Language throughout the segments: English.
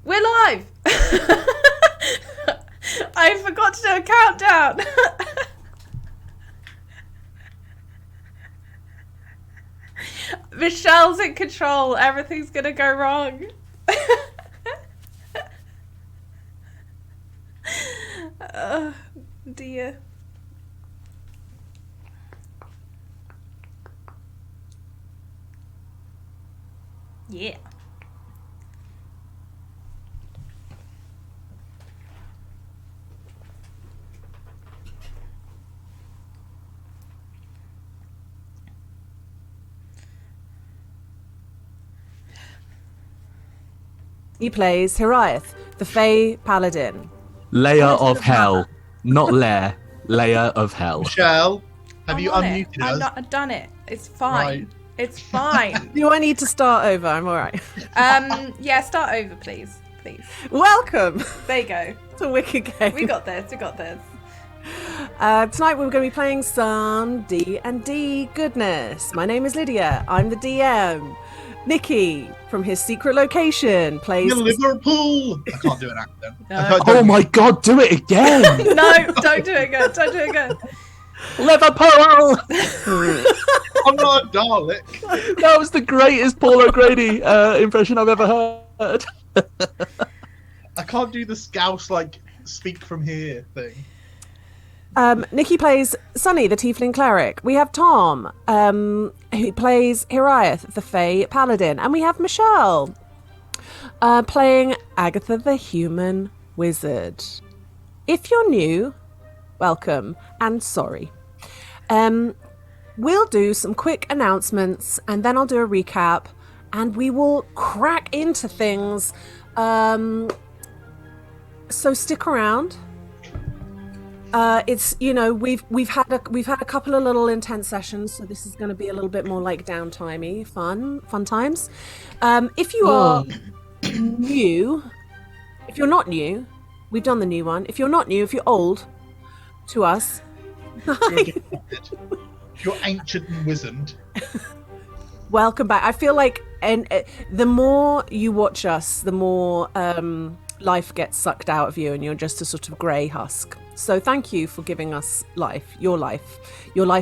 We're live! I forgot to do a countdown. Michelle's in control. Everything's gonna go wrong. Oh, dear. Yeah. He plays Hiraeth, the Fey Paladin. Layer of hell, not lair. Layer of hell. Michelle, have you I'm on unmuted it. us? I've done it. It's fine. Right. It's fine. Do I need to start over? I'm all right. Yeah, start over, please. Please. Welcome There you go. to Wicked Game. We got this. We got this. Tonight we're going to be playing some D&D goodness. My name is Lydia. I'm the DM. Nikki, from his secret location, plays... Liverpool! I can't do an accent. No. Oh my god, do it again! No, don't do it again. Don't do it again. Liverpool! I'm not a Dalek. That was the greatest Paul O'Grady impression I've ever heard. I can't do the Scouse, speak from here thing. Nikki plays Sunny, the Tiefling Cleric. We have Tom, who plays Hiraeth, the Fey Paladin. And we have Michelle, playing Agatha, the Human Wizard. If you're new, welcome and sorry. We'll do some quick announcements and then I'll do a recap and we will crack into things. So stick around. It's we've had a couple of little intense sessions, so this is going to be a little bit more like downtimey, fun times. If you are new, if you're not new, we've done the new one. If you're not new, if you're old to us, You're ancient and wizened. welcome back. I feel like the more you watch us, the more life gets sucked out of you, and you're just a sort of grey husk. So thank you for giving us your life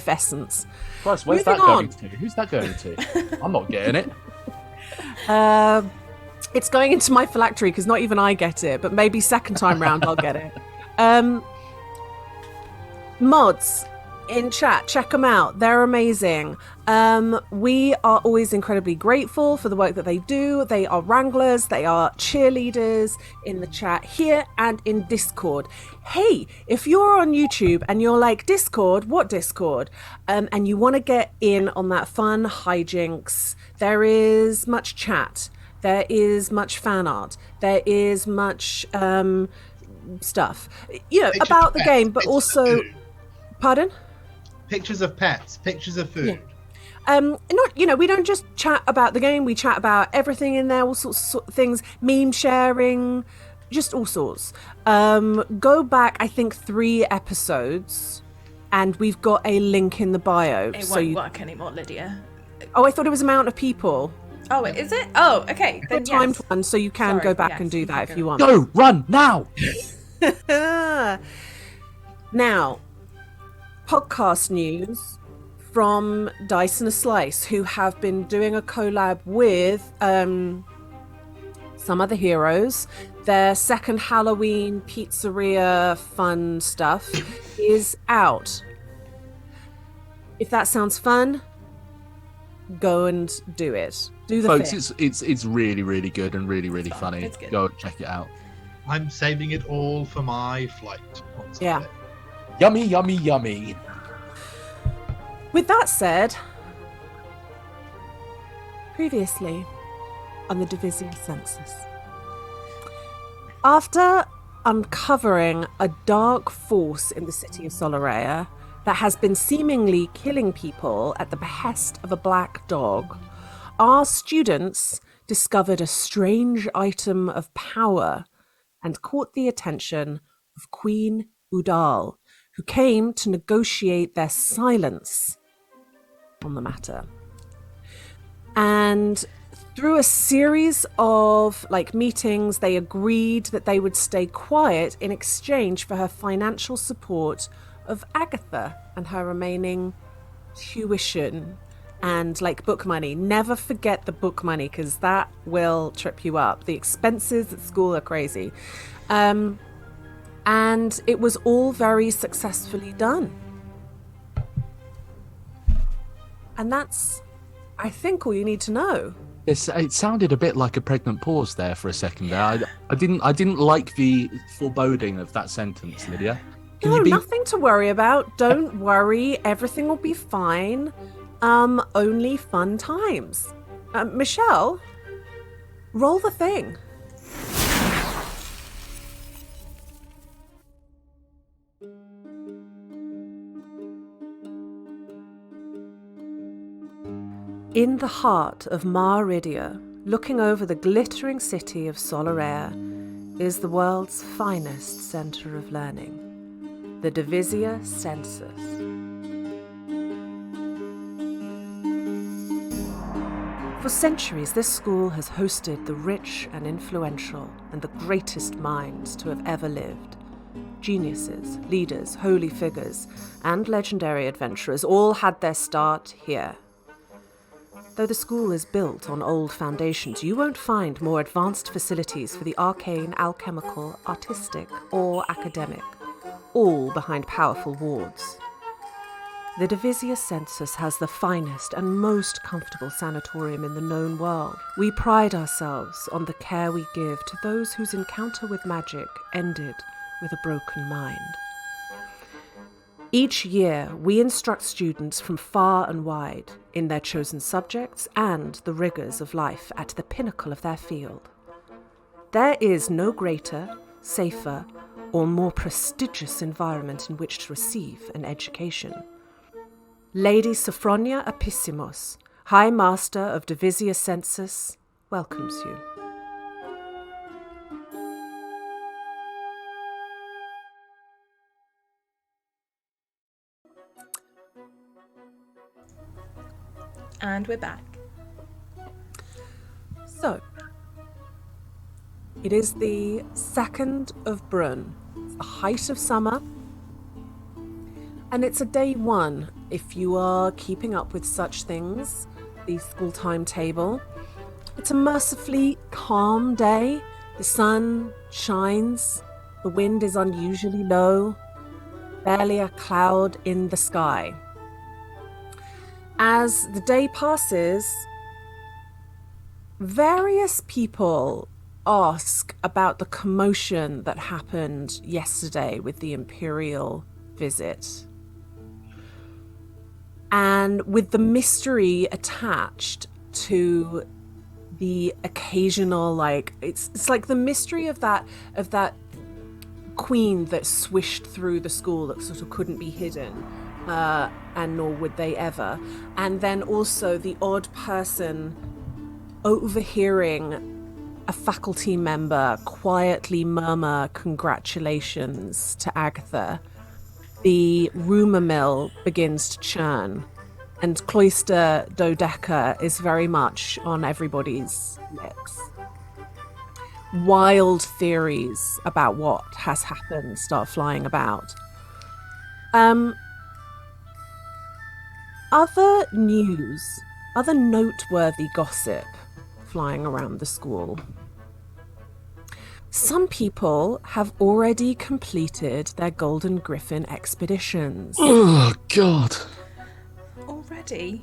essence. Christ, where's Moving that going on. to? Who's that going to? I'm not getting it. It's going into my phylactery because not even I get it, but maybe second time round I'll get it. Mods in chat, check them out. They're amazing. We are always incredibly grateful for the work that they do. They are wranglers, they are cheerleaders in the chat here and in Discord. Hey, if you're on YouTube and you're like, Discord, what Discord? And you want to get in on that fun hijinks, there is much chat, there is much fan art, there is much stuff, Pictures about of the pets, game, but pictures of also, food. pardon? Pictures of pets, pictures of food. Yeah. We don't just chat about the game, we chat about everything in there, all sorts of things, meme sharing, just all sorts. Go back, I think 3 episodes, and we've got a link in the bio. It won't work anymore, Lydia. Oh, I thought it was amount of people. Oh, is it? Oh, okay. Then It's timed yes. one, so you can go back and do that if you want. Go, run, now! Now, podcast news from Dice and a Slice, who have been doing a collab with some other heroes. Their second Halloween pizzeria fun stuff is out. If that sounds fun, go and do it. Do the Folks, thing. it's really, really good and really, really funny. It's good. Go and check it out. I'm saving it all for my flight. on Sunday. Yeah. Yummy, yummy, yummy. With that said, previously on the Divisia Sensus, after uncovering a dark force in the city of Solaria that has been seemingly killing people at the behest of a black dog, our students discovered a strange item of power and caught the attention of Queen Udal, who came to negotiate their silence on the matter. And through a series of meetings, they agreed that they would stay quiet in exchange for her financial support of Agatha and her remaining tuition and book money. Never forget the book money, because that will trip you up. The expenses at school are crazy. And it was all very successfully done. And that's, I think, all you need to know. It sounded a bit like a pregnant pause there for a second there. I didn't like the foreboding of that sentence, Lydia. Nothing to worry about. Don't worry. Everything will be fine. Only fun times. Michelle, roll the thing. In the heart of Maridia, looking over the glittering city of Solaire, is the world's finest centre of learning, the Divisia Sensus. For centuries, this school has hosted the rich and influential and the greatest minds to have ever lived. Geniuses, leaders, holy figures, and legendary adventurers all had their start here. Though the school is built on old foundations, you won't find more advanced facilities for the arcane, alchemical, artistic, or academic, all behind powerful wards. The Divisia Sensus has the finest and most comfortable sanatorium in the known world. We pride ourselves on the care we give to those whose encounter with magic ended with a broken mind. Each year, we instruct students from far and wide in their chosen subjects and the rigours of life at the pinnacle of their field. There is no greater, safer, or more prestigious environment in which to receive an education. Lady Sophronia Apissimos, High Master of Divisia Sensus, welcomes you. And we're back. So, it is the 2nd of Brun, the height of summer, and it's a day 1 if you are keeping up with such things, the school timetable. It's a mercifully calm day. The sun shines, the wind is unusually low, barely a cloud in the sky. As the day passes, various people ask about the commotion that happened yesterday with the Imperial visit. And with the mystery attached to the occasional, like, it's like the mystery of that queen that swished through the school that sort of couldn't be hidden, and nor would they ever. And then also the odd person overhearing a faculty member quietly murmur congratulations to Agatha. The rumour mill begins to churn, and Cloister Dodeca is very much on everybody's lips. Wild theories about what has happened start flying about. Other news, other noteworthy gossip flying around the school. Some people have already completed their Golden Griffin expeditions. Oh, God. Already?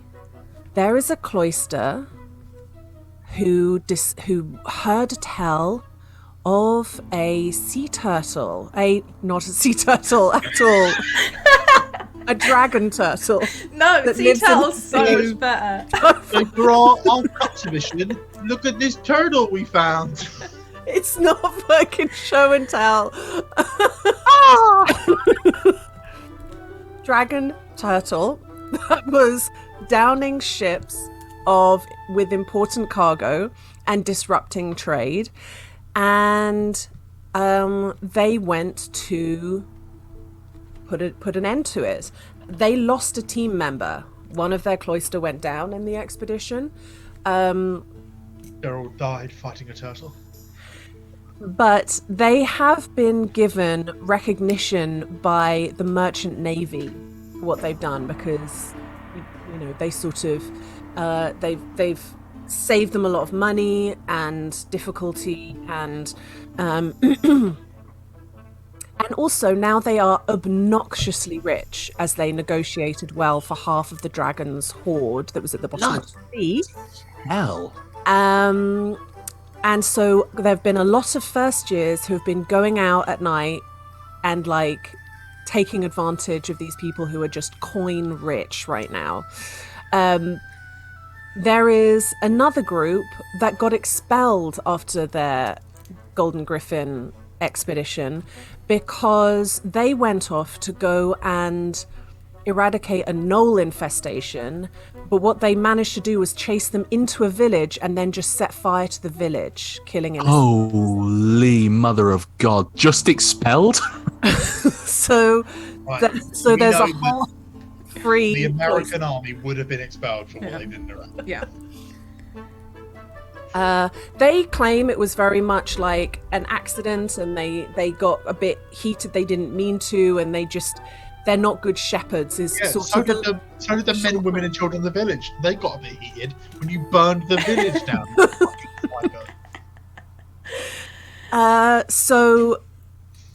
There is a cloister who heard tell of a sea turtle. Not a sea turtle at all. A dragon turtle. No, that sea lives in turtle's so the much better. So for our exhibition, look at this turtle we found. It's not fucking show and tell. Dragon turtle that was downing ships with important cargo and disrupting trade, and they went to put an end to it. They lost a team member. One of their cloister went down in the expedition. Daryl died fighting a turtle. But they have been given recognition by the merchant navy for what they've done, because they sort of they've saved them a lot of money and difficulty, and and also now they are obnoxiously rich, as they negotiated well for half of the dragon's hoard that was at the bottom of the sea. Hell. And so there have been a lot of first years who have been going out at night and like taking advantage of these people who are just coin rich right now. There is another group that got expelled after their Golden Griffin expedition because they went off to go and eradicate a knoll infestation, but what they managed to do was chase them into a village and then just set fire to the village, killing innocent. Holy mother of God. Just expelled? So there's a whole free... The American army would have been expelled for what they did in Iraq. Yeah. They claim it was very much like an accident, and they got a bit heated. They didn't mean to, and they're not good shepherds. So did the men, women, and children of the village. They got a bit heated when you burned the village down. So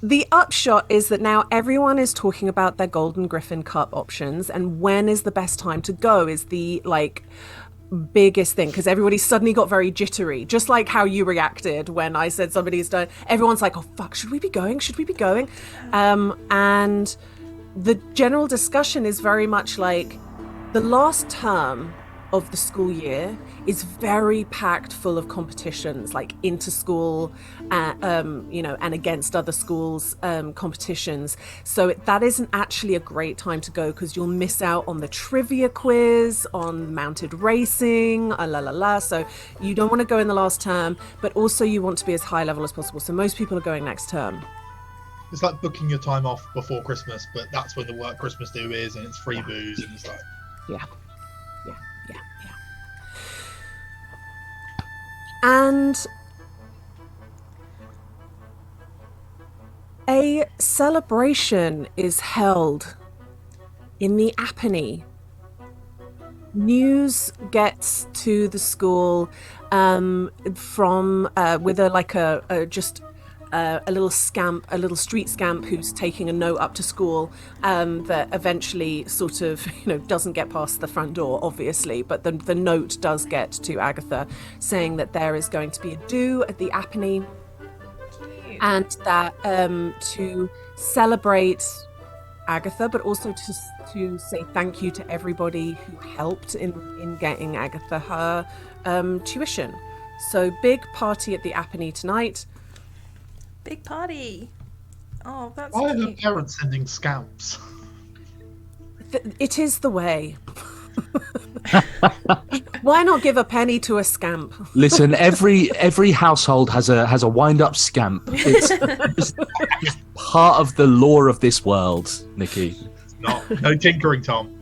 the upshot is that now everyone is talking about their Golden Griffin Cup options, and when is the best time to go is the biggest thing, because everybody suddenly got very jittery, just like how you reacted when I said somebody's done. Everyone's like, oh fuck, should we be going, and the general discussion is very much like the last term of the school year is very packed full of competitions, like inter-school, and against other schools competitions. So that isn't actually a great time to go, because you'll miss out on the trivia quiz, on mounted racing, So you don't want to go in the last term, but also you want to be as high level as possible. So most people are going next term. It's like booking your time off before Christmas, but that's when the work Christmas do is, and it's free booze, and it's like... Yeah. And a celebration is held in the Apennine. News gets to the school from with a little scamp, a little street scamp who's taking a note up to school that eventually sort of, doesn't get past the front door, obviously, but the note does get to Agatha saying that there is going to be a do at the Apennine, and that to celebrate Agatha, but also to say thank you to everybody who helped in getting Agatha her tuition. So big party at the Apennine tonight. Big party. Oh, that's Why are the cute. parents sending scamps? It is the way. Why not give a penny to a scamp? Listen, every household has a wind-up scamp. It's just part of the lore of this world, Nikki. No tinkering, Tom.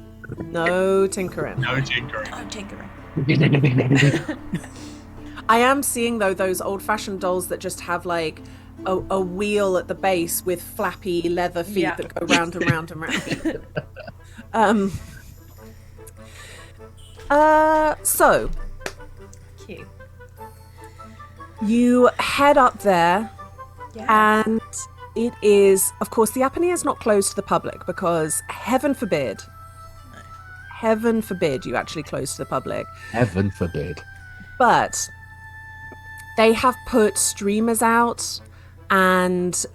No tinkering. No tinkering. Oh, tinkering. I am seeing, though, those old-fashioned dolls that just have, like, a wheel at the base with flappy leather feet that go round and round and round. So, Cute. you head up there, Yeah. and it is, of course, the Apennine is not closed to the public because heaven forbid you actually close to the public. Heaven forbid. But they have put streamers out and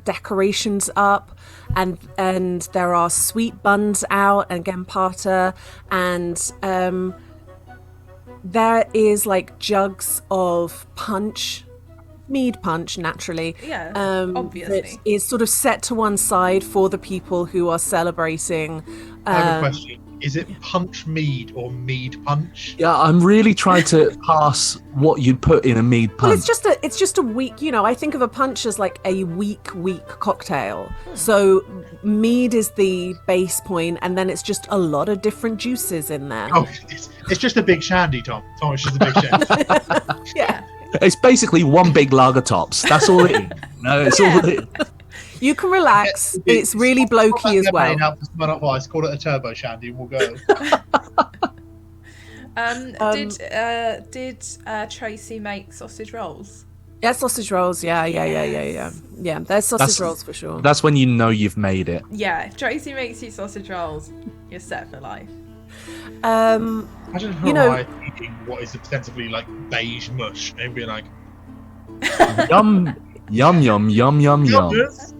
decorations up, and there are sweet buns out and gempata, and there is like jugs of punch, mead punch, naturally. Yeah, That obviously. is sort of set to one side for the people who are celebrating. I have a question. Is it punch mead or mead punch? Yeah, I'm really trying to pass what you'd put in a mead punch. Well, it's just a weak, I think of a punch as like a weak cocktail. So mead is the base point, and then it's just a lot of different juices in there. Oh, it's just a big shandy, Tom. Tom, it's just a big shandy. Yeah. It's basically one big lager tops. That's all it is. No, it's all it is. You can relax. It's really blokey as well. Out for someone up ice, call it a turbo shandy, and we'll go. Did Tracy make sausage rolls? Yeah, sausage rolls. Yeah. Yeah, there's sausage rolls for sure. That's when you know you've made it. Yeah, if Tracy makes you sausage rolls, you're set for life. Imagine her eating what is ostensibly like beige mush and being like, Yum, yum, yum, yum, yum, yum. "Yes."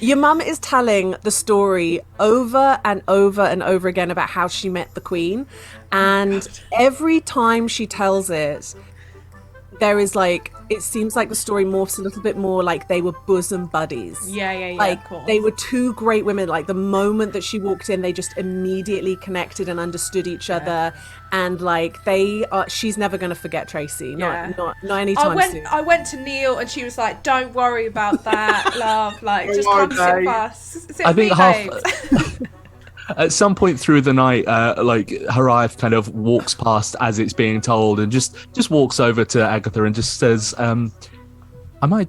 Your mum is telling the story over and over and over again about how she met the Queen, and every time she tells it, there is like, it seems like the story morphs a little bit more like they were bosom buddies. Yeah, Like of course. they were two great women. Like the moment that she walked in, they just immediately connected and understood each other, and like she's never going to forget Tracy. Yeah. Not anytime soon. I went to Neil and she was like, "Don't worry about that, love. Like, Don't just worry, come sit babe." with us. Sit I with think me, babes." at some point through the night, like Hariath kind of walks past as it's being told, and just walks over to Agatha and just says, "I might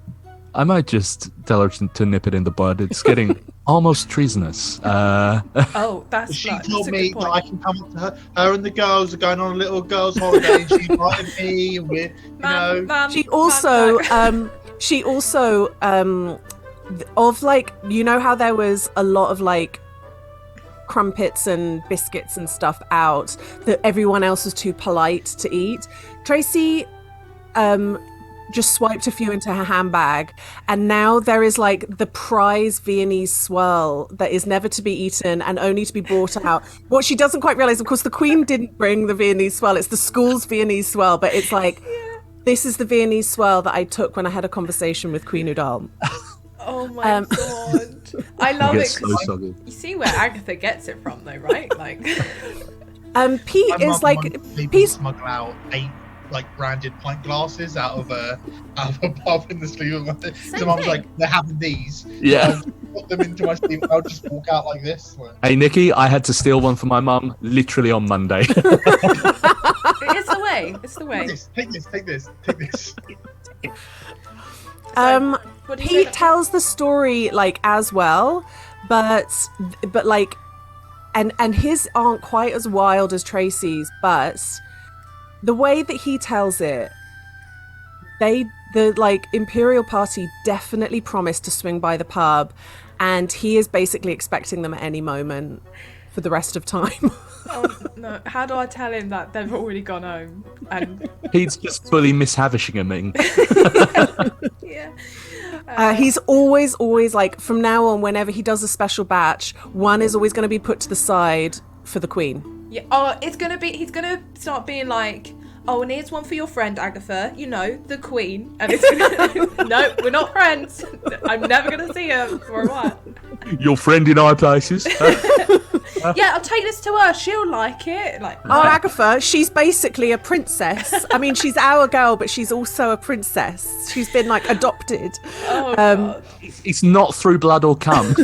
just tell her to nip it in the bud. It's getting almost treasonous." Oh, that's She that's told a me good that point. I can come up to her. Her and the girls are going on a little girls' holiday, and she invited me, and we're, Mum, She also, Mum, of like, how there was a lot of like crumpets and biscuits and stuff out that everyone else was too polite to eat. Tracy just swiped a few into her handbag, and now there is like the prize Viennese swirl that is never to be eaten and only to be brought out. What she doesn't quite realize, of course, the Queen didn't bring the Viennese swirl. It's the school's Viennese swirl, but it's like, this is the Viennese swirl that I took when I had a conversation with Queen Udall. Oh my god. I love Gets it so because soggy. you see where Agatha gets it from though, right? Like Pete My is mum like, wants people to Pete's smuggle out 8 like branded pint glasses out of a pub in the sleeve of my. So mum's thing. like, they're having these. Yeah. I'll put them into my sleeve. I'll just walk out like this. Like, Hey, Nikki, I had to steal one for my mum literally on Monday. it's the way. It's the way. take this. What do you Pete say? tells the story like as well, but like, and his aren't quite as wild as Tracy's, but the way that he tells it the like Imperial Party definitely promised to swing by the pub, and he is basically expecting them at any moment for the rest of time. Oh no! How do I tell him that they've already gone home? And He's just fully mishavishaming. yeah, He's always like, from now on, whenever he does a special batch, one is always going to be put to the side for the Queen. yeah. Oh, he's gonna start being like, oh, and here's one for your friend Agatha. You know, the Queen. And it's gonna, no, we're not friends. I'm never gonna see her for a while. Your friend in high places. Yeah, I'll take this to her. She'll like it. Like, Oh, Agatha, she's basically a princess. I mean, she's our girl, but she's also a princess. She's been like adopted. oh god. It's not through blood or cum.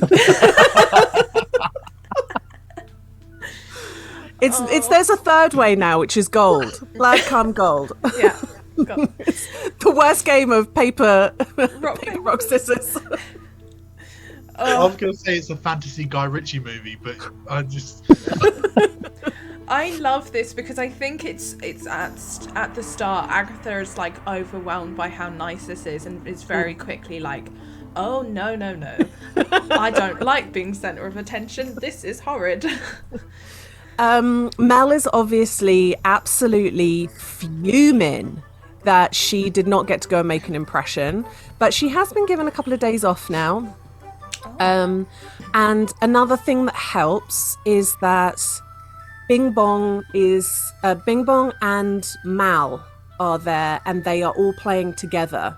It's there's a third way now, which is gold. Blood come gold. Yeah. God. The worst game of paper, Rock, paper, rock, scissors. I was going to say it's a fantasy Guy Ritchie movie, but I just... I love this because I think it's at the start Agatha is like overwhelmed by how nice this is and is very quickly like, oh no, I don't like being center of attention, this is horrid. Mel is obviously absolutely fuming that she did not get to go and make an impression, but she has been given a couple of days off now. And another thing that helps is that Bing Bong and Mal are there, and they are all playing together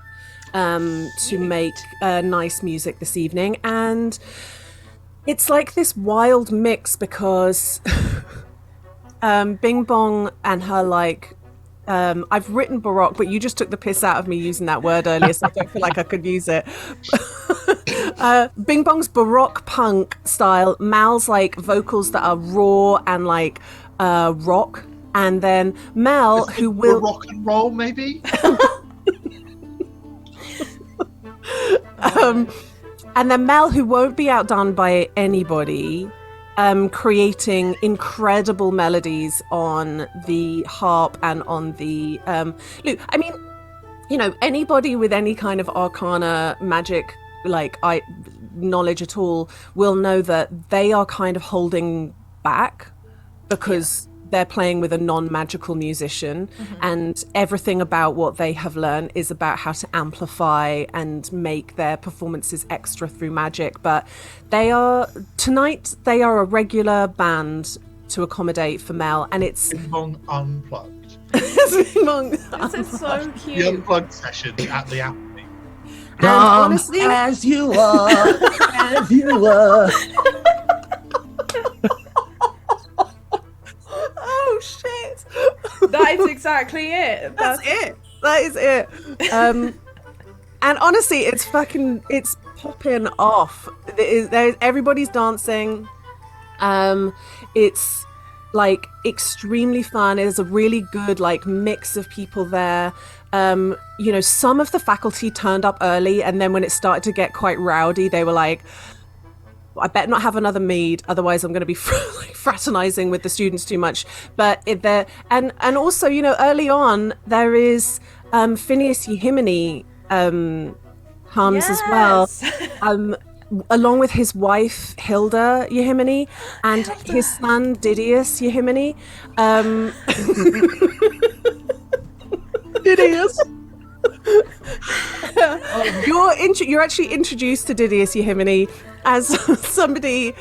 to make nice music this evening. And it's like this wild mix because Bing Bong and her like, I've written Baroque, but you just took the piss out of me using that word earlier, so I don't feel like I could use it. Bing Bong's Baroque punk style, Mal's like vocals that are raw and like rock, and then Mel, who will rock and roll, maybe? And then Mel, who won't be outdone by anybody, creating incredible melodies on the harp and on the lute. I mean, you know, anybody with any kind of arcana magic knowledge at all will know that they are kind of holding back because they're playing with a non-magical musician, and everything about what they have learned is about how to amplify and make their performances extra through magic. But tonight they are a regular band to accommodate for Mel, and it's Bing Bong Unplugged. This is so The cute. Unplugged session at the Apple. and honestly, as you are, as you are. oh shit, That is exactly it. that's it. That is it. And honestly, it's popping off. Everybody's dancing. It's like extremely fun. There's a really good like mix of people there. You know, some of the faculty turned up early, and then when it started to get quite rowdy, they were like, I better not have another mead, otherwise I'm going to be fraternizing with the students too much. But and also, you know, early on there is Phineas Yehimini hums as well, along with his wife Hilda Yehimini and his son Didius Yehimini. Didius. You're actually introduced to Didius Yehimini as somebody.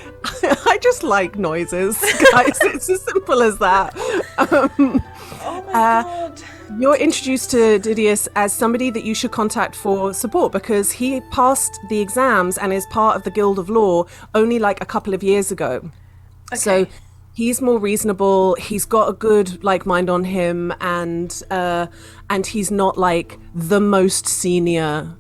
I just like noises, guys. It's as simple as that. Oh my god. You're introduced to Didius as somebody that you should contact for support because he passed the exams and is part of the Guild of Law only like a couple of years ago. Okay. So he's more reasonable. He's got a good like mind on him, and he's not like the most senior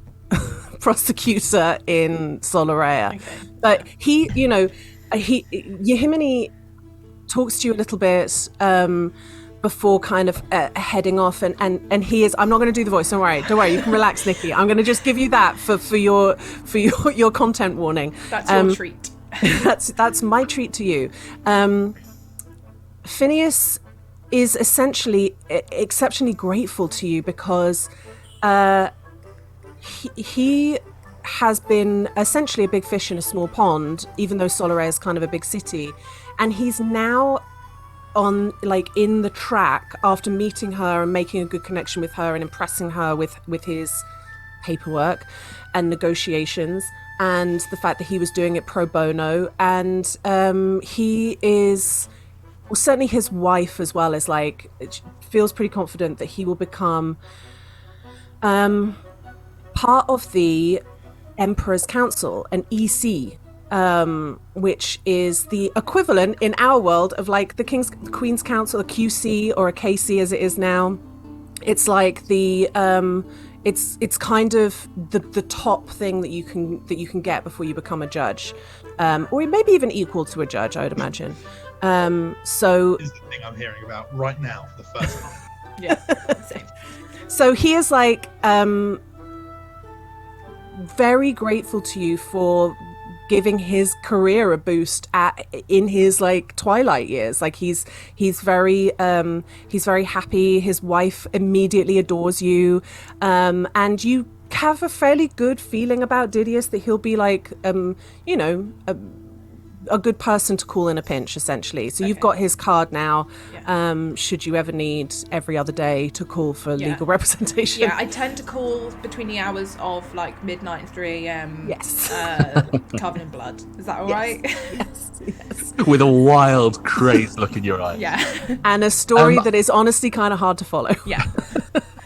prosecutor in Solaria. Okay. But he, you know, Yehimini talks to you a little bit before kind of heading off, and he is. I'm not going to do the voice. Don't worry. You can relax, Nikki. I'm going to just give you that for your content warning. That's your treat. That's my treat to you. Phineas is essentially exceptionally grateful to you because he has been essentially a big fish in a small pond, even though Solaire is kind of a big city, and he's now on in the track after meeting her and making a good connection with her and impressing her with his paperwork and negotiations and the fact that he was doing it pro bono, and he is, well, certainly his wife as well is feels pretty confident that he will become part of the Emperor's Council, an EC, which is the equivalent in our world of the Queen's Council, a QC or a KC as it is now. It's like the it's kind of the top thing that you can get before you become a judge, or maybe even equal to a judge, I would imagine. So is the thing I'm hearing about right now for the first time. Yeah, same. So he is very grateful to you for giving his career a boost in his twilight years. He's very happy. His wife immediately adores you, and you have a fairly good feeling about Didius that he'll be a good person to call in a pinch, essentially. So you've got his card now. Yeah. Should you ever need every other day to call for legal representation. Yeah, I tend to call between the hours of midnight and 3 a.m. Yes. Covered in blood. Is that all right? Yes. With a wild, crazed look in your eye. Yeah. And a story that is honestly kind of hard to follow. Yeah.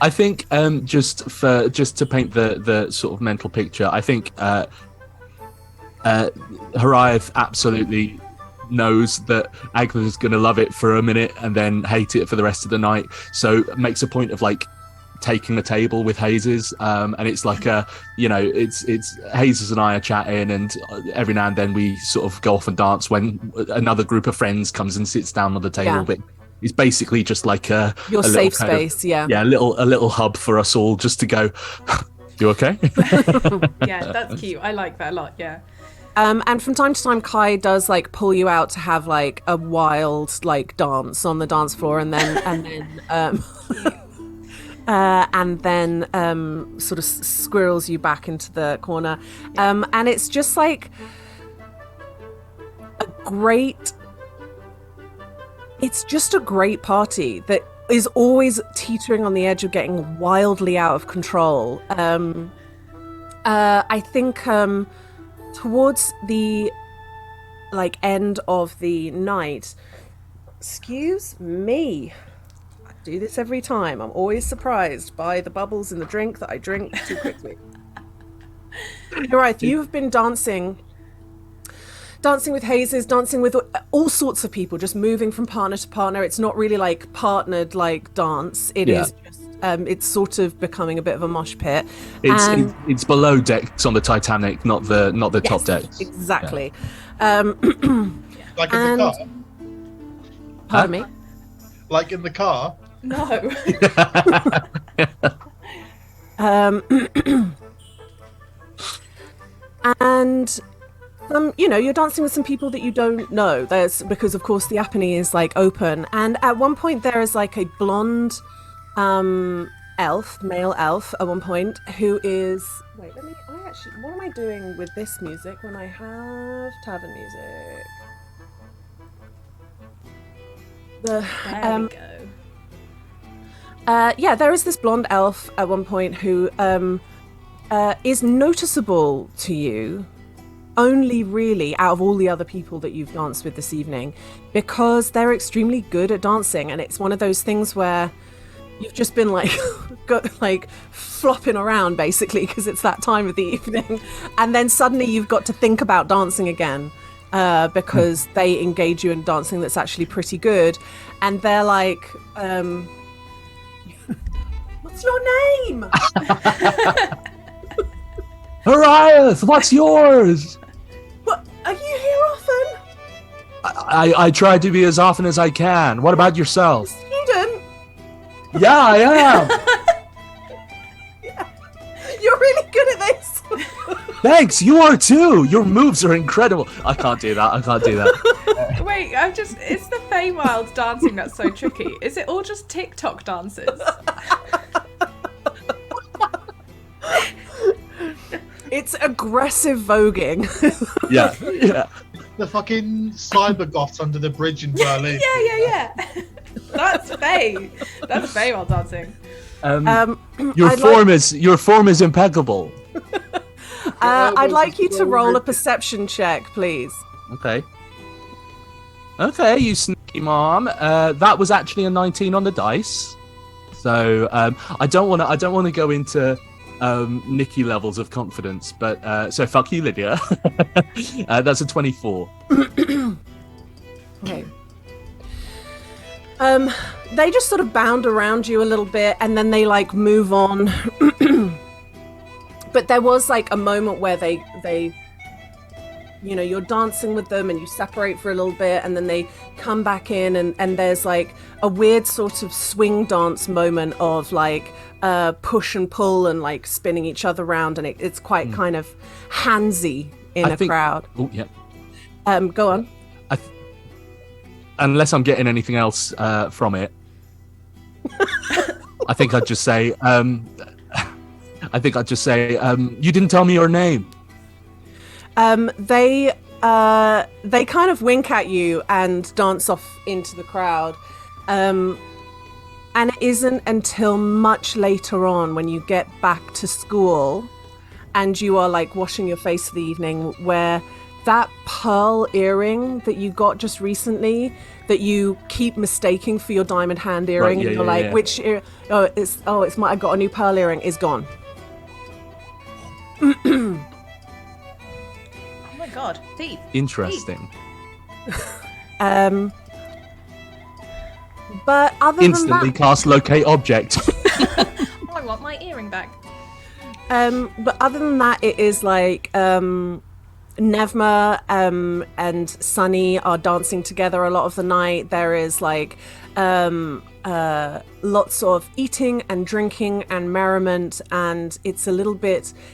I think just to paint the sort of mental picture, I think Hariath absolutely knows that Agatha's going to love it for a minute and then hate it for the rest of the night, so makes a point of taking a table with Hazes, and it's it's Hazes and I are chatting, and every now and then we sort of go off and dance when another group of friends comes and sits down on the table. But it's basically just your safe space. A little hub for us all just to go, you okay? Yeah, that's cute. I like that a lot. Yeah. And from time to time, Kai does pull you out to have a wild dance on the dance floor, and then sort of squirrels you back into the corner, and it's just a great. It's just a great party that is always teetering on the edge of getting wildly out of control. I think. Towards the end of the night, excuse me, I do this every time. I'm always surprised by the bubbles in the drink that I drink too quickly. You're right. You've been dancing with Hazes, dancing with all sorts of people, just moving from partner to partner. It's not really partnered dance. It is just. It's sort of becoming a bit of a mosh pit. It's below decks on the Titanic, not the top decks. Exactly. In the car. Pardon me. Like in the car. No. And you're dancing with some people that you don't know. There's because of course the Apony is open, and at one point there is a blonde male elf at one point who is what am I doing with this music when I have tavern music? There we go. There is this blonde elf at one point who is noticeable to you only really out of all the other people that you've danced with this evening because they're extremely good at dancing, and it's one of those things where you've just been flopping around basically because it's that time of the evening, and then suddenly you've got to think about dancing again because they engage you in dancing that's actually pretty good, and they're what's your name? Hariath, what's yours? What, are you here often? I try to be as often as I can. What about yourself? Student? Yeah, I am. Yeah. You're really good at this. Thanks, you are too. Your moves are incredible. I can't do that. Wait, it's the Feywild dancing that's so tricky. Is it all just TikTok dances? It's aggressive voguing. Yeah, yeah. The fucking cyber goths under the bridge in Berlin. Yeah. That's Faye. That's Faye while dancing. Your form is impeccable. I'd like you to roll a perception check, please. Okay, you sneaky mom. That was actually a 19 on the dice. So I don't want to go into Nikki levels of confidence, but so fuck you, Lydia. That's a 24. Okay. They just sort of bound around you a little bit, and then they like move on. But there was like a moment where they you're dancing with them and you separate for a little bit, and then they come back in, and there's like a weird sort of swing dance moment of like push and pull and like spinning each other around, and it's quite kind of handsy in a crowd. Oh yeah. Go on. Unless I'm getting anything else from it, I think I'd just say, you didn't tell me your name. They kind of wink at you and dance off into the crowd. And it isn't until much later on, when you get back to school and you are like washing your face for the evening, where that pearl earring that you got just recently, that you keep mistaking for your diamond hand earring, right, and you're like, which ear? It's my, I got a new pearl earring, is gone. Oh my god, thief. Interesting. But other Instantly than that, cast locate object. I want my earring back. but other than that, it is like Nevma and Sunny are dancing together a lot of the night. There is like lots of eating and drinking and merriment, and it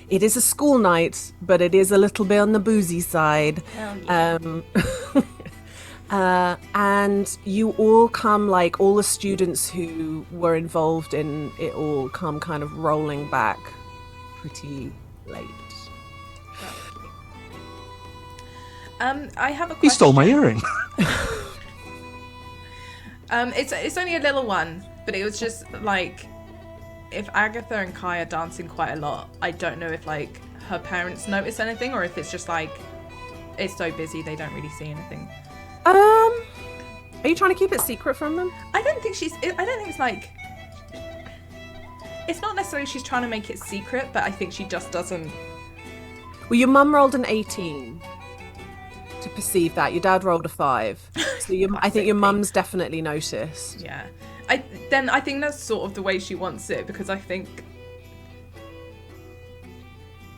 is a school night, but it is a little bit on the boozy side. And you all come, like all the students who were involved in it all come kind of rolling back pretty late. I have a question. He stole my earring. It's only a little one, but it was just like, if Agatha and Kai are dancing quite a lot, I don't know if like her parents notice anything, or if it's just like it's so busy they don't really see anything. Are you trying to keep it secret from them? I don't think it's like, it's not necessarily she's trying to make it secret, but I think she just doesn't. Well, your mum rolled an 18 to perceive that. Your dad rolled a 5. So I think your mum's definitely noticed. Yeah. I think that's sort of the way she wants it, because I think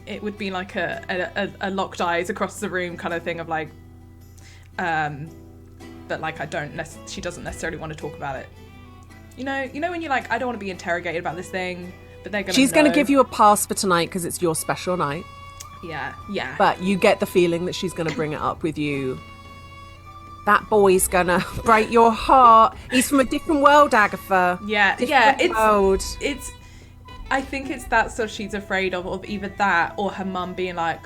it would be like a locked eyes across the room kind of thing of like, but like she doesn't necessarily want to talk about it. You know when you're like, I don't want to be interrogated about this thing, but they're gonna. She's going to give you a pass for tonight because it's your special night. Yeah. But you get the feeling that she's going to bring it up with you. That boy's going to break your heart. He's from a different world, Agatha. Different world. It's. I think it's that stuff she's afraid of either that or her mum being like,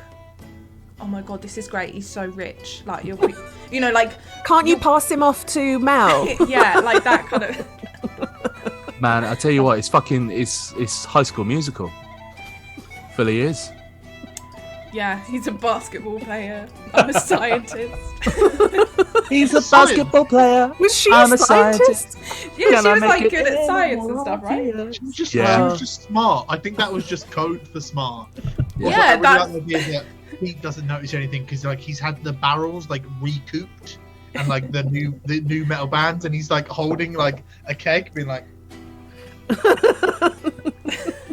oh my god, this is great, he's so rich, like you're like, can't you pass him off to Mel? Yeah, like that kind of. Man, I tell you what, it's High School Musical. Fully is. Yeah, he's a basketball player. I'm a scientist. He's a basketball player. Was she I'm a scientist? Yeah, she was like good at science and stuff, right? She was just smart. I think that was just code for smart. Yeah, I really like the idea that Pete doesn't notice anything because like he's had the barrels like recouped and like the new metal bands, and he's like holding like a keg, being like,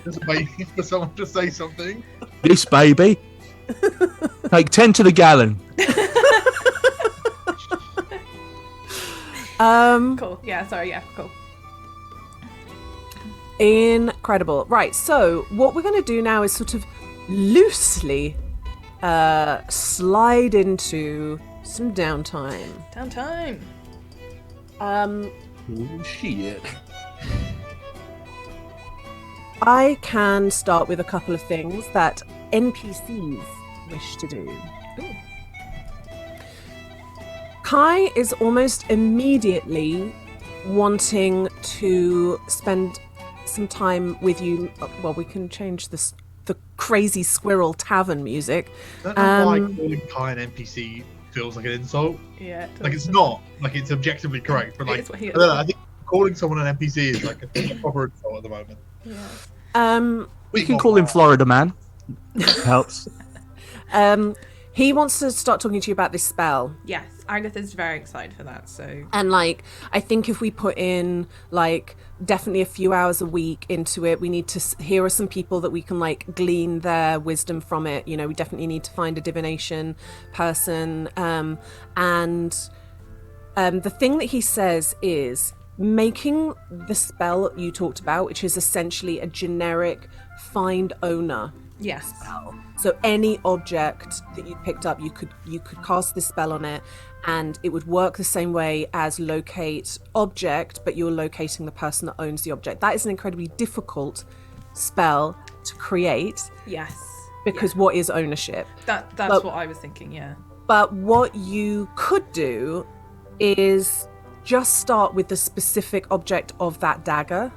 just waiting for someone to say something. This baby, take 10 to the gallon. Cool. Yeah. Sorry. Yeah. Cool. Incredible. Right. So what we're going to do now is sort of loosely slide into some downtime. Oh shit. I can start with a couple of things that NPCs wish to do. Ooh. Kai is almost immediately wanting to spend some time with you. Well, we can change the crazy squirrel tavern music. I don't know why calling Kai an NPC feels like an insult. Yeah. Like it's not. Like it's objectively correct, but like It's what he I don't know, I think calling someone an NPC is like a proper insult at the moment. Yeah. We can call him Florida Man. Helps. He wants to start talking to you about this spell. Yes, Agatha's very excited for that. So And like, I think if we put in like definitely a few hours a week into it, we need to here are some people that we can like glean their wisdom from it. You know, we definitely need to find a divination person. And the thing that he says is making the spell you talked about, which is essentially a generic find owner. yes, So any object that you picked up, you could cast this spell on it, and it would work the same way as locate object, but you're locating the person that owns the object. That is an incredibly difficult spell to create yes. because what is ownership? That's But- what I was thinking. Yeah. But what you could do is just start with the specific object of that dagger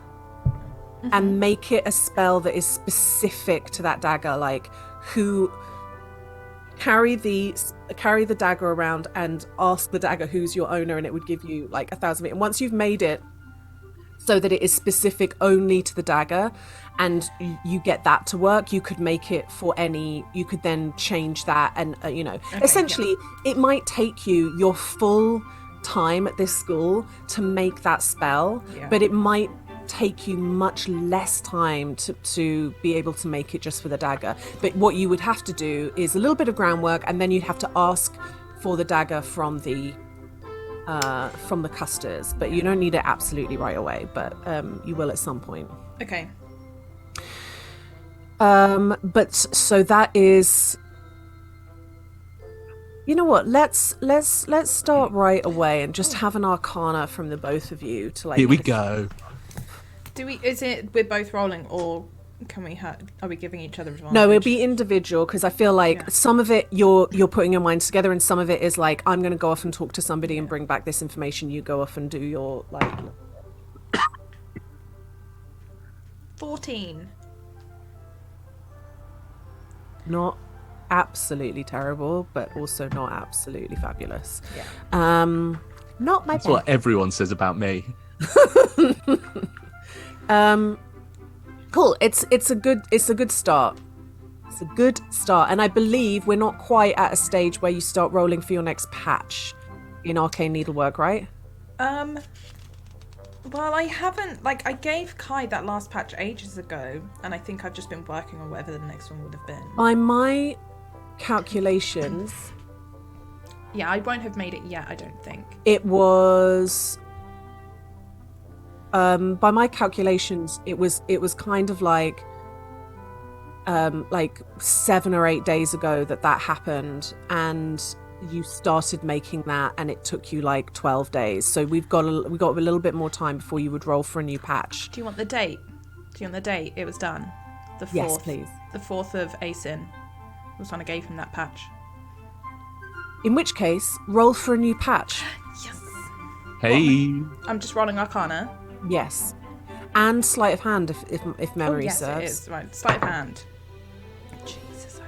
and make it a spell that is specific to that dagger, like who carry the dagger around and ask the dagger who's your owner, and it would give you like 1,000. And once you've made it so that it is specific only to the dagger and you get that to work, you could make it for any, you could then change that and essentially it might take you your full time at this school to make that spell, but it might take you much less time to be able to make it just for the dagger. But what you would have to do is a little bit of groundwork, and then you'd have to ask for the dagger from the custers, but you don't need it absolutely right away, but you will at some point. Okay. But so that is, you know what, let's start right away and just have an arcana from the both of you to like Here we go. Is it we're both rolling, or can we are we giving each other advantage? No, it'll be individual, because I feel like some of it you're putting your minds together, and some of it is like, I'm going to go off and talk to somebody and bring back this information. You go off and do your like. 14. Not absolutely terrible, but also not absolutely fabulous. Yeah. Not my That's what everyone says about me. Cool. It's a good start. It's a good start, and I believe we're not quite at a stage where you start rolling for your next patch in arcane needlework, right? Well, I haven't, like, I gave Kai that last patch ages ago, and I think I've just been working on whatever the next one would have been. By my calculations, Yeah, I won't have made it yet, I don't think. it was. By my calculations, it was kind of like 7 or 8 days ago that happened, and you started making that, and it took you like 12 days. So we got a little bit more time before you would roll for a new patch. Do you want the date? It was done? The 4th. Yes, please. The 4th of Asin was when I gave him that patch. In which case, roll for a new patch. Yes! Hey. I'm just rolling Arcana. Yes, and sleight of hand if memory yes, serves. it is. Right, sleight of hand. Jesus,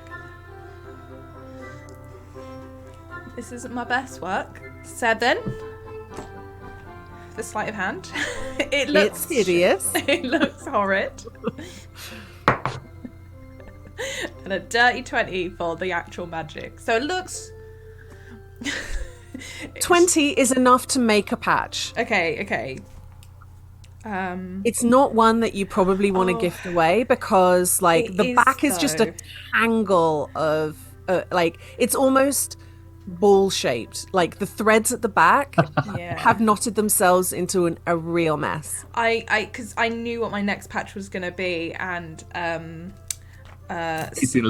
this isn't my best work. 7. The sleight of hand. It looks It's hideous. It looks horrid. And a dirty 20 for the actual magic. So it looks 20 is enough to make a patch. Okay. It's not one that you probably want to gift away, because like It the is, back is just a though. tangle of like, it's almost ball shaped. Like the threads at the back Yeah. have knotted themselves into a real mess. Because I knew what my next patch was going to be, and It's in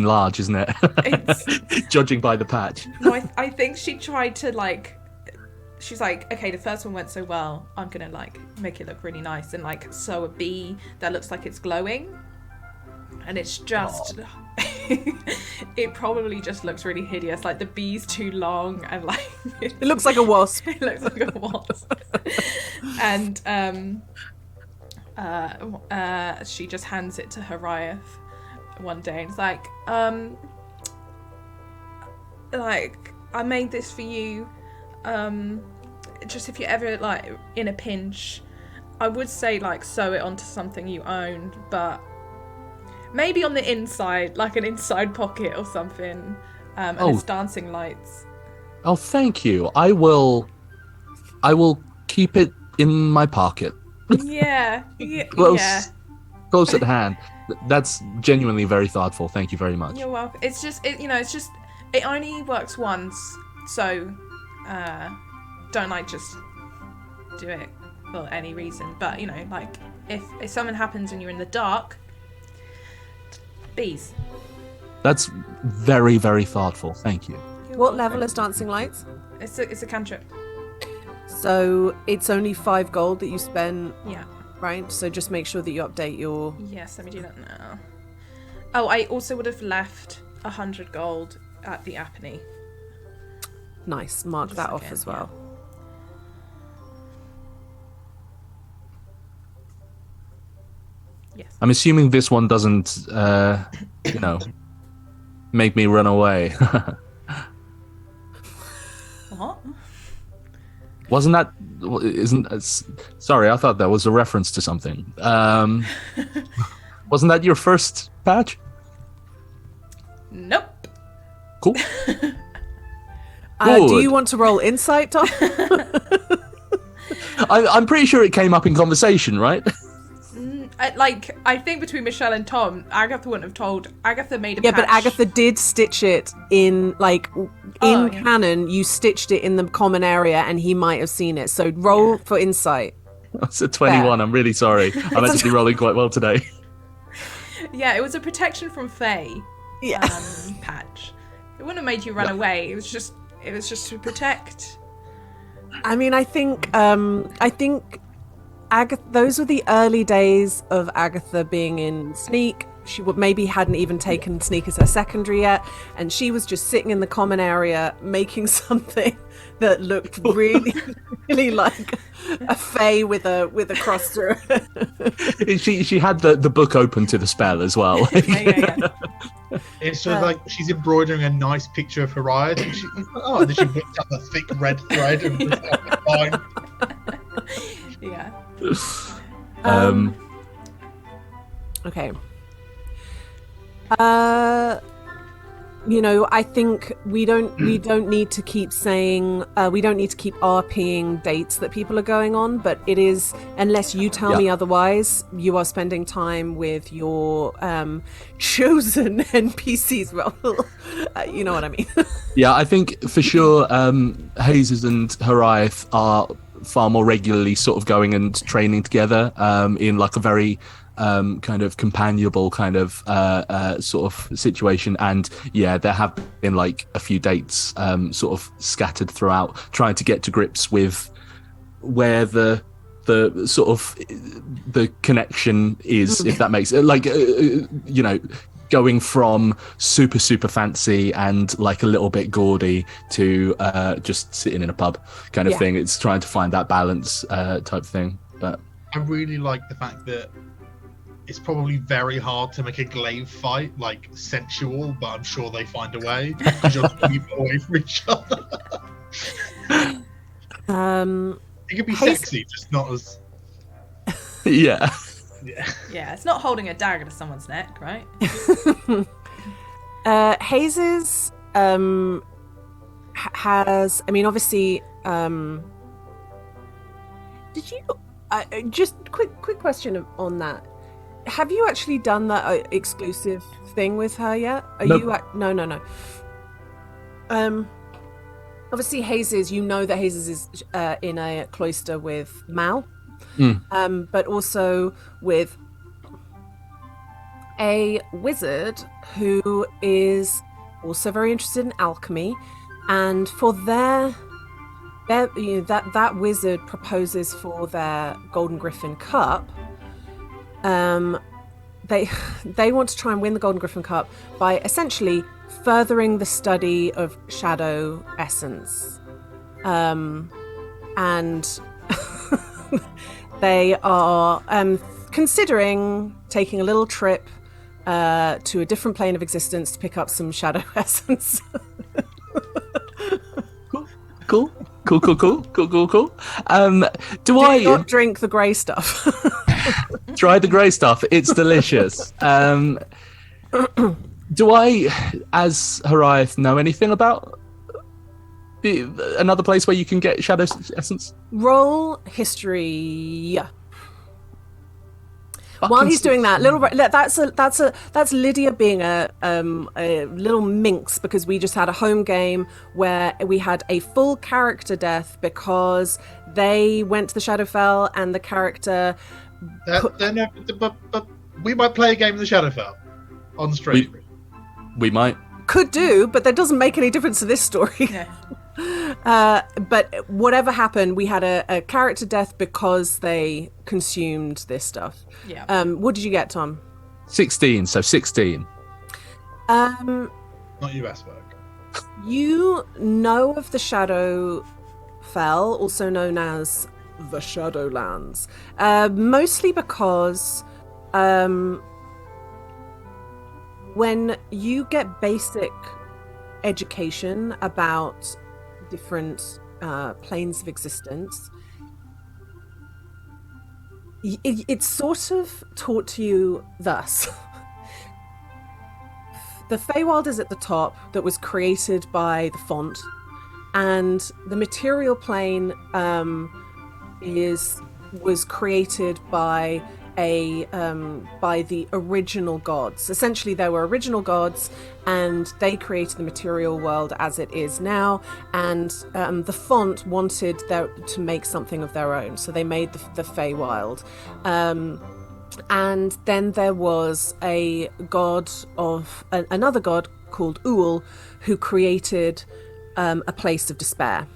large, isn't it? It's- Judging by the patch. no, I think she tried to like she's like, okay, the first one went so well, I'm gonna like make it look really nice and like sew a bee that looks like it's glowing, and it's just it probably just looks really hideous. Like the bee's too long and like It looks like a wasp. it looks like a wasp. And she just hands it to Hariath one day and it's like I made this for you, just if you're ever like in a pinch. I would say like sew it onto something you own, but maybe on the inside, like an inside pocket or something. And it's dancing lights. Oh, thank you. I will keep it in my pocket. Yeah. Close at hand. That's genuinely very thoughtful. Thank you very much. You're welcome. It's just it only works once, so don't like just do it for any reason. But you know, like if something happens and you're in the dark, bees. That's very, very thoughtful. Thank you. What level is Dancing Lights? It's a cantrip. So it's only 5 gold that you spend, Yeah. right? So just make sure that you update your... Yes, let me do that now. Oh, I also would have left 100 gold at the Apony. Nice, mark Just that a off second, as well. Yes. I'm assuming this one doesn't, make me run away. What? Wasn't that? Sorry, I thought that was a reference to something. Wasn't that your first patch? Nope. Cool. Do Good. you want to roll insight, Tom? I'm pretty sure it came up in conversation, right? I think between Michelle and Tom, Agatha wouldn't have told. Agatha made a Yeah, patch. but Agatha did stitch it in, Yeah. canon, you stitched it in the common area and he might have seen it. So roll for insight. That's a 21. I'm really sorry. I'm actually rolling quite well today. Yeah, it was a protection from Fae. Yeah. Patch. It wouldn't have made you run away. It was just to protect. I mean, I think Agatha, those were the early days of Agatha being in Sneak. She maybe hadn't even taken Sneak as her secondary yet, and she was just sitting in the common area making something that looked really, really like a fae with a cross through it. She had the book open to the spell as well. Yeah. It's just like she's embroidering a nice picture of Hariath, and and then she whipped up a thick red thread and just fine. Yeah. Okay. I think we don't need to keep saying we don't need to keep RPing dates that people are going on, but it is, unless you tell me otherwise, you are spending time with your chosen NPCs. Well, you know what I mean. Yeah, I think for sure Hazes and Hariath are far more regularly sort of going and training together in like a very kind of companionable kind of sort of situation, and there have been like a few dates sort of scattered throughout, trying to get to grips with where the sort of the connection is, if that makes it like going from super fancy and like a little bit gaudy to just sitting in a pub kind of thing. It's trying to find that balance type thing. But I really like the fact that it's probably very hard to make a glaive fight like sensual, but I'm sure they find a way to just keep away from each other. It could be sexy, just not as yeah. Yeah, it's not holding a dagger to someone's neck, right? Hazes has, I mean, obviously, did you just quick question on that? Have you actually done that exclusive thing with her yet? Nope. No. Obviously, Hazes, you know that Hazes is in a cloister with Mal. But also with a wizard who is also very interested in alchemy, and for their that wizard proposes for their Golden Griffin Cup. They want to try and win the Golden Griffin Cup by essentially furthering the study of shadow essence, and they are considering taking a little trip to a different plane of existence to pick up some shadow essence. Cool. Do I I not drink the grey stuff? try the grey stuff? It's delicious. Do I, as Horiath, know anything about another place where you can get shadow essence? Roll history. Fucking While he's doing that, that's Lydia being a little minx, because we just had a home game where we had a full character death because they went to the Shadowfell and the character. But we might play a game of the Shadowfell on stream. We might. Could do, but that doesn't make any difference to this story. But whatever happened, we had a character death because they consumed this stuff. Yeah. What did you get, Tom? 16, so 16. Not you, Asberg. You know of the Shadowfell, also known as the Shadowlands, mostly because when you get basic education about different planes of existence, it's sort of taught to you thus. The Feywild is at the top, that was created by the font, and the material plane was created by the original gods. Essentially, there were original gods, and they created the material world as it is now. And the font wanted to make something of their own, so they made the Feywild. And then there was a god of another god called Uul, who created a place of despair,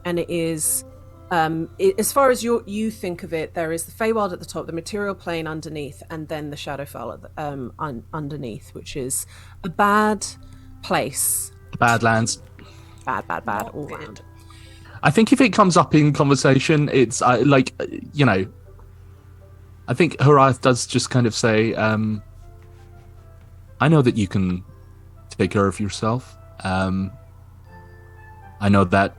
and it is. As far as you think of it, there is the Feywild at the top, the material plane underneath, and then the Shadowfell underneath, which is a bad place. Badlands. Bad, all round. I think if it comes up in conversation, it's I think Horiath does just kind of say, I know that you can take care of yourself. I know that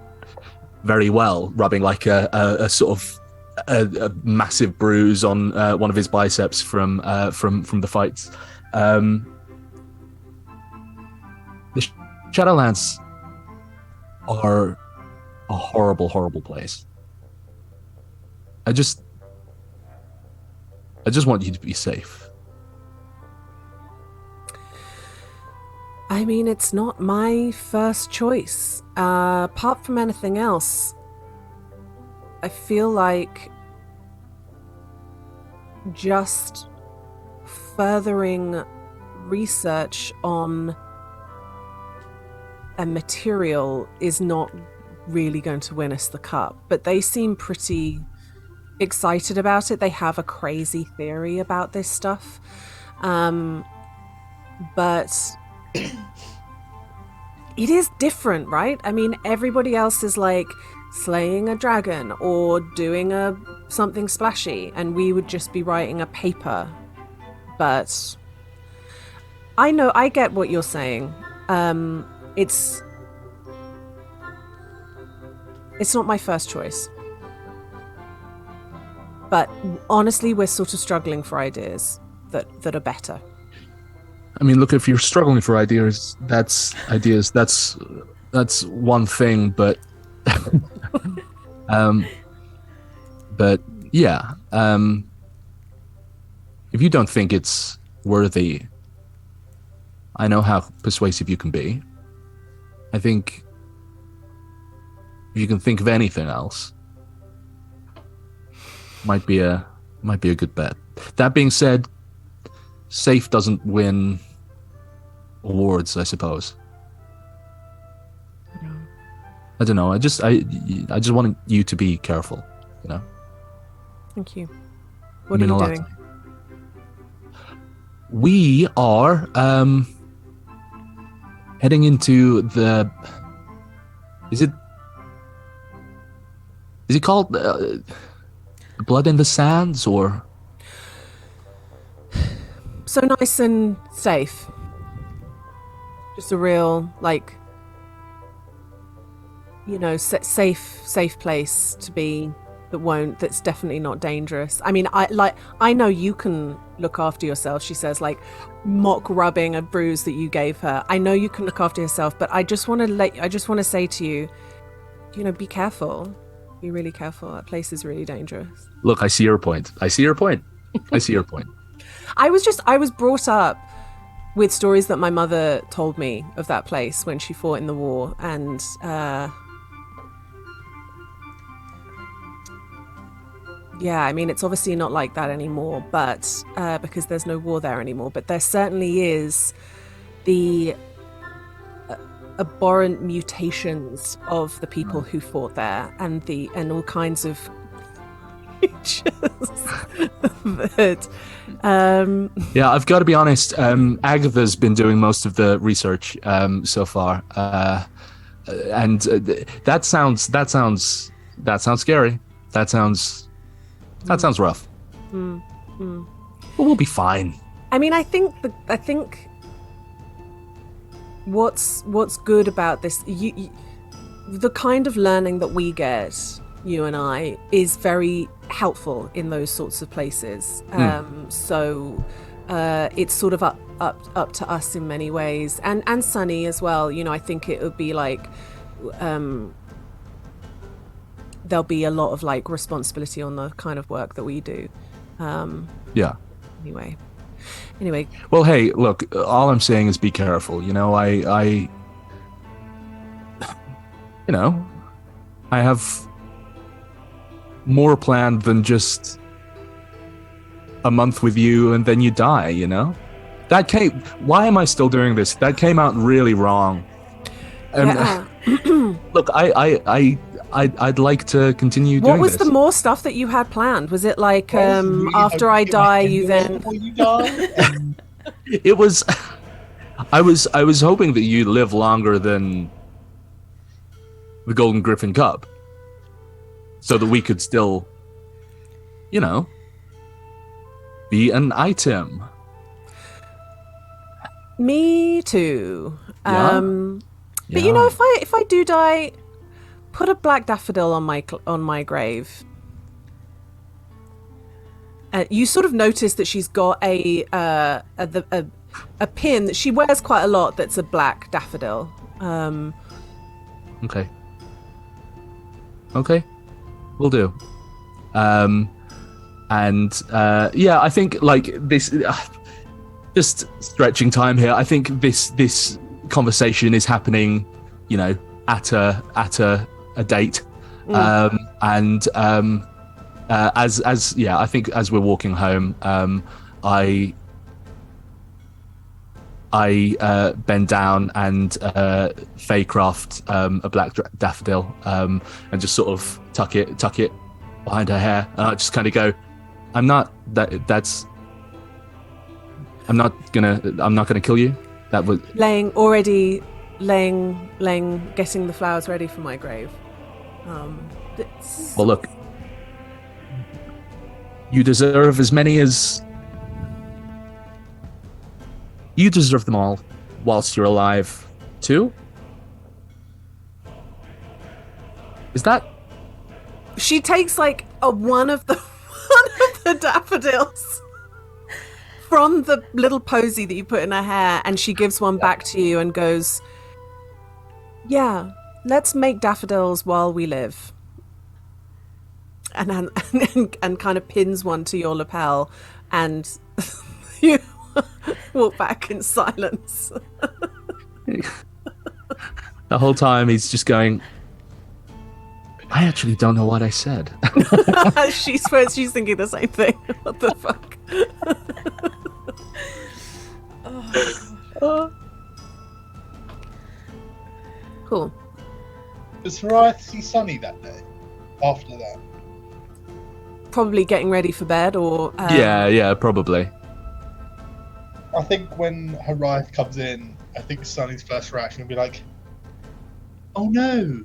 very well, rubbing like a sort of a massive bruise on one of his biceps from the fights. The Shadowlands are a horrible place. I just want you to be safe. I mean, it's not my first choice. Apart from anything else, I feel like just furthering research on a material is not really going to win us the cup. But they seem pretty excited about it. They have a crazy theory about this stuff. But it is different, right? I mean, everybody else is like slaying a dragon or doing something splashy, and we would just be writing a paper. But I get what you're saying. It's not my first choice. But honestly, we're sort of struggling for ideas that are better. I mean, look, if you're struggling for ideas, that's one thing, but but yeah, if you don't think it's worthy, I know how persuasive you can be. I think if you can think of anything else, might be a good bet. That being said, safe doesn't win awards, I suppose. I don't know. I just want you to be careful. You know. Thank you. What are mean a you lot doing? to me. We are heading into the. Is it called Blood in the Sands or? So nice and safe. Just a real, like, you know, safe place to be that's definitely not dangerous. I mean, I know you can look after yourself, she says, like mock rubbing a bruise that you gave her. I know you can look after yourself, but I just want to say to you, you know, be careful. Be really careful. That place is really dangerous. Look, I see your point. I see your point. I was brought up with stories that my mother told me of that place when she fought in the war, and yeah, I mean, it's obviously not like that anymore, but because there's no war there anymore. But there certainly is the abhorrent mutations of the people who fought there, and all kinds of creatures that. Yeah, I've got to be honest. Agatha's been doing most of the research so far, and that sounds scary. That sounds rough. But we'll be fine. I mean, I think what's good about this, the kind of learning that we get, you and I, is very helpful in those sorts of places. So it's sort of up to us in many ways, and Sunny as well. You know, I think it would be like there'll be a lot of like responsibility on the kind of work that we do. Yeah. Anyway. Well, hey, look, all I'm saying is be careful. You know, I have more planned than just a month with you and then you die, you know? Why am I still doing this? That came out really wrong. And Yeah. look, I'd like to continue doing What was this. the more stuff that you had planned? Was it like Really after I die, you then? Before you die. It was. I was hoping that you'd live longer than the Golden Griffin Cup, so that we could still, you know, be an item. Me too. Yeah. But you know, if I do die, put a black daffodil on my grave. You sort of notice that she's got a pin that she wears quite a lot. That's a black daffodil. Okay, will do. Yeah, I think like this. Just stretching time here. I think this conversation is happening, you know, at a date, as I think as we're walking home, I bend down and Faycraft a black daffodil and just sort of tuck it behind her hair, and I just kind of go, I'm not gonna kill you. That was getting the flowers ready for my grave. Well, look, you deserve as many as you deserve them all whilst you're alive too. Is that? She takes like one of the daffodils from the little posy that you put in her hair, and she gives one back to you and goes, yeah, let's make daffodils while we live. And kind of pins one to your lapel, and you walk back in silence. The whole time he's just going, I actually don't know what I said. She's thinking the same thing. What the fuck? Cool. Does Hariath see Sunny that day? After that? Probably getting ready for bed, or Yeah, probably. I think when Hariath comes in, I think Sunny's first reaction will be like, "Oh no,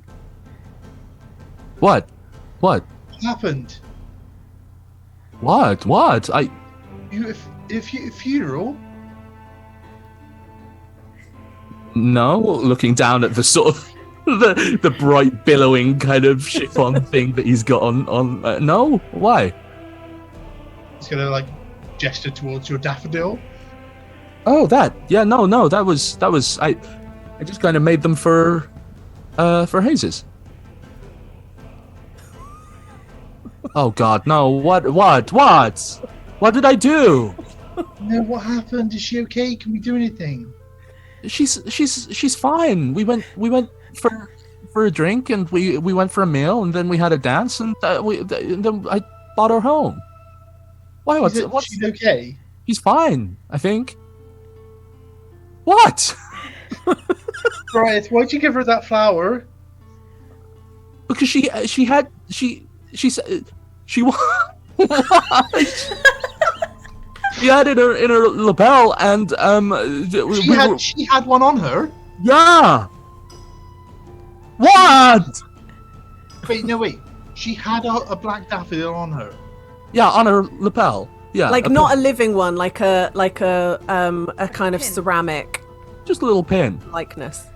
What? what happened? What? If you funeral?" No, looking down at the sort of the bright billowing kind of chiffon thing that he's got on. No, why? He's gonna like gesture towards your daffodil. Oh, that. Yeah, no, that was. I just kind of made them for hazes. Oh God, no! What? What did I do? No, what happened? Is she okay? Can we do anything? She's fine. We went for a drink, and we went for a meal, and then we had a dance, and then I brought her home. Why? What's She's okay? She's fine, I think. What? Right, why'd you give her that flower? Because she said she she had it in her lapel, and She had one on her. yeah. What? Wait. She had a black daffodil on her. Yeah, on her lapel. Yeah, like not a living one, like a kind of ceramic just a little pin. likeness.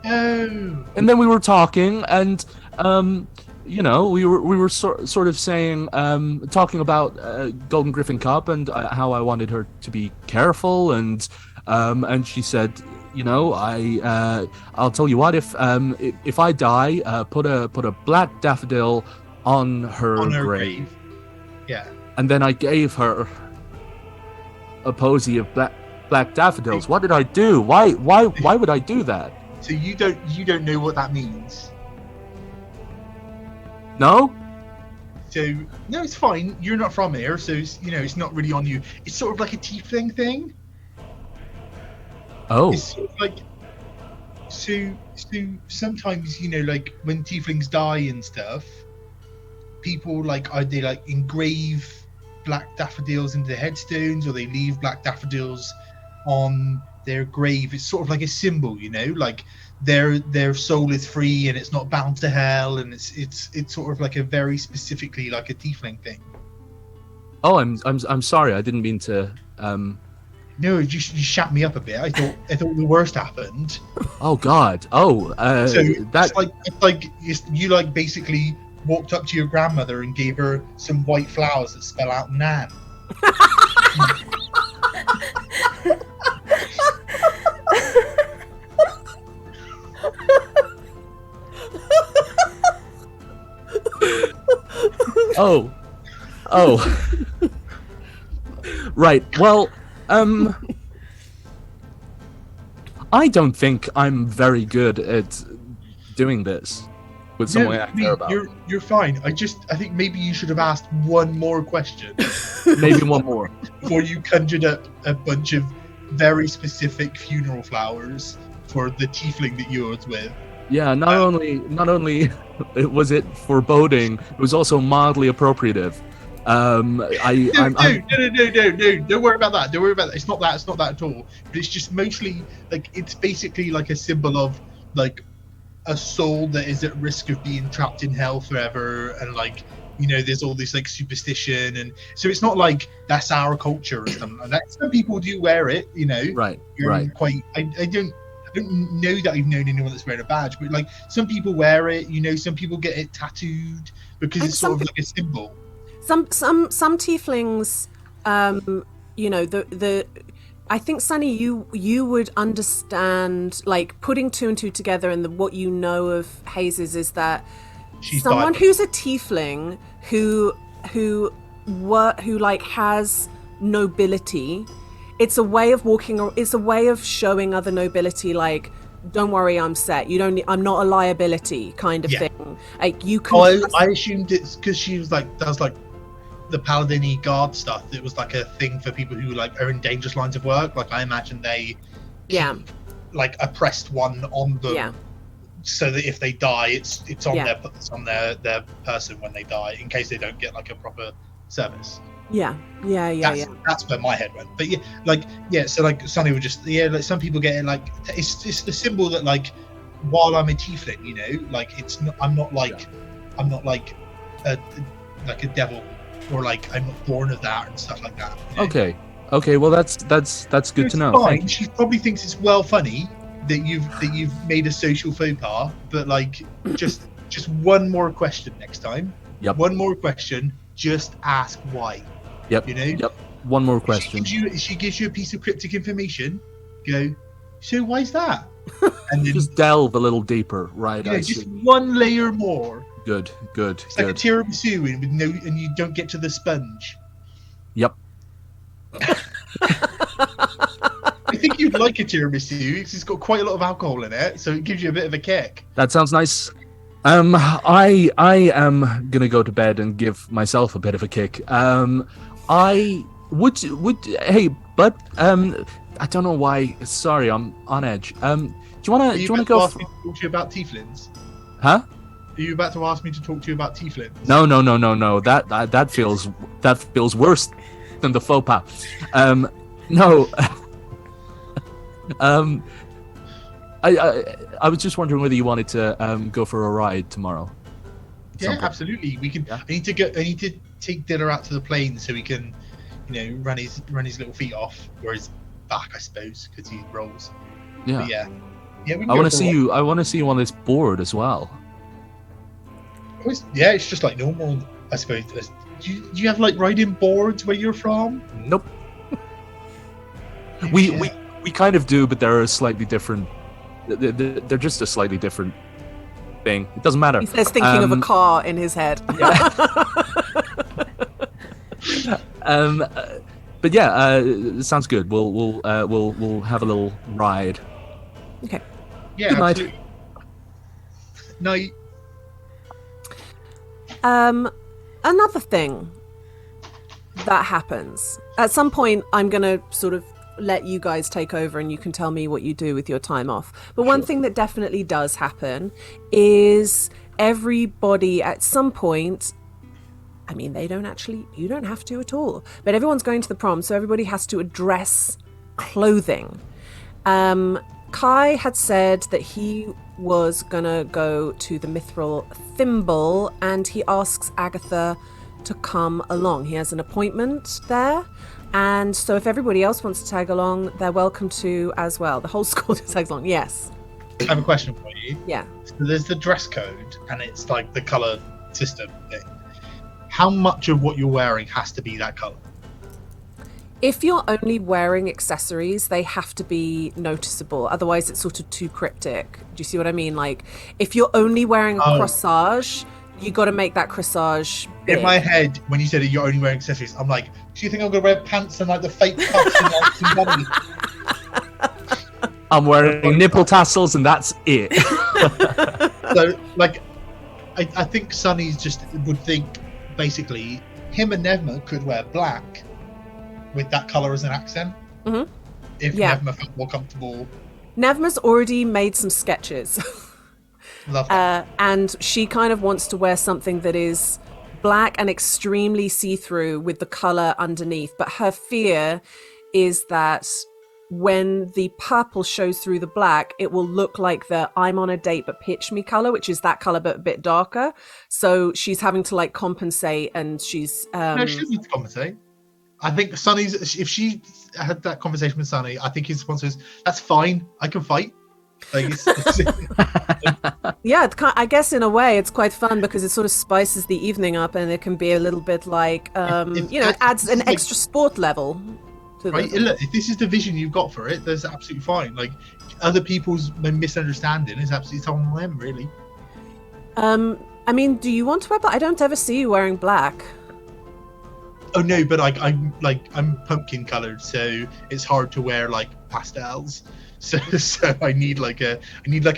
Oh. And then we were talking, and we were sort of saying, talking about Golden Griffin Cup and how I wanted her to be careful, and she said, I'll tell you what, if I die, put a black daffodil on her grave. Yeah. And then I gave her a posy of black daffodils. What did I do? Why would I do that? So you don't know what that means? No? So no, it's fine. You're not from here, so it's not really on you. It's sort of like a tiefling thing. Oh. It's sort of like so sometimes like when tieflings die and stuff, people they engrave black daffodils into their headstones, or they leave black daffodils on their grave. It's sort of like a symbol, like their soul is free and it's not bound to hell, and it's sort of like a very specifically like a tiefling thing. Oh, I'm sorry. I didn't mean to. No, you shut me up a bit. I thought the worst happened. Oh God. Oh, So that. it's like you like basically walked up to your grandmother and gave her some white flowers that spell out Nan. Oh. Right. Well, I don't think I'm very good at doing this with someone I care about. You're fine. I think maybe you should have asked one more question Maybe one more. before you conjured up a bunch of very specific funeral flowers for the tiefling that you was with. Yeah. Not only was it foreboding, it was also mildly appropriative. No, don't worry about that. It's not that at all. But it's just mostly like it's basically like a symbol of like a soul that is at risk of being trapped in hell forever, and there's all this like superstition, and so it's not like that's our culture or something like that. Some people do wear it, Right. Quite. I don't know that I've known anyone that's wearing a badge, but like some people wear it. Some people get it tattooed because And it's sort of like a symbol. Some tieflings, I think, Sunny, you would understand, like, putting two and two together, and what you know of hazes is that She's someone died. who's a tiefling who like has nobility. It's a way of it's a way of showing other nobility, like, don't worry, I'm set. You don't need, I'm not a liability kind of thing. Like, you can. I assumed it's because she was does the paladin-y guard stuff. It was like a thing for people who are in dangerous lines of work. Like I imagine they Yeah. like oppressed one on them. Yeah. so that if they die, it's on Yeah. their person when they die, in case they don't get like a proper service. Yeah. That's where my head went. But so like Sonny would just like some people get it like it's the symbol that like while I'm a tiefling, you know, like I'm not like a devil, or like I'm not born of that and stuff like that. You know? Okay, well that's good to know. Fine. Thank you. She probably thinks it's well funny that you've made a social faux pas, but like just one more question next time. Yep. One more question. Just ask why. Yep. You know. Yep. One more question. She gives you a piece of cryptic information. Go. So why's that? And then just delve a little deeper, right? Yeah, just one layer more. Good. It's like a tiramisu and you don't get to the sponge. Yep. I think you'd like a tiramisu because it's got quite a lot of alcohol in it, so it gives you a bit of a kick. That sounds nice. I am gonna go to bed and give myself a bit of a kick. I would hey, bud. I don't know why. Sorry, I'm on edge. Do you wanna go? Ask me to talk to you about tieflings? Huh? Are you about to ask me to talk to you about tieflings? No. That feels worse than the faux pas. No. I was just wondering whether you wanted to go for a ride tomorrow. Yeah, absolutely. We can. Yeah. I need to take Diller out to the plane so we can, you know, run his little feet off, or his back, I suppose, because he rolls. Yeah. But yeah. I want to see you. I want to see you on this board as well. Yeah, it's just like normal, I suppose. Do you have like riding boards where you're from? Nope. We kind of do, but they're a slightly different. They're just a slightly different thing. It doesn't matter. He says, thinking of a car in his head. Yeah. But yeah, sounds good. We'll have a little ride. Okay. Yeah. Good night. Absolutely. Night. Another thing that happens at some point, I'm gonna sort of let you guys take over and you can tell me what you do with your time off. But one thing that definitely does happen is everybody at some point, I mean, you don't have to at all, but everyone's going to the prom, so everybody has to address clothing. Kai had said that he was gonna go to the Mithril Thimble, and he asks Agatha to come along. He has an appointment there, and so if everybody else wants to tag along, they're welcome to as well. The whole school tags along. Yes. I have a question for you. Yeah. So there's the dress code, and it's like the color system thing. How much of what you're wearing has to be that color? If you're only wearing accessories, they have to be noticeable. Otherwise, it's sort of too cryptic. Do you see what I mean? Like, if you're only wearing a corsage, you got to make that corsage big. In my head, when you said you're only wearing accessories, I'm like, do you think I'm going to wear pants and like the fake cuffs and like some bunny? I'm wearing nipple tassels and that's it. So, like, I think Sonny would think, basically, him and Nevma could wear black with that colour as an accent. Mm-hmm. If Nevma felt more comfortable. Nevma's already made some sketches. Love that. And she kind of wants to wear something that is black and extremely see-through with the colour underneath. But her fear is that when the purple shows through the black, it will look like the I'm on a date but pitch me colour, which is that colour but a bit darker. So she's having to like compensate, and she's... No, she doesn't need to compensate. I think if she had that conversation with Sonny, I think his response is, that's fine, I can fight. Like, yeah, I guess in a way it's quite fun because it sort of spices the evening up, and it can be a little bit like, it adds an extra sport level. Right? Look, if this is the vision you've got for it, that's absolutely fine. Like, other people's misunderstanding is absolutely on them, really. I mean, do you want to wear black? I don't ever see you wearing black. Oh no, but I'm pumpkin coloured, so it's hard to wear like pastels. So I need like a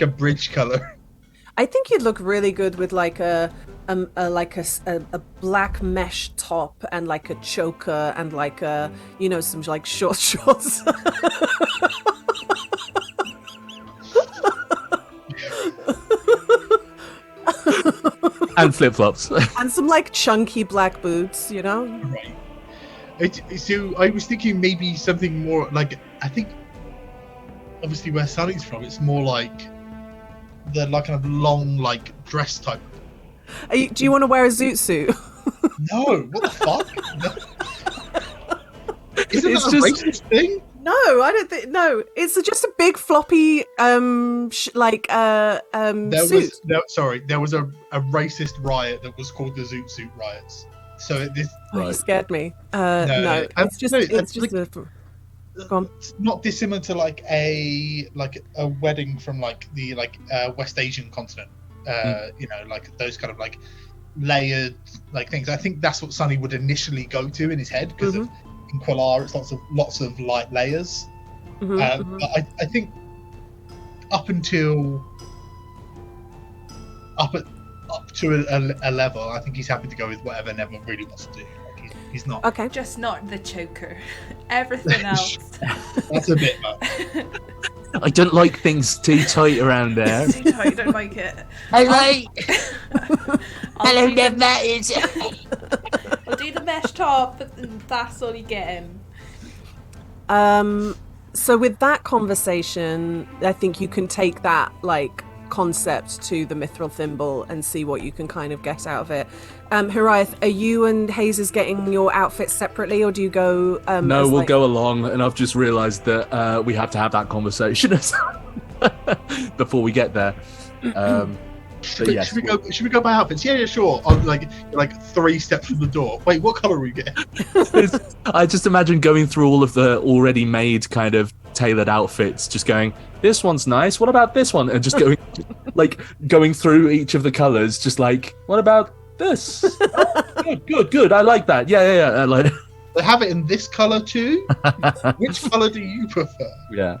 bridge colour. I think you'd look really good with like a black mesh top and like a choker and like some like short shorts. And flip-flops. And some like chunky black boots, you know? Right. So I was thinking maybe something more like, I think obviously where Sunny's from, it's more like the like kind of long like dress type. Do you want to wear a zoot suit? No, what the fuck? No. Isn't It's that a just- racist thing? No, I don't think. No, it's just a big floppy, There suit. there was a racist riot that was called the Zoot Suit riots. So this Oh, you Right. scared me. No, No, it's just no, it's just a. Go on. it's not dissimilar to like a wedding from like the West Asian continent. You know, like those kind of like layered like things. I think that's what Sonny would initially go to in his head because of in Quellar it's lots of light layers. But I think up to a level, I think he's happy to go with whatever Neville really wants to do. Like he's not. Okay. Just not the choker. Everything else. That's a bit much. I don't like things too tight around there. Too tight, don't like it. Hello, I'll do Dev the- Matters. I'll do the mesh top, and that's all you get him. So with that conversation, I think you can take that like concept to the mithril thimble and see what you can kind of get out of it. Hiraeth, are you and Hazes getting your outfits separately, or do you go? No, as, we'll like- go along, and I've just realised that we have to have that conversation before we get there. But yes, Should we go by outfits? Yeah, sure. I'm like 3 steps from the door. Wait, what colour are we getting? I just imagine going through all of the already made kind of tailored outfits, just going, this one's nice, what about this one? And just going going through each of the colours, just like, what about this? Oh, good, I like that. Yeah. Like, They have it in this colour too. Which colour do you prefer? yeah.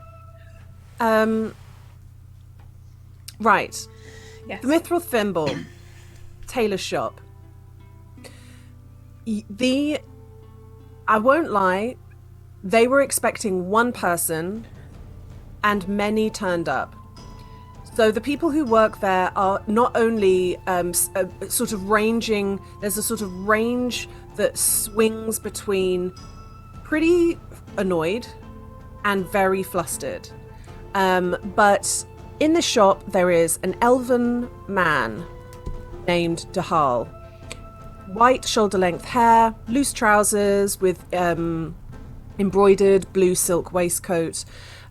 Right. Yes. The Mithril Thimble tailor shop. I won't lie, they were expecting one person and many turned up. So the people who work there are not only sort of ranging, there's a sort of range that swings between pretty annoyed and very flustered. But in the shop, there is an elven man named Dahal. White shoulder-length hair, loose trousers with embroidered blue silk waistcoat,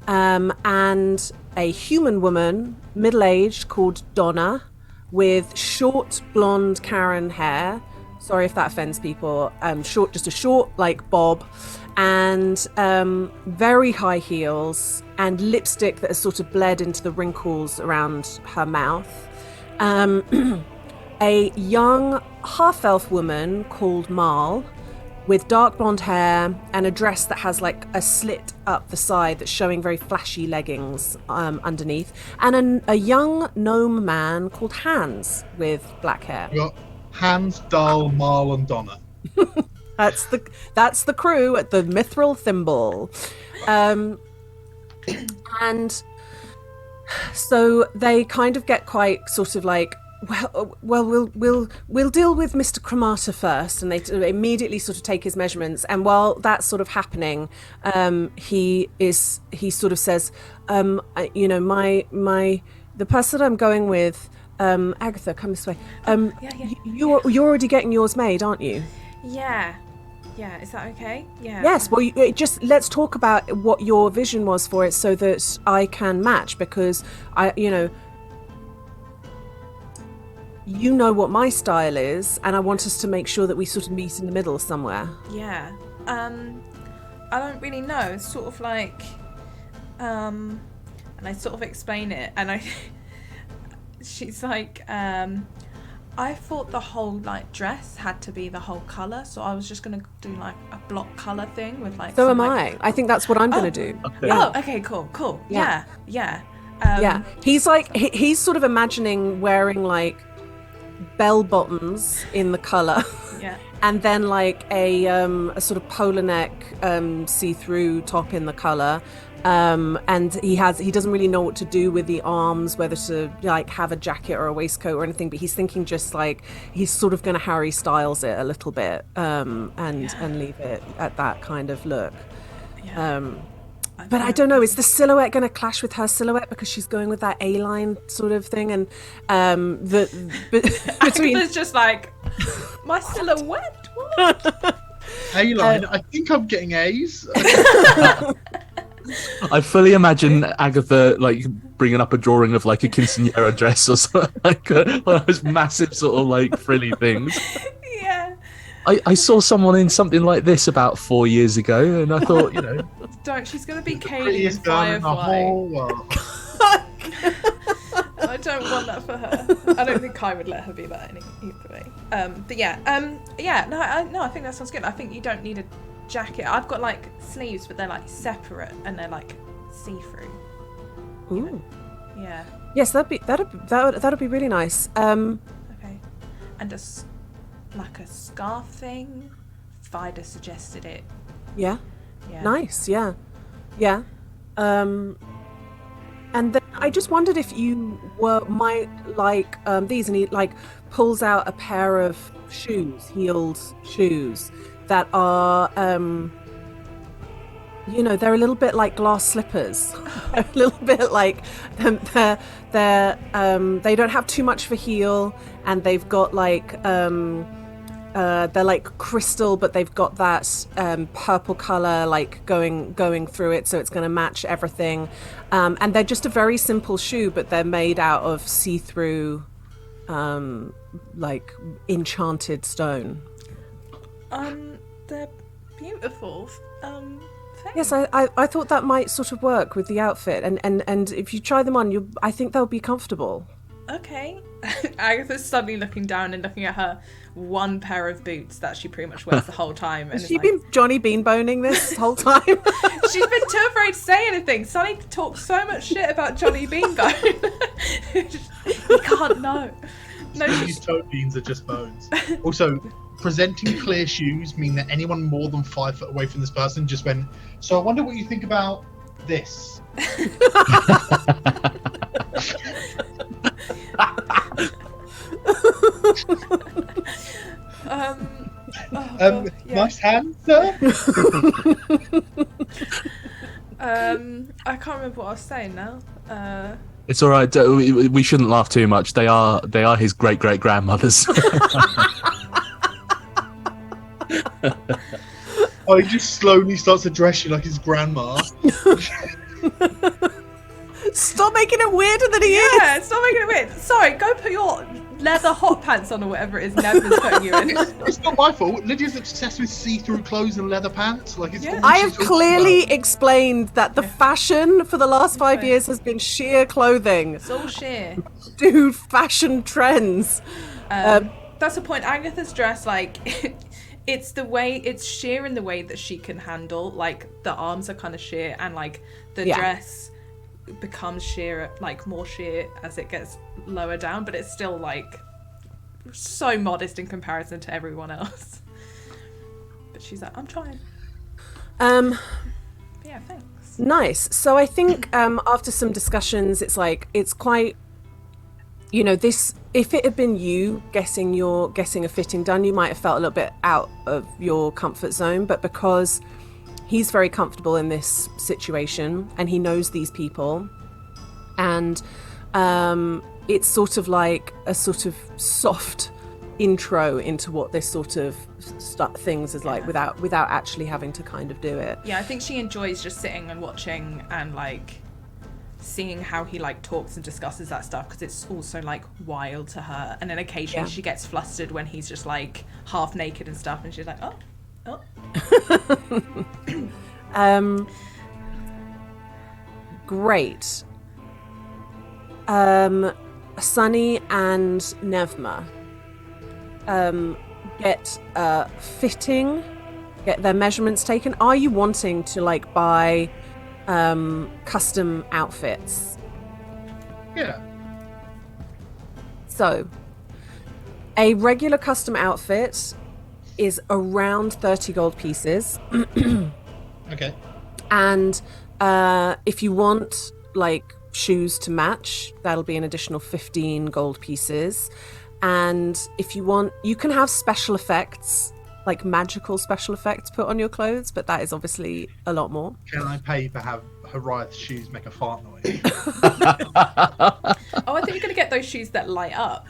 and a human woman, middle-aged, called Donna, with short blonde Karen hair. Sorry if that offends people. Just a short, like, bob, and very high heels and lipstick that has sort of bled into the wrinkles around her mouth. A young half-elf woman called Marl with dark blonde hair and a dress that has like a slit up the side that's showing very flashy leggings underneath, and a young gnome man called Hans with black hair. We got Hans, Dahl, Marl, and Donna. That's the crew at the Mithril Thimble. And so they kind of get quite sort of like, we'll deal with Mr. Cremata first, and they immediately sort of take his measurements. And while that's sort of happening, he sort of says, the person I'm going with, Agatha, come this way. Yeah. You're already getting yours made, aren't you? Yeah, is that okay? Yeah. Yes, well, just let's talk about what your vision was for it so that I can match, because you know what my style is, and I want us to make sure that we sort of meet in the middle somewhere. Yeah. I don't really know. It's sort of like, and I sort of explain it, and she's like, I thought the whole like dress had to be the whole colour, so I was just gonna do like a block colour thing with like. So some, am like, I think that's what I'm gonna do. Okay. Oh, okay, cool. Yeah. Yeah. Yeah, he's like he's sort of imagining wearing like bell bottoms in the colour. Yeah. And then like a sort of polar neck see-through top in the colour, And he doesn't really know what to do with the arms, whether to like have a jacket or a waistcoat or anything, but he's thinking just like he's sort of going to Harry Styles it a little bit, and leave it at that kind of look. But I don't know, is the silhouette going to clash with her silhouette because she's going with that A-line sort of thing? And between Agatha's just like, my silhouette? What? A-line, I think I'm getting A's. I fully imagine Agatha like bringing up a drawing of like a quinceañera dress or something, like one of those massive sort of like frilly things. Yeah. I saw someone in something like this about 4 years ago, and I thought, you know, She's going to be Kaylee in Prettiest girl in the Firefly. whole world. I don't want that for her. I don't think I would let her be that either way. But yeah, I think that sounds good. I think you don't need a jacket. I've got like sleeves, but they're like separate and they're like see-through. Ooh. Yeah. Yes, that'd be really nice. Okay. And like a scarf thing. Vida suggested it. Yeah. Yeah. Nice. Yeah. And then I just wondered if you might like these, and he like pulls out a pair of heeled shoes that are they're a little bit like glass slippers. They're a little bit like they don't have too much of a heel, and they've got like they're like crystal, but they've got that purple color like going through it, so it's going to match everything. And they're just a very simple shoe, but they're made out of see-through like enchanted stone. They're beautiful. Thanks. Yes, I thought that might sort of work with the outfit, and if you try them on, I think they'll be comfortable. Okay. Agatha's suddenly looking down and looking at her one pair of boots that she pretty much wears the whole time. And Has she been Johnny Beanboning this whole time? She's been too afraid to say anything. Sunny talks so much shit about Johnny Beanbone. You can't know. No, These toe beans are just bones. Also, presenting clear shoes mean that anyone more than 5 foot away from this person just went, so I wonder what you think about this. Nice hand, sir. I can't remember what I was saying now. it's all right. We shouldn't laugh too much. They are his great grandmothers. Oh, he just slowly starts to dress you like his grandma. Stop making it weirder than he is. Yeah, stop making it weird. Sorry, go put your leather hot pants on or whatever it is Never's putting you in. It's not my fault. Lydia's obsessed with see-through clothes and leather pants. Like, it's Yeah. all I she's have talking clearly about. explained that the fashion for the last 5 years has been sheer clothing. It's all sheer. Dude, fashion trends. That's the point. Agatha's dress, like, it's sheer in the way that she can handle. Like, the arms are kind of sheer, and like the dress becomes sheer, like more sheer as it gets lower down, but it's still like so modest in comparison to everyone else. But she's like, I'm trying. But yeah, thanks. Nice. So I think after some discussions, it's quite, this, if it had been you getting a fitting done, you might have felt a little bit out of your comfort zone, but because he's very comfortable in this situation and he knows these people, and it's sort of like a sort of soft intro into what this sort of things is like without actually having to kind of do it. Yeah, I think she enjoys just sitting and watching and like seeing how he like talks and discusses that stuff, because it's also like wild to her, and then occasionally she gets flustered when he's just like half naked and stuff, and she's like, oh. Great. Sunny and Nevma get fitting, get their measurements taken. Are you wanting to like buy custom outfits? Yeah. So, a regular custom outfit is around 30 gold pieces. Okay. And If you want like shoes to match, that'll be an additional 15 gold pieces. And if you want, you can have special effects, like magical special effects put on your clothes, but that is obviously a lot more. Can I pay for have Horiath's shoes make a fart noise? Oh, I think you're going to get those shoes that light up.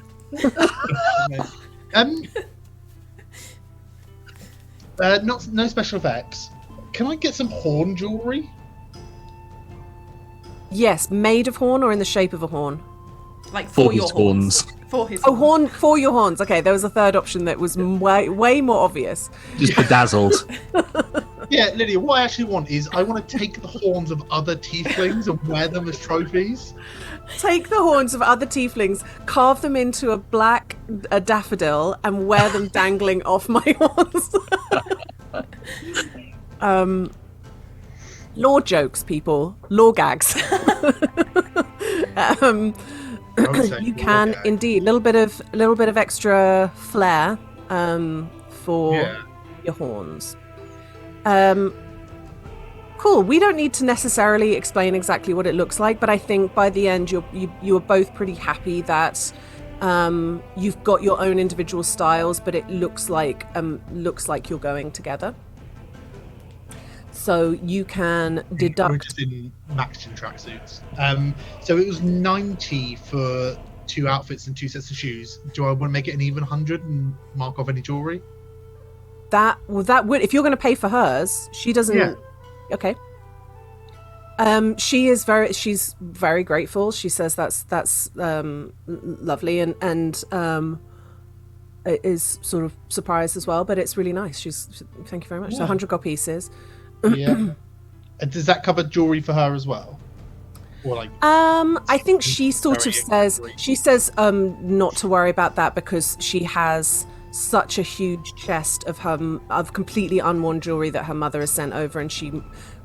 No special effects. Can I get some horn jewelry? Yes, made of horn or in the shape of a horn. Like for For your his horns. For his Oh, horns. horn for your horns. Okay, there was a third option that was way more obvious. Just bedazzled. Yeah, Lydia, what I actually want is I want to take the horns of other tieflings and wear them as trophies. Take the horns of other tieflings, carve them into a daffodil, and wear them dangling off my horns. Law jokes, people. Law gags. You can indeed little bit of extra flair for your horns. Cool. We don't need to necessarily explain exactly what it looks like, but I think by the end you are both pretty happy that you've got your own individual styles, but it looks like you're going together. So you can deduct. We're just in Maxton tracksuits. So it was 90 for 2 outfits and 2 sets of shoes. Do I want to make it an even 100 and mark off any jewelry? That would, if you're going to pay for hers, she doesn't. Yeah. Okay. She's very grateful. She says that's lovely and is sort of surprised as well, but it's really nice. Thank you very much. So 100 gold pieces. Yeah. And does that cover jewelry for her as well? Or like? I think she sort of Very says not to worry about that because she has such a huge chest of completely unworn jewelry that her mother has sent over, and she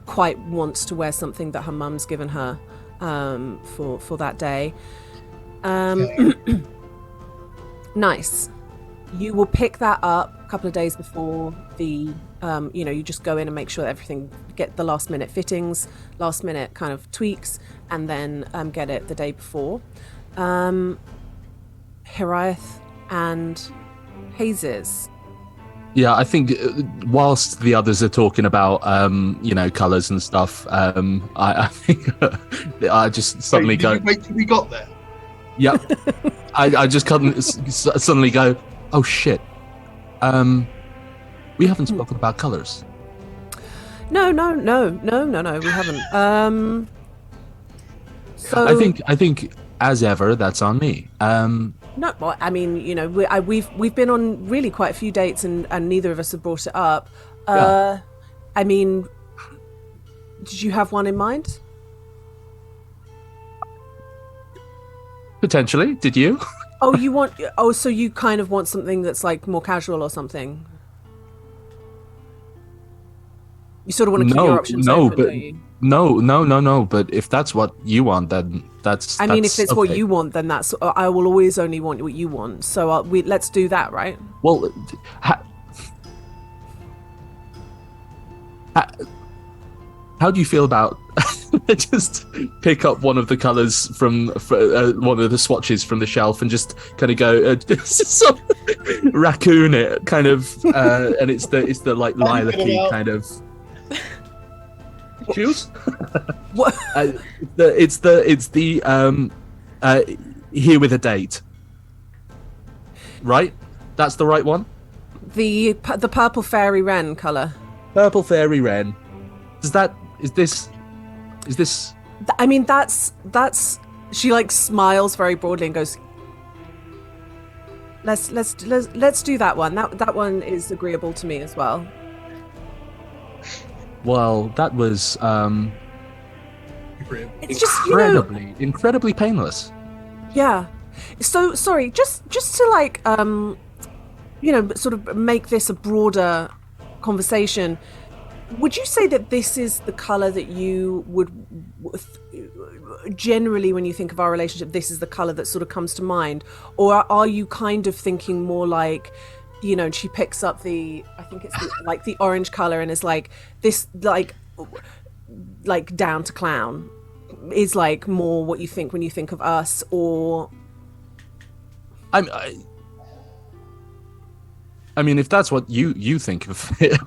quite wants to wear something that her mum's given her for that day. Nice. You will pick that up a couple of days before the you just go in and make sure that everything, get the last minute fittings, last minute kind of tweaks, and then get it the day before. Hiriath and Hazes. Yeah, I think whilst the others are talking about, colours and stuff, I think I just suddenly Wait till we got there. Yep. I just couldn't suddenly go, oh shit. We haven't spoken about colours. No, we haven't. So I think as ever, that's on me. No, well, I mean, we've been on really quite a few dates, and neither of us have brought it up. Yeah. I mean, did you have one in mind? Potentially, did you? So you kind of want something that's like more casual or something. You sort of want to keep your options open, don't you? No. But if that's what you want, then that's. I mean, if it's what okay. you want, then that's. I will always only want what you want. So let's do that, right? Well, how do you feel about just pick up one of the colours from one of the swatches from the shelf and just kind of go raccoon it, kind of, and it's the like lilac-y kind of. Shoes? What? It's the here with a date. Right? That's the right one? The purple fairy wren colour. Purple fairy wren. Is this I mean, that's she like smiles very broadly and goes, let's do that one. That one is agreeable to me as well. well, that was It's just incredibly painless. Yeah. So sorry, just to like sort of make this a broader conversation. Would you say that this is the color that you would generally, when you think of our relationship, this is the color that sort of comes to mind, or are you kind of thinking more like, she picks up I think it's like the orange color and is like this, like like down to clown is like more what you think when you think of us, or I mean, if that's what you think of it.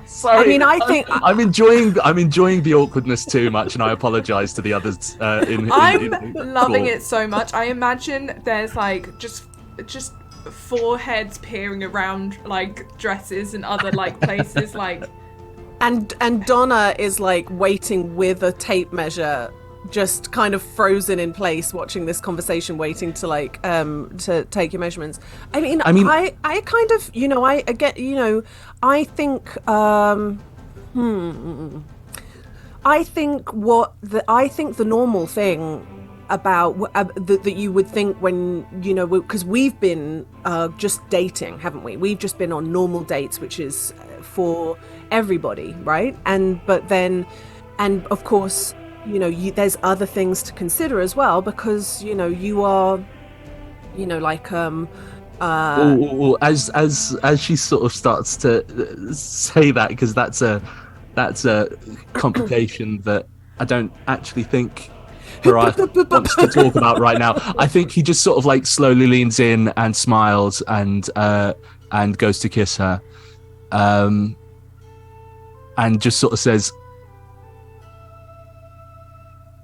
Sorry, I mean, I think I'm enjoying the awkwardness too much, and I apologize to the others. I'm loving it so much. I imagine there's like just foreheads peering around like dresses and other like places like. And Donna is like waiting with a tape measure, just kind of frozen in place, watching this conversation, waiting to like to take your measurements. I mean, I kind of, you know, I get, you know, I think I think the normal thing about that you would think when, you know, because we've been just dating, haven't we? We've just been on normal dates, which is for everybody, right? And of course, you know, there's other things to consider as well, because, you know, you are, you know, like as she sort of starts to say that, because that's a complication that I don't actually think Mariah wants to talk about right now. I think he just sort of like slowly leans in and smiles and goes to kiss her, and just sort of says,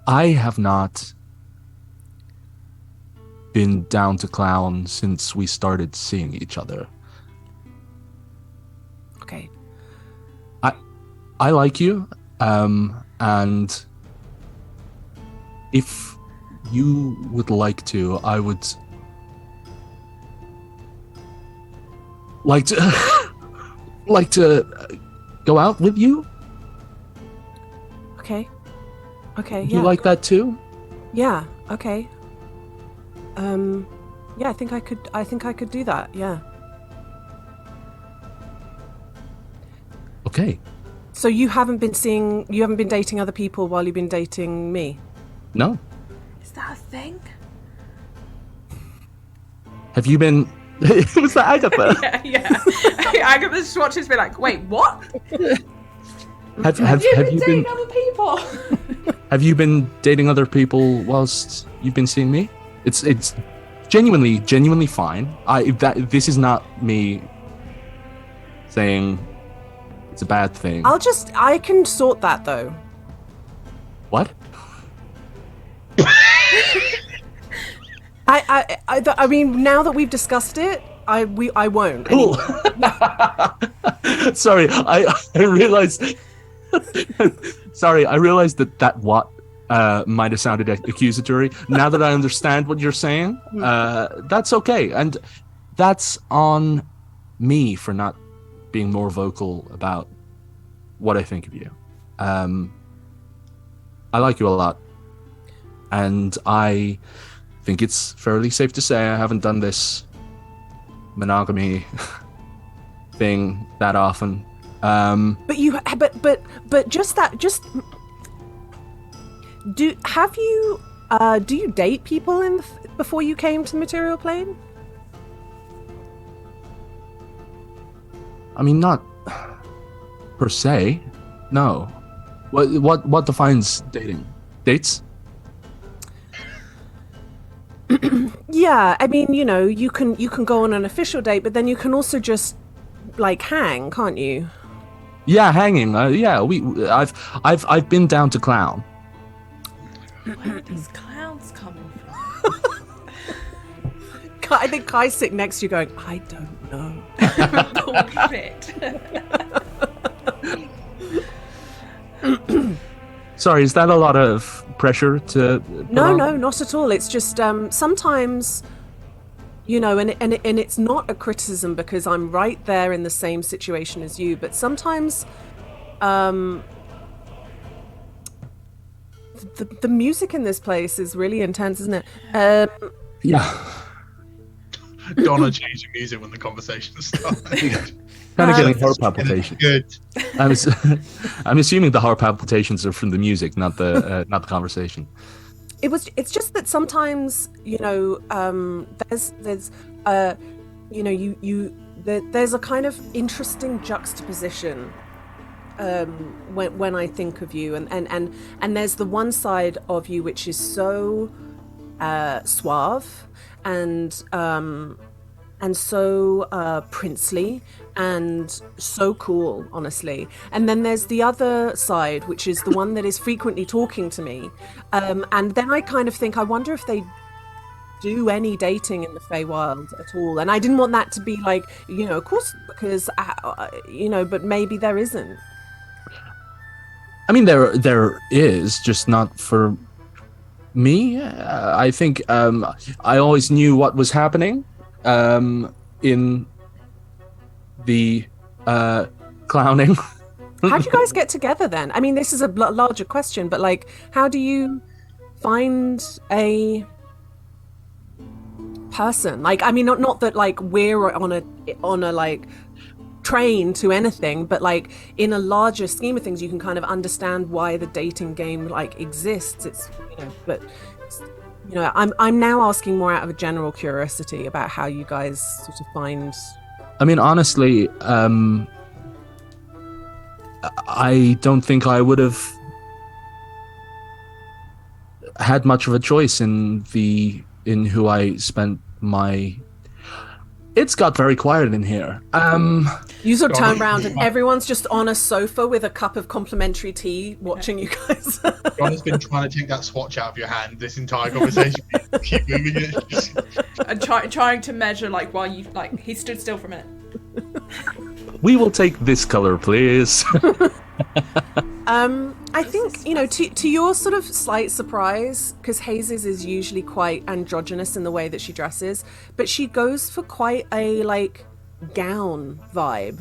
I have not been down to clown since we started seeing each other. Okay. I like you, and if you would like to, I would like to go out with you. Okay. Okay. You like that too? Yeah. Okay. Yeah, I think I could do that. Yeah. Okay. So you haven't been dating other people while you've been dating me? No. Is that a thing? Have you been? Was that Agatha? Yeah. Agatha just watches me like, wait, what? Have You've been you dating been? other people? Have you been dating other people whilst you've been seeing me? It's genuinely fine. This is not me saying it's a bad thing. I can sort that though. What? I mean, now that we've discussed it, I won't. Cool. Sorry, I realized. Sorry, I realized that what might have sounded accusatory. Now that I understand what you're saying, that's okay, and that's on me for not being more vocal about what I think of you. I like you a lot, and I think it's fairly safe to say I haven't done this monogamy thing that often. But do you date people before you came to the material plane? I mean, not per se. No. What defines dating? Dates? Yeah, I mean, you know, you can go on an official date, but then you can also just like hang, can't you? Yeah, hanging. Yeah, I've been down to clown. Where are these clowns coming from? I think Kai's sitting next to you going, I don't know. Bullshit. Sorry, is that a lot of pressure to? No, not at all. It's just sometimes, you know, and it's not a criticism because I'm right there in the same situation as you. But sometimes, the music in this place is really intense, isn't it? Yeah. Donna changing music when the conversation started. Kind of getting heart palpitations. Good. I'm assuming the heart palpitations are from the music, not the conversation. It's just that sometimes, you know, there's you know, there's a kind of interesting juxtaposition when I think of you, and there's the one side of you which is so suave and so princely and so cool, honestly. And then there's the other side, which is the one that is frequently talking to me. And then I kind of think, I wonder if they do any dating in the Feywild at all. And I didn't want that to be like, of course, because, but maybe there isn't. I mean, there is, just not for me. I think I always knew what was happening in the clowning. How do you guys get together then? I mean, this is a larger question, but like, how do you find a person? Like, I mean, not that like we're on a like train to anything, but like in a larger scheme of things, you can kind of understand why the dating game like exists. It's I'm now asking more out of a general curiosity about how you guys sort of find. I mean, honestly, I don't think I would have had much of a choice in who I spent my. It's got very quiet in here. You sort of turn around and everyone's just on a sofa with a cup of complimentary tea watching you guys. John has been trying to take that swatch out of your hand this entire conversation. Keep moving it. And trying to measure like while you like he stood still for a minute. We will take this color, please. I think, to your sort of slight surprise, because Haze's is usually quite androgynous in the way that she dresses, but she goes for quite a like gown vibe.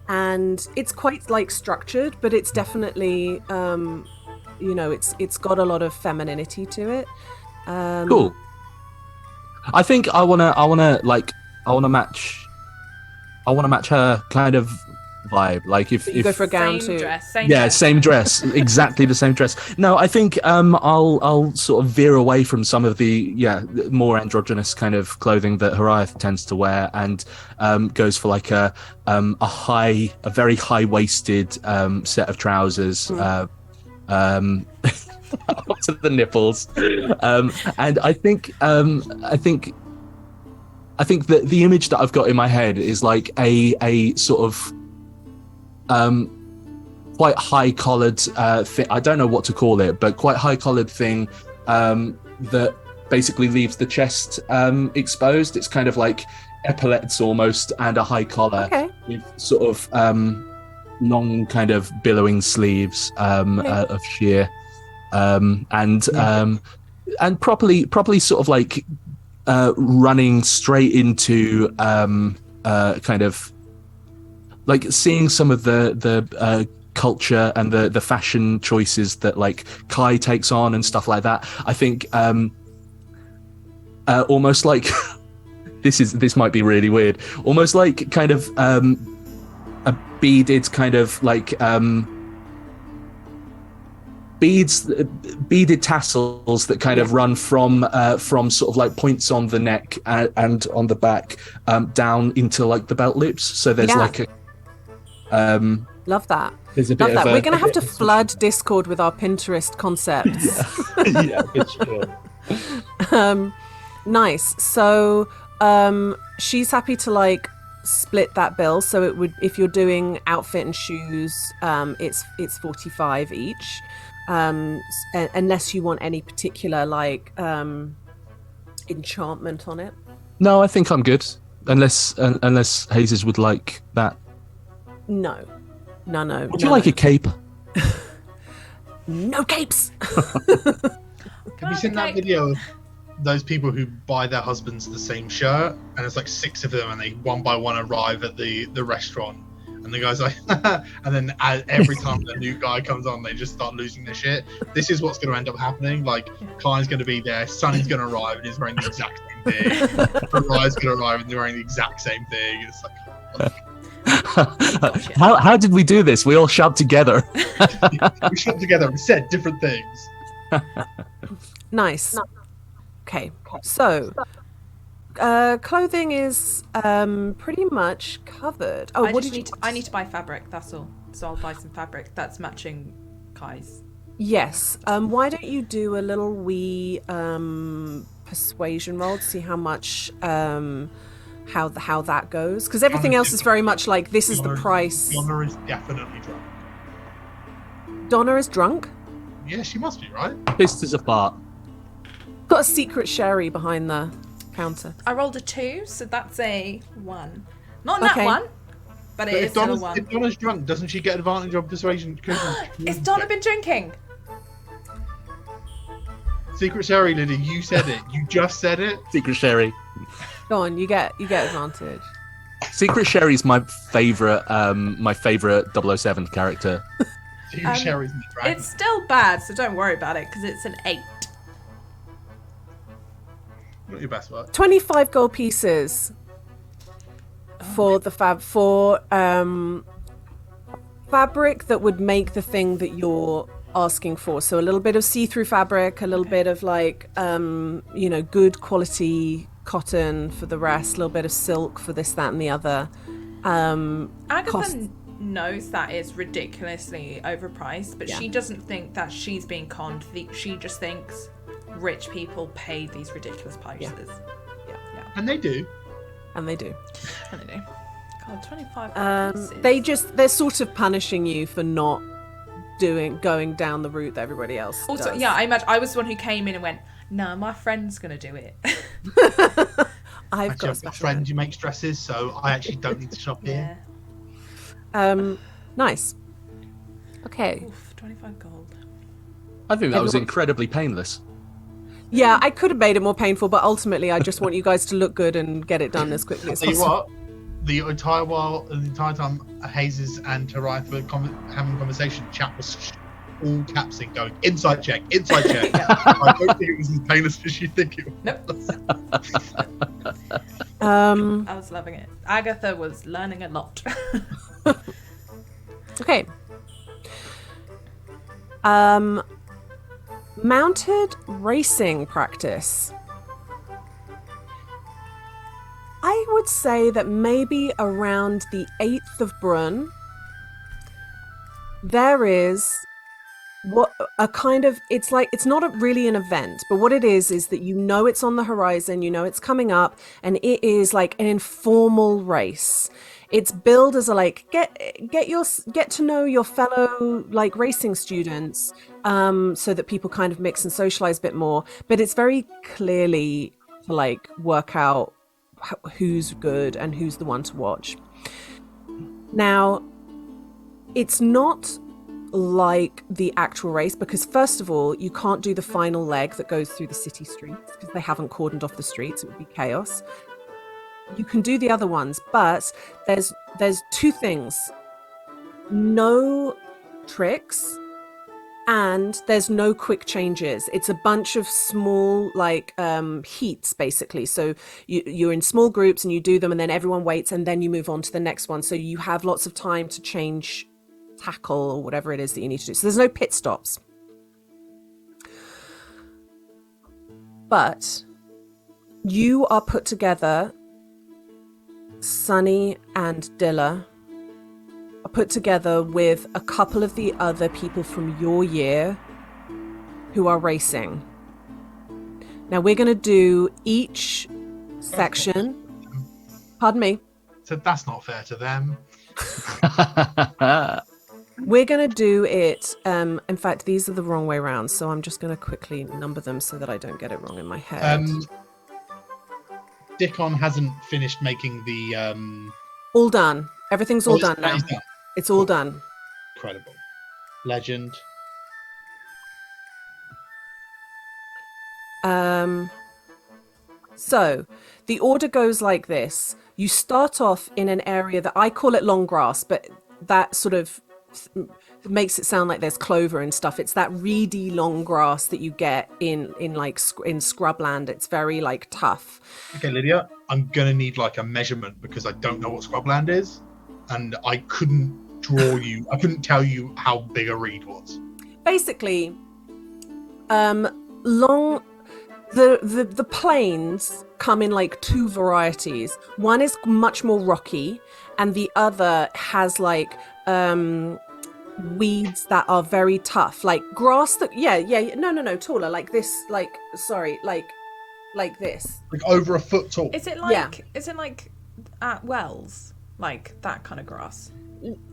And it's quite like structured, but it's definitely it's got a lot of femininity to it. Cool. I think I wanna match her kind of vibe. Like if you go for a gown same too. Dress, same dress, exactly the same dress. No, I think I'll sort of veer away from some of the more androgynous kind of clothing that Horiath tends to wear, and goes for like a very high waisted set of trousers. Up to the nipples, and I think that the image that I've got in my head is like a sort of quite high collared thing. I don't know what to call it, but quite high collared thing that basically leaves the chest exposed. It's kind of like epaulets almost, and a high collar with sort of long kind of billowing sleeves of sheer, and properly sort of like running straight into kind of like seeing some of the culture and the fashion choices that like Kai takes on and stuff like that. I think almost like this might be really weird, almost like kind of a beaded kind of like beaded tassels that kind of run from sort of like points on the neck and on the back down into like the belt loops. So there's like a love that. There's a bit love that. of We're gonna have to flood Discord with our Pinterest concepts. Yeah, for sure. Nice. So she's happy to like split that bill. So it would, if you're doing outfit and shoes, it's 45 each. Unless you want any particular like enchantment on it. No, I think I'm good. Unless Hazes would like that. No. Would you like a cape? No capes. Have you seen that video of those people who buy their husbands the same shirt, and there's like 6 of them, and they one by one arrive at the restaurant, and the guy's like, and then every time the new guy comes on, they just start losing their shit. This is what's going to end up happening. Like, Klein's going to be there, Sonny's going to arrive, and he's wearing the exact same thing. Horiath's going to arrive, and they're wearing the exact same thing. It's like, How did we do this? We all shot together. we shot together and said different things. Nice. Okay, so Clothing is pretty much covered. Oh, I need to buy fabric. That's all. So I'll buy some fabric that's matching Kai's. Yes. Why don't you do a little wee persuasion roll to see how much how that goes? Because everything else is very much like this is the price. Donna is definitely drunk. Donna is drunk. Yeah, she must be, right? Fist is apart. Got a secret sherry behind the counter. I rolled a 2, so that's a 1. Not that one, but it is still a 1. If Donna's drunk, doesn't she get advantage on persuasion? Is Donna been drinking? Secret Sherry, Lydia, you said it. You just said it. Secret Sherry. Go on, you get advantage. Secret Sherry's my favorite 007 character. Secret Sherry's in the dragon. It's still bad, so don't worry about it because it's an 8. Not your best work. 25 gold pieces for the fabric that would make the thing that you're asking for. So a little bit of see-through fabric, a little bit of like good quality cotton for the rest, a little bit of silk for this, that, and the other. Agatha knows that is ridiculously overpriced, but she doesn't think that she's being conned. She just thinks rich people pay these ridiculous prices. Yeah. And they do. And they do. God, 25 they're sort of punishing you for not going down the route that everybody else also does. Yeah, I imagine I was the one who came in and went, no, my friend's gonna do it. I've got a friend who makes dresses, so I actually don't need to shop here. Nice. Okay. Oof, 25 gold. I think that was incredibly painless. Yeah, I could have made it more painful, but ultimately I just want you guys to look good and get it done as quickly as possible. Tell you what, the entire time Hazes and Hariath were having a conversation, chat was all capsing, going, inside check. I don't think it was as painless as you think it was. Nope. I was loving it. Agatha was learning a lot. Okay. Mounted racing practice. I would say that maybe around the 8th of Brun, there is it's not really an event, but what it is that it's on the horizon, it's coming up, and it is like an informal race. It's billed as a get to know your fellow racing students, so that people kind of mix and socialize a bit more. But it's very clearly to work out who's good and who's the one to watch. Now, it's not like the actual race because first of all, you can't do the final leg that goes through the city streets because they haven't cordoned off the streets. It would be chaos. You can do the other ones, but there's 2 things. No tricks and there's no quick changes. It's a bunch of small heats basically. So you're in small groups and you do them and then everyone waits and then you move on to the next one. So you have lots of time to change tackle or whatever it is that you need to do. So there's no pit stops. But you are put together, Sunny and Dilla are put together with a couple of the other people from your year who are racing. Now we're going to do each section. Pardon me. So that's not fair to them. We're going to do it. In fact, these are the wrong way around, so I'm just going to quickly number them so that I don't get it wrong in my head. Dickon hasn't finished making the... All done. Everything's all done now. Done. It's all done. Incredible. Legend. So the order goes like this. You start off in an area that I call it long grass, but that sort of makes it sound like there's clover and stuff. It's that reedy long grass that you get in scrubland. It's very tough. Okay, Lydia, I'm gonna need a measurement because I don't know what scrubland is, and I couldn't tell you how big a reed was. Basically, long The plains come in like two varieties. One is much more rocky, and the other has like weeds that are very tough, like grass that no taller, like this, like sorry, like this. Like over a foot tall. Is it Yeah. like at Wells, like that kind of grass?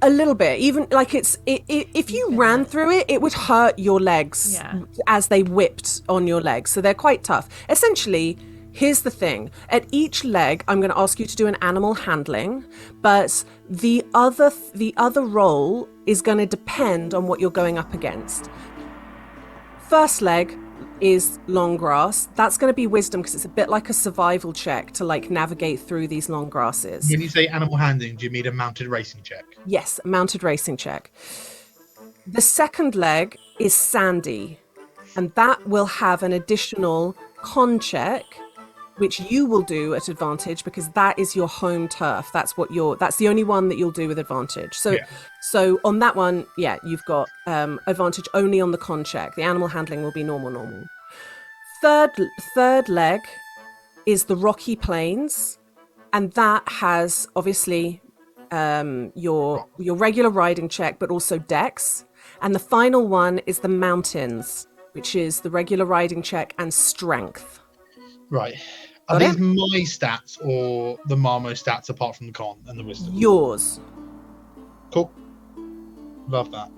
A little bit, even like if you ran through it, it would hurt your legs as they whipped on your legs. So they're quite tough. Essentially, here's the thing. At each leg, I'm going to ask you to do an animal handling, but the other role is going to depend on what you're going up against. First leg is long grass. That's going to be wisdom because it's a bit like a survival check to like navigate through these long grasses. When you say animal handling, do you mean a mounted racing check? Yes, a mounted racing check. The second leg is sandy, and that will have an additional con check, which you will do at advantage because that is your home turf. That's the only one that you'll do with advantage. So on that one, you've got advantage only on the con check. The animal handling will be normal. Third leg is the rocky plains, and that has obviously your regular riding check, but also dex. And the final one is the mountains, which is the regular riding check and strength. Right. Are these my stats or the Marmo stats apart from the con and the wisdom? Yours. Cool. Love that.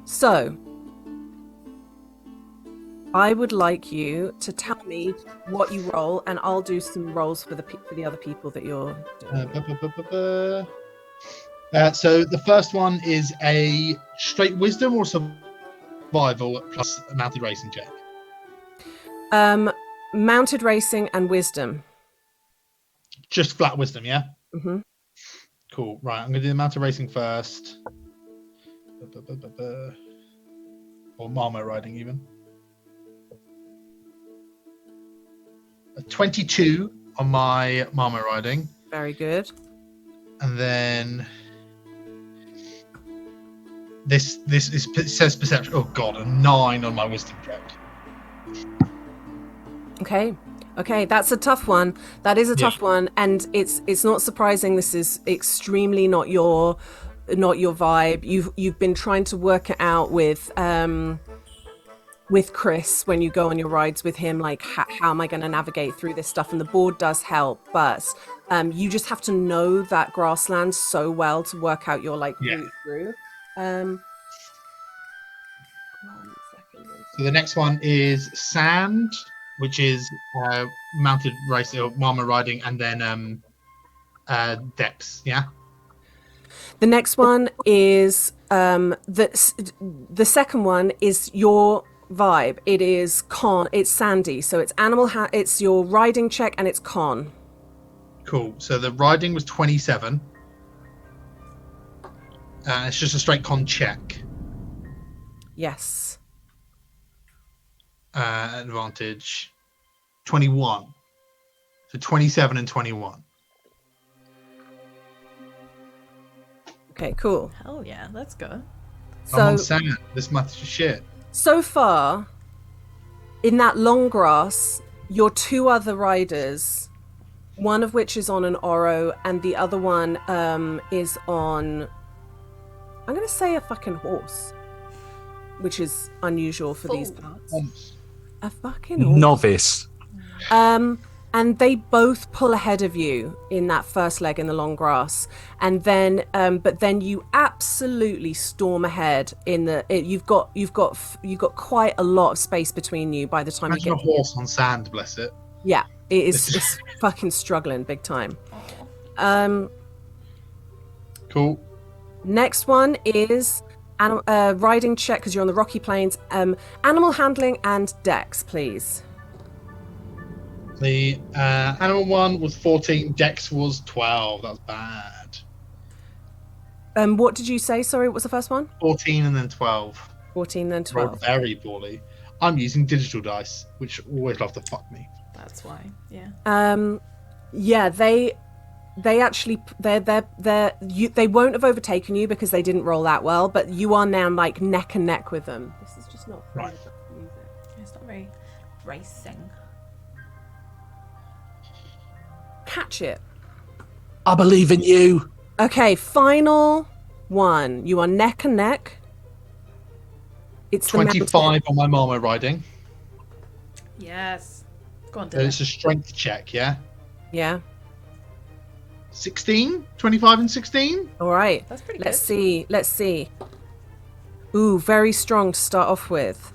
So, I would like you to tell me what you roll, and I'll do some rolls for the other people that you're doing. So the first one is a straight wisdom or survival plus a mounted racing check. Mounted racing and wisdom. Just flat wisdom, yeah? Mm-hmm. Cool. Right, I'm going to do the mounted racing first. Or Marmo riding even. A 22 on my Marmo riding. Very good. And then this says perception. Oh god, a 9 on my wisdom check. Okay, that's a tough one. That is a tough one, and it's not surprising. This is extremely not your vibe. You've been trying to work it out with Chris when you go on your rides with him, like how am I going to navigate through this stuff? And the board does help, but you just have to know that grassland so well to work out your route through. 1 second. So the next one is sand, which is mounted racing or Marmo riding, and then Dex. Yeah. The next one is the second one is your vibe. It is con. It's sandy, so it's it's your riding check and it's con. Cool. So the riding was 27. It's just a straight con check. Yes. Advantage 21. So 27 and 21. Okay, cool. Hell yeah, let's go. So I'm on sand. This much shit. so far, in that long grass, your two other riders, one of which is on an Oro, and the other one is on, I'm going to say a fucking horse, which is unusual for these parts. A fucking horse. Novice. And they both pull ahead of you in that first leg in the long grass, and then, but then you absolutely storm ahead in the. You've got quite a lot of space between you by the time Imagine you a get. horse on sand, bless it. Yeah, it's fucking struggling big time. Cool. Next one is riding check because you're on the rocky plains. Animal handling and dex, please. The animal one was 14. Dex was 12. That was bad. What did you say? Sorry, what was the first one? 14 and then 12. 14, then Rolled 12. very poorly. I'm using digital dice, which always love to fuck me. That's why. Yeah. Yeah, they actually they won't have overtaken you because they didn't roll that well, but you are now like neck and neck with them. This is just not Right. It's not very racing. Catch it. I believe in you. Okay, final one. You are neck and neck. It's the 25 mountain. on my Marmo riding. Yes. Go on, So Dylan. it's a strength check, yeah? Yeah. 16? 25 and 16? All right. That's pretty Let's good. see. Let's see. Ooh, very strong to start off with.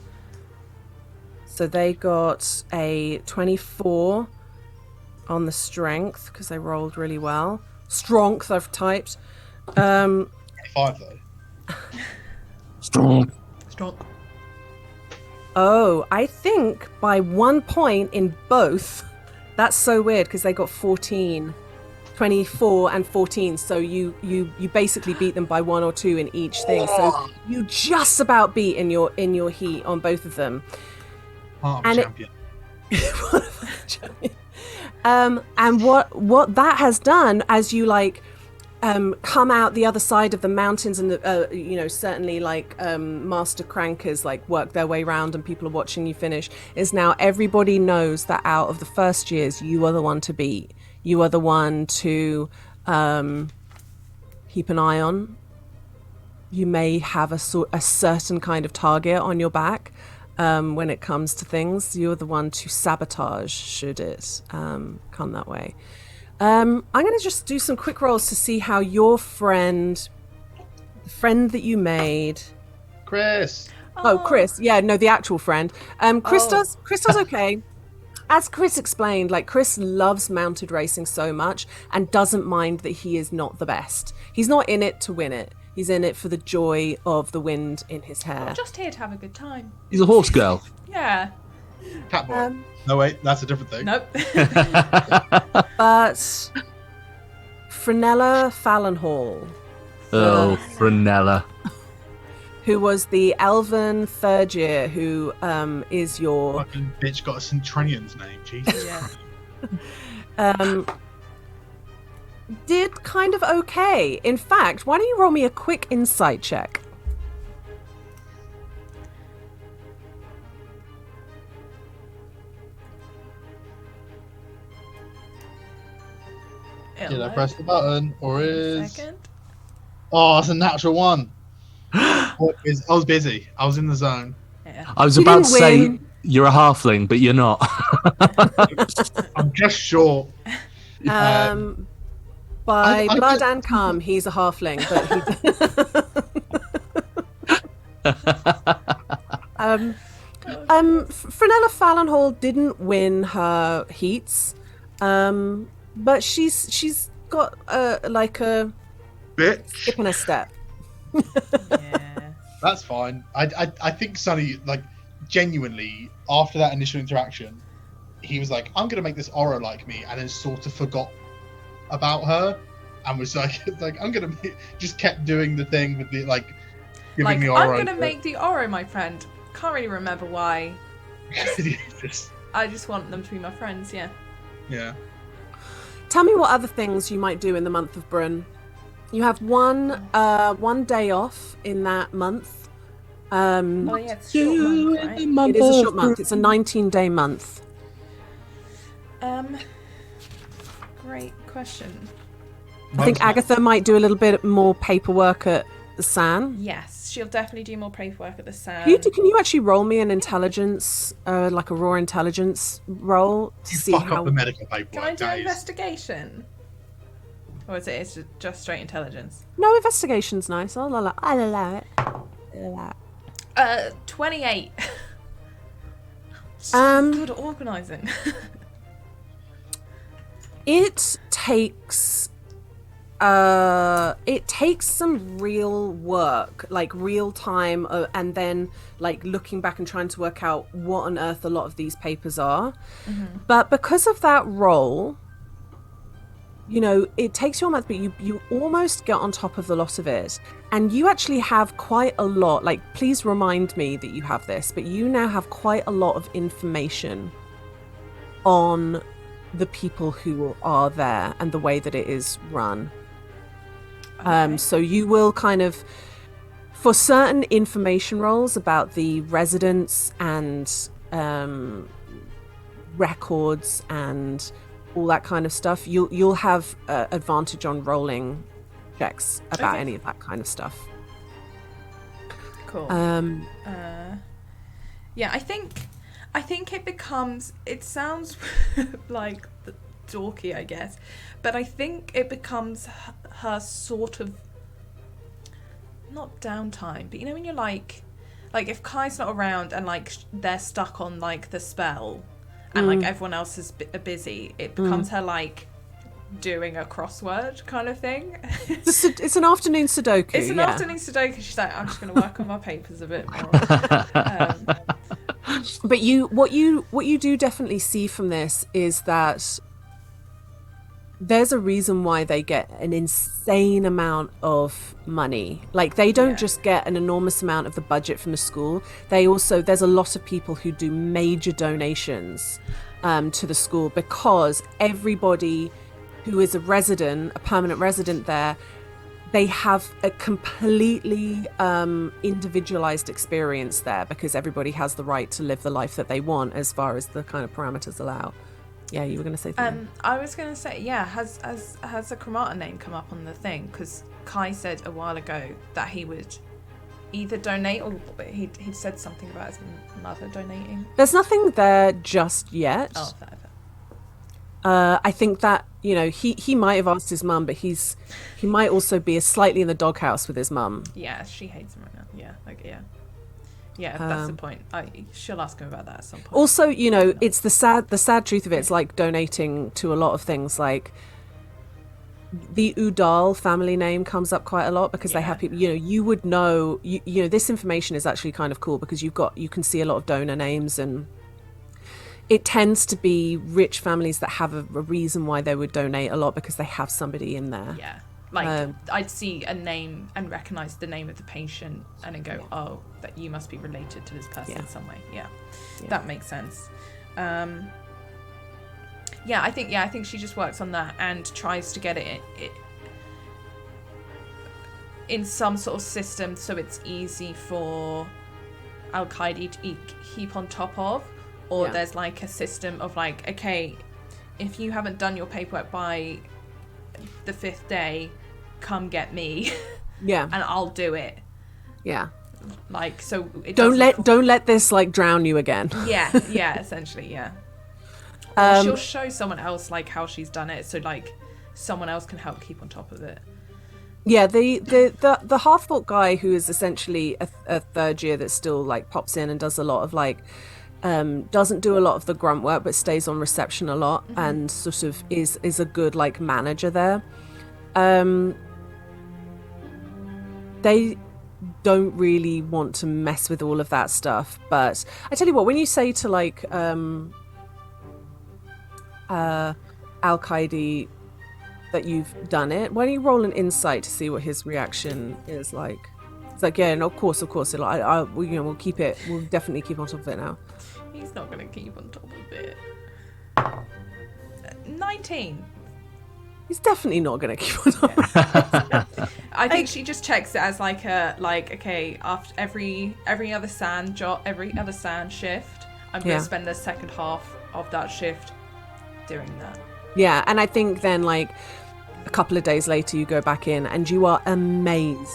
So they got a 24 on the strength because they rolled really well. Strength, I've typed. 25 though. Strong. Strong. Oh, I think by 1 point in both. That's so weird because they got 14. 24 and 14, so you basically beat them by 1 or 2 in each thing. So you just about beat in your heat on both of them. Heart of a champion. And what that has done as you like come out the other side of the mountains and certainly like master crankers like work their way around and people are watching you finish, is now everybody knows that out of the first years you are the one to beat. You are the one to keep an eye on. You may have a certain kind of target on your back when it comes to things. You're the one to sabotage should it come that way. I'm going to just do some quick rolls to see how your friend, the friend that you made... Chris! Oh, Chris. Yeah, no, the actual friend. Chris does okay. As Chris explained, like Chris loves mounted racing so much and doesn't mind that he is not the best. He's not in it to win it. He's in it for the joy of the wind in his hair. I'm just here to have a good time. He's a horse girl. Yeah. Catboy. No, wait, that's a different thing. Nope. But Frenella Fallonhall, Oh, Frenella. who was the elven third year, who is your Fucking bitch got a Centurion's name, Jesus. Yeah. did kind of okay. In fact, why don't you roll me a quick insight check? Did I press the button? Or is... Second. Oh, it's a natural one. I was busy. I was in the zone. Yeah. I was You about to didn't say win. you're a halfling, but you're not. I'm just short. By I blood just- and cum, he's a halfling, but Frenella Fallonhall didn't win her heats, but she's got like a Bitch. skip and a step. Yeah. That's fine. I think Sonny, like, genuinely, after that initial interaction, he was like, I'm going to make this aura like me, and then sort of forgot about her, and was like, I'm going to just kept doing the thing with the, like, giving Like, the I'm aura. gonna make the Oro my friend. Can't really remember why. Just- I just want them to be my friends, yeah. yeah. Tell me what other things you might do in the month of Brun. You have one day off in that month. Oh yeah, it's a short month, right? It is a short month. It's a 19-day month. Great question. I think Agatha might do a little bit more paperwork at the San. Yes, she'll definitely do more paperwork at the San. Can you actually roll me an intelligence, like a raw intelligence roll to You see fuck how? up the medical Can I paperwork, do guys. investigation? Or is it just straight intelligence? No, investigation's nice. I'll allow it. I'll allow it. 28. Good at organising. It takes some real work, like real time, and then like looking back and trying to work out what on earth a lot of these papers are. But because of that role, you know, it takes you a month, but you almost get on top of the lot of it. And you actually have quite a lot, like, please remind me that you have this, but you now have quite a lot of information on the people who are there and the way that it is run. So you will kind of, for certain information roles about the residents and records and all that kind of stuff, you'll have advantage on rolling checks about any of that kind of stuff. Cool. Yeah, I think it sounds like dorky, I guess, but I think it becomes her sort of, not downtime, but you know when you're like if Kai's not around and like they're stuck on like the spell and like everyone else is busy, it becomes her like doing a crossword kind of thing. It's an afternoon Sudoku. It's an afternoon Sudoku. She's like, I'm just going to work on my papers a bit more. But what you do definitely see from this is that there's a reason why they get an insane amount of money. Like, they don't just get an enormous amount of the budget from the school. There's a lot of people who do major donations to the school, because everybody who is a permanent resident there, they have a completely individualized experience there, because everybody has the right to live the life that they want as far as the kind of parameters allow. Yeah, you were going to say something. I was going to say, has the Kramata name come up on the thing? Because Kai said a while ago that he would either donate, or he'd said something about his mother donating. There's nothing there just yet. Oh, fair. I think that, he might have asked his mum, but he might also be slightly in the doghouse with his mum. Yeah, she hates him right now. Yeah, that's the point. She'll ask him about that at some point. Also, it's the sad truth of it. It's like donating to a lot of things. Like, the Udall family name comes up quite a lot, because they have people. You would know. This information is actually kind of cool, because you can see a lot of donor names, and it tends to be rich families that have a reason why they would donate a lot, because they have somebody in there. Yeah. I'd see a name and recognise the name of the patient and then go, oh, that you must be related to this person in some way. Yeah, that makes sense. I think she just works on that and tries to get it in some sort of system so it's easy for Al-Qaeda to keep on top of, or there's like a system of like, okay, if you haven't done your paperwork by the 5th day, come get me. And I'll do it. Like, so it don't let this like drown you again. Essentially. Or she'll show someone else like how she's done it, so like someone else can help keep on top of it. The half-orc guy, who is essentially a third year that still like pops in and does a lot of like doesn't do a lot of the grunt work, but stays on reception a lot, and sort of is a good like manager there. They don't really want to mess with all of that stuff, but I tell you what, when you say to like Al-Qaeda that you've done it, why don't you roll an insight to see what his reaction is like? It's like, yeah, no, of course, we'll keep it. We'll definitely keep on top of it now. He's not going to keep on top of it. 19. He's definitely not going to keep on top of it. I think she just checks it as like okay, after every other sand shift, I'm going to spend the second half of that shift doing that. Yeah, and I think then like a couple of days later you go back in and you are amazed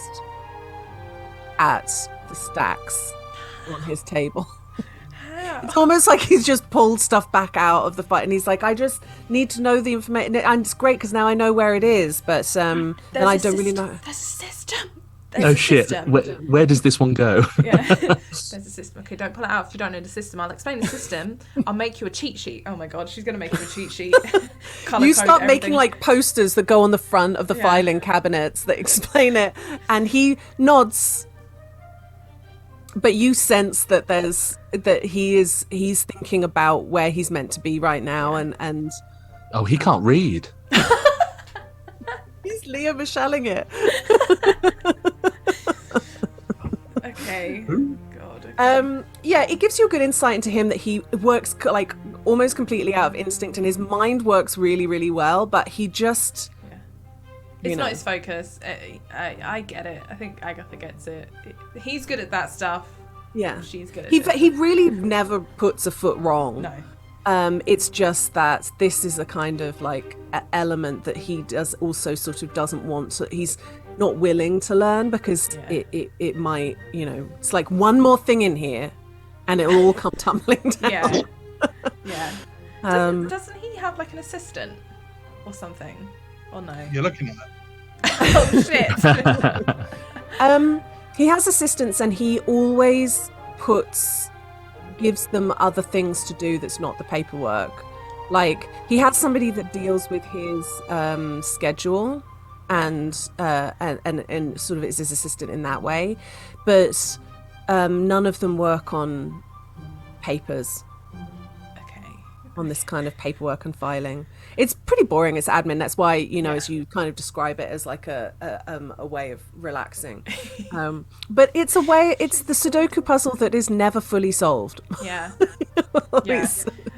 at the stacks on his table. It's almost like he's just pulled stuff back out of the fight, and he's like, I just need to know the information, and it's great because now I know where it is, but then I don't really know. There's a system. Shit, where does this one go? There's a system. Okay, don't pull it out if you don't know the system. I'll explain the system. I'll make you a cheat sheet. Oh my god, she's going to make you a cheat sheet. You start making like posters that go on the front of the filing cabinets that explain it, and he nods. But you sense that he's thinking about where he's meant to be right now, and oh, he can't read. He's Leah Michelling it. Okay. God. Okay. It gives you a good insight into him, that he works like almost completely out of instinct, and his mind works really, really well, but he just. It's not his focus. I get it. I think Agatha gets it. He's good at that stuff. Yeah. She's good at it. He really never puts a foot wrong. No. It's just that this is a kind of like element that he does also sort of doesn't want to. He's not willing to learn because it might, it's like one more thing in here, and it will all come tumbling down. Yeah. Doesn't he have like an assistant or something? Or no? You're looking at it. Oh shit. He has assistants, and he always gives them other things to do that's not the paperwork. Like, he has somebody that deals with his schedule and sort of is his assistant in that way, but none of them work on papers. On this kind of paperwork and filing. It's pretty boring as admin. That's why, as you kind of describe it as like a way of relaxing. But it's the Sudoku puzzle that is never fully solved. Yeah.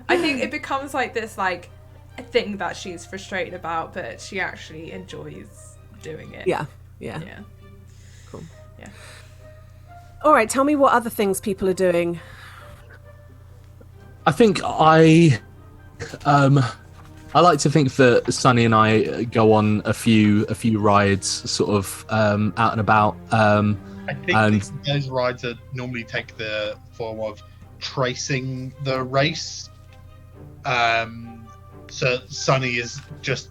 I think it becomes like this, like, a thing that she's frustrated about, but she actually enjoys doing it. Yeah. Cool. Yeah. All right, tell me what other things people are doing. I think I like to think that Sunny and I go on a few rides, sort of out and about. I think those rides normally take the form of tracing the race. So Sunny is just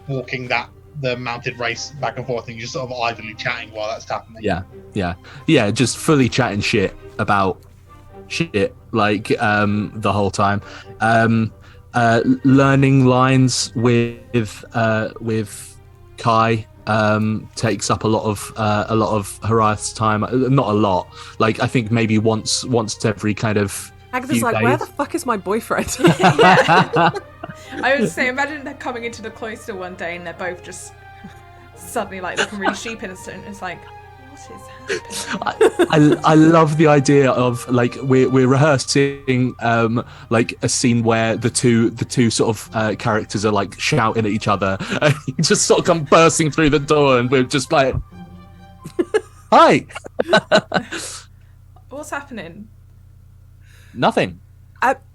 walking the mounted race back and forth, and you're just sort of idly chatting while that's happening. Yeah, just fully chatting shit about shit like the whole time. Learning lines with Kai takes up a lot of Hariath's time. Not a lot, like I think maybe once every kind of Agatha's like, days. where the fuck is my boyfriend? I would say, imagine they're coming into the cloister one day and they're both just suddenly like looking really sheepish, and it's like, what is happening? I love the idea of like we're rehearsing like a scene where the two sort of characters are like shouting at each other, and you just sort of come bursting through the door, and we're just like, hi. What's happening? Nothing.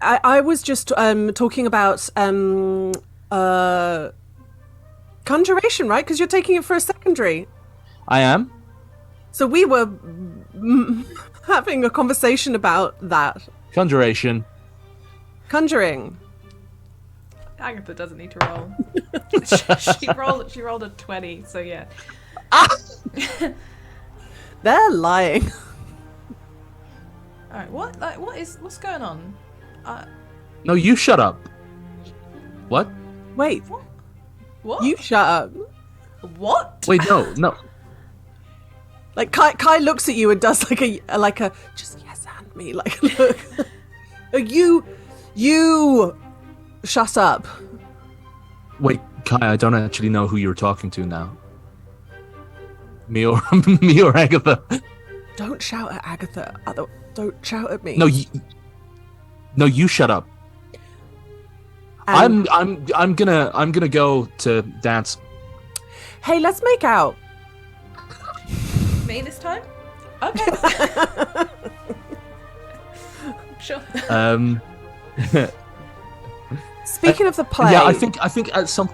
I was just talking about conjuration, right? Because you're taking it for a secondary. I am. So we were having a conversation about that. Conjuration. Conjuring. Agatha doesn't need to roll. She rolled a 20, so yeah. They're lying. All right, what's going on? No, you shut up. What? Wait. What? You shut up. What? Wait, no. Like Kai looks at you and does like a just yes and me like look. You shut up. Wait, Kai, I don't actually know who you're talking to now. Me or Agatha. Don't shout at Agatha. Don't shout at me. No, you shut up. I'm gonna go to dance. Hey, let's make out. Me this time? Okay. Sure. Speaking of the play, yeah, I think at some.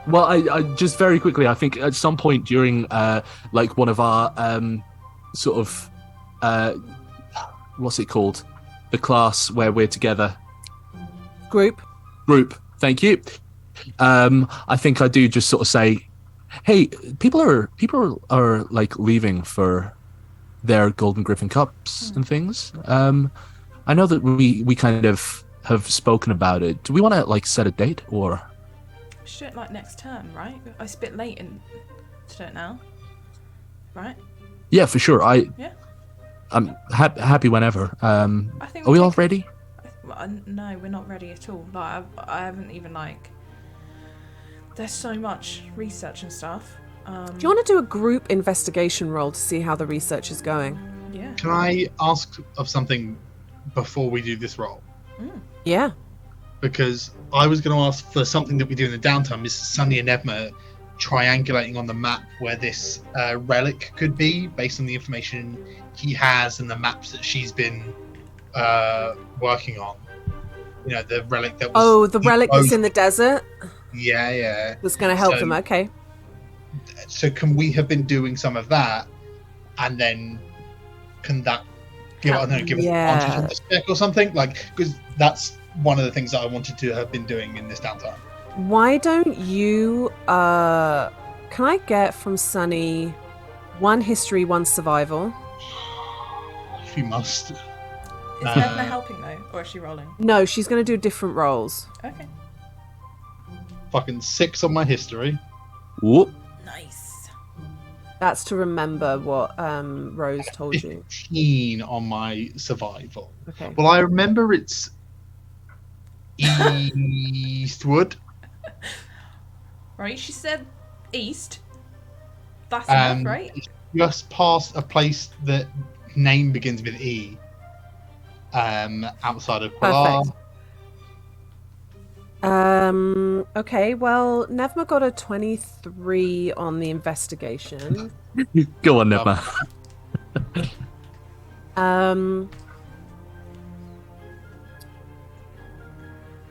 Well, I just very quickly, I think at some point during like one of our sort of what's it called, the class where we're together. Group. Thank you. I think I do just sort of say, hey, people are like leaving for their Golden Griffin Cups and things. I know that we kind of have spoken about it. Do we want to like set a date or? Shit, like next term, right? It's a bit late to do it now, right? Yeah, for sure. Yeah. I'm happy whenever. I think are we all ready? No, we're not ready at all. Like, I haven't even like. There's so much research and stuff. Do you want to do a group investigation roll to see how the research is going? Yeah. Can I ask of something before we do this roll? Yeah. Because I was going to ask for something that we do in the downtime. Is Sunny and Edma triangulating on the map where this relic could be, based on the information he has and the maps that she's been working on? you know, the relic that was. Oh, the relic that's in the desert Yeah. that's going to help So- them. Okay. So can we have been doing some of that, and then can that give us advantage on the spec or something? Like, because that's one of the things that I wanted to have been doing in this downtime. Why don't you? Can I get from Sunny 1 history, 1 survival? If you must. Is Nevna helping though, or is she rolling? No, she's going to do different rolls. Okay. Fucking 6 on my history. Whoop. Nice. That's to remember what Rose told you. 15 on my survival. Okay. Well, I remember it's Eastwood. Right, she said east. That's enough, right? It's just past a place that name begins with E. Outside of Quillar. Perfect. Okay, well, Nevma got a 23 on the investigation. Go on, Nevma.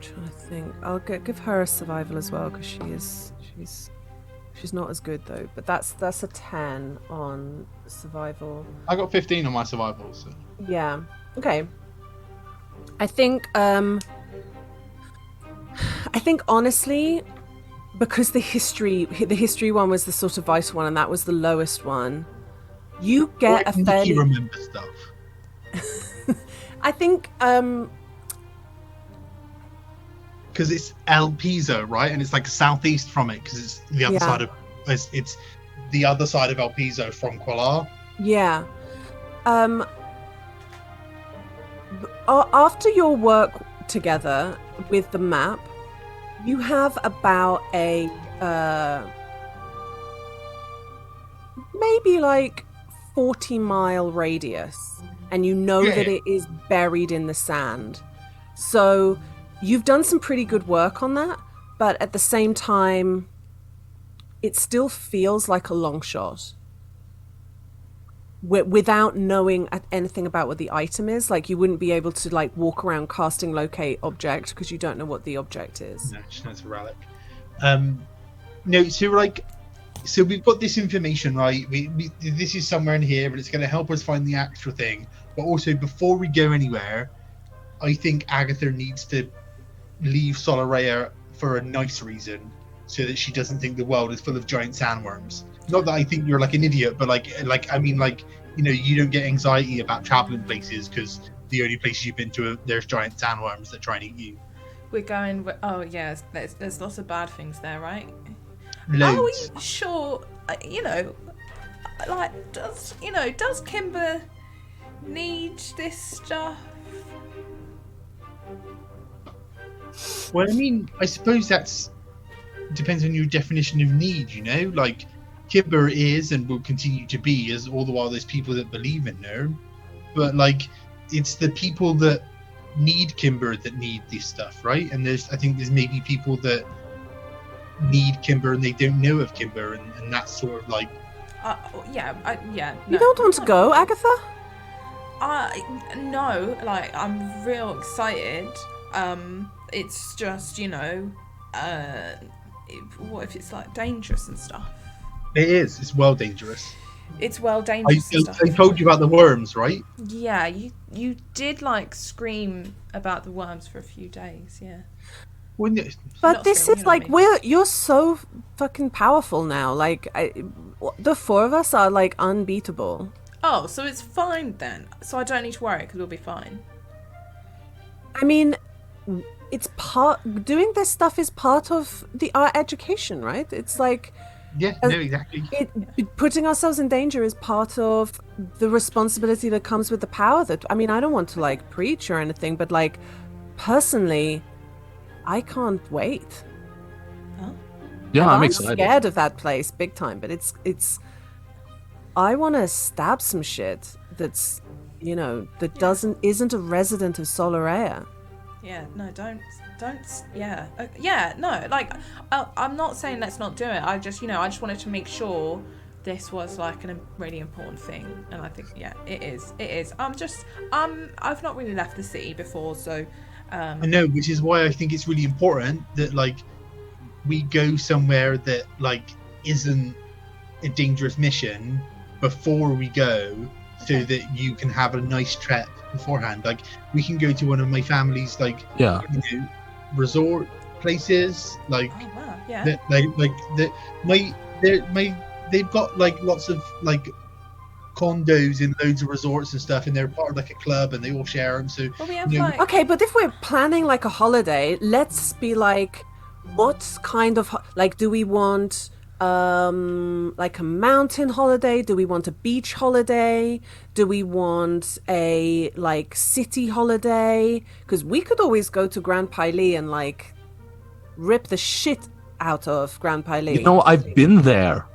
Trying to think. I'll give her a survival as well because she's not as good though. But that's a 10 on survival. I got 15 on my survival. So. Yeah. Okay. I think honestly, because the history one was the sort of vital one and that was the lowest one, you get a fairly. You remember stuff. I think because it's El Piso, right? And it's like southeast from it because it's the other side of it's the other side of El Piso from Quillar. Yeah. After your work together with the map, you have about a maybe like 40-mile radius, and you know that it is buried in the sand. So you've done some pretty good work on that, but at the same time, it still feels like a long shot. Without knowing anything about what the item is, like you wouldn't be able to like walk around casting locate object because you don't know what the object is. No, just knows a relic. No, so we've got this information, right? We this is somewhere in here, but it's going to help us find the actual thing. But also, before we go anywhere, I think Agatha needs to leave Solaria for a nice reason, so that she doesn't think the world is full of giant sandworms. Not that I think you're like an idiot, but I mean, you know, you don't get anxiety about traveling places because the only places you've been to, there's giant sandworms that try and eat you. We're going. Oh yes, there's lots of bad things there, right? Loads. Are we sure? You know, like does Kimber need this stuff? Well, I mean, I suppose that's depends on your definition of need. You know, like Kimber is and will continue to be, as all the while there's people that believe in her, but like it's the people that need Kimber that need this stuff, right? And I think there's maybe people that need Kimber and they don't know of Kimber, and that's sort of like. Yeah. No. You don't want to go, Agatha? No, like I'm real excited. It's just, you know, what if it's like dangerous and stuff? It is. It's well dangerous. It's well dangerous and stuff. I told you about the worms, right? Yeah, you did like scream about the worms for a few days, yeah. But this is like you're so fucking powerful now. Like the 4 of us are like unbeatable. Oh, so it's fine then. So I don't need to worry because we'll be fine. I mean, it's doing this stuff is part of our education, right? It's like no, exactly. Putting ourselves in danger is part of the responsibility that comes with the power. That I mean, I don't want to like preach or anything, but like personally, I can't wait. Huh? Yeah, I'm I'm excited. scared of that place big time, but it's. I want to stab some shit that's, you know, that isn't a resident of Solaria. Yeah, no, don't, yeah. Yeah, no, like, I'm not saying let's not do it. I just wanted to make sure this was, like, a really important thing. And I think, yeah, it is. I've not really left the city before, so I know, which is why I think it's really important that like we go somewhere that like isn't a dangerous mission before we go, so that you can have a nice trip beforehand. Like we can go to one of my family's like resort places, like Oh wow, yeah. that they've got like lots of like condos in loads of resorts and stuff, and they're part of like a club and they all share them. So Well, we have you know, like Okay, but if we're planning like a holiday, let's be like, what kind of like do we want? Like a mountain holiday? Do we want a beach holiday? Do we want a like city holiday? Because we could always go to Grand Paili and like rip the shit out of Grand Paili. You know, I've been there.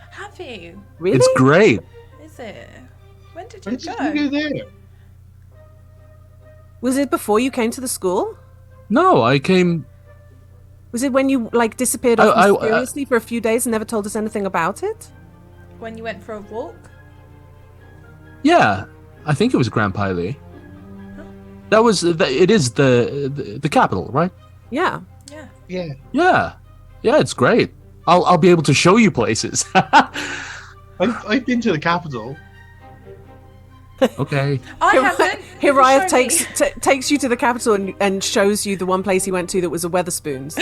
have you? Really? It's great. Is it? When did why you did go? you go there? Was it before you came to the school? No, I came. Was it when you like disappeared off mysteriously for a few days and never told us anything about it? When you went for a walk? Yeah, I think it was Grand Paili. That was. It is the capital, right? Yeah. Yeah. Yeah. Yeah, it's great. I'll be able to show you places. I've been to the capital. Okay. I haven't. Hiraeth You showed me. takes you to the capital and shows you the one place he went to that was a Weatherspoons.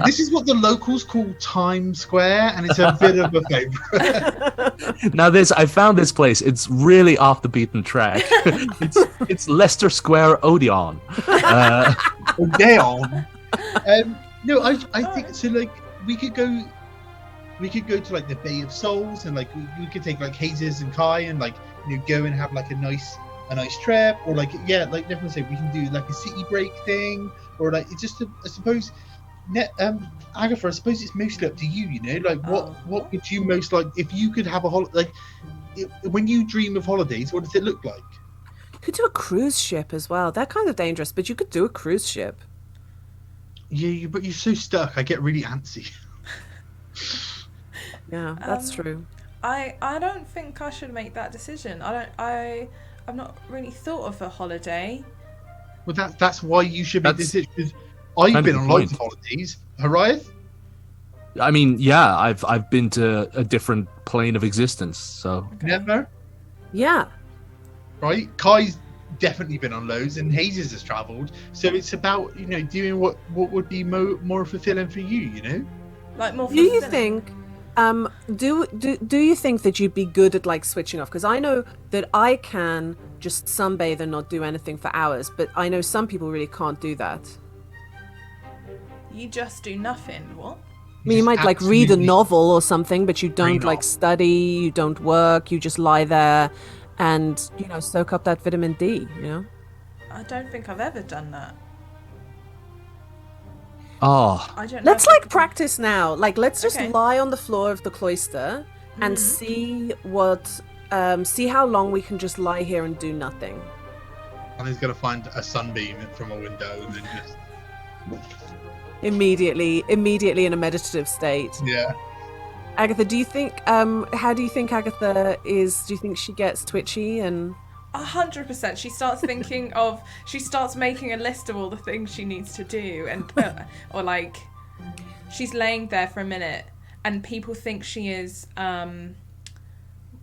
This is what the locals call Times Square, and it's a bit of a favourite. Now I found this place. It's really off the beaten track. it's Leicester Square Odeon. Odeon. No, I think so. Like we could go to like the Bay of Souls, and like we could take like Hazes and Kai, and like go and have like a nice trip, or like like everyone say we can do like a city break thing, or like it's just I suppose. Agatha, I suppose it's mostly up to you. Like what would you most like if you could have a holiday? Like when you dream of holidays, what does it look like? You could do a cruise ship as well. They're kind of dangerous, but you could do a cruise ship. Yeah, but you're so stuck. I get really antsy. Yeah, that's true. I don't think I should make that decision. I've not really thought of a holiday. Well, that's why you should make this decision. 'Cause kind I've of been the on loads of point. holidays. Hiraeth? I mean, yeah, I've been to a different plane of existence. So Never. Yeah. Right? Kai's definitely been on loads, and Hazes has travelled. So it's about doing what would be more fulfilling for you. Like more. Do you fulfilling. think do you think that you'd be good at like switching off? Because I know that I can just sunbathe and not do anything for hours, but I know some people really can't do that. You just do nothing. What? I mean, you might like read a novel or something, but you don't like study, you don't work, you just lie there and soak up that vitamin D. I don't think I've ever done that. oh, I don't know. Let's if I like could- practice now. Like, let's just Okay. lie on the floor of the cloister and see see how long we can just lie here and do nothing. And he's gonna find a sunbeam from a window and then just Immediately in a meditative state. Agatha, do you think how do you think Agatha is? Do you think she gets twitchy and 100%. She starts she starts making a list of all the things she needs to do, and or like she's laying there for a minute and people think she is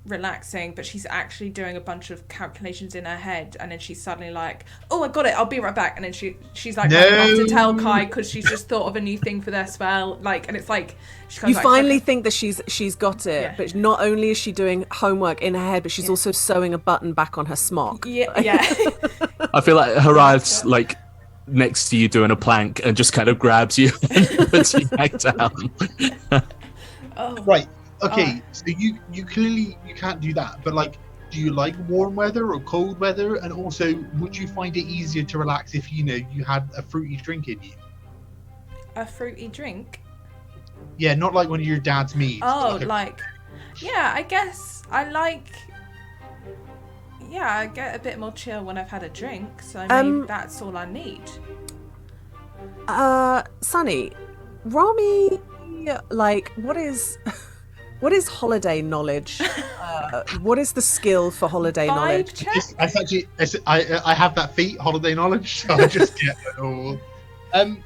relaxing, but she's actually doing a bunch of calculations in her head, and then she's suddenly like, oh, I got it, I'll be right back, and then she's like running off to tell Kai because she's just thought of a new thing for their spell, like, and it's like she comes you back, finally like, think that she's got it, Yeah. but not only is she doing homework in her head, but she's also sewing a button back on her smock. yeah. I feel like Hiraeth's like next to you doing a plank and just kind of grabs you and puts you back down. right. Okay, so you clearly you can't do that, but like, do you like warm weather or cold weather? And also, would you find it easier to relax if you had a fruity drink in you? A fruity drink. Yeah, not like one of your dad's meads. Oh, but yeah, I guess I get a bit more chill when I've had a drink, so maybe that's all I need. Sunny, roll me like what is What is holiday knowledge? What is the skill for holiday knowledge? Vibe check. I have that feat, holiday knowledge, so I just get it all.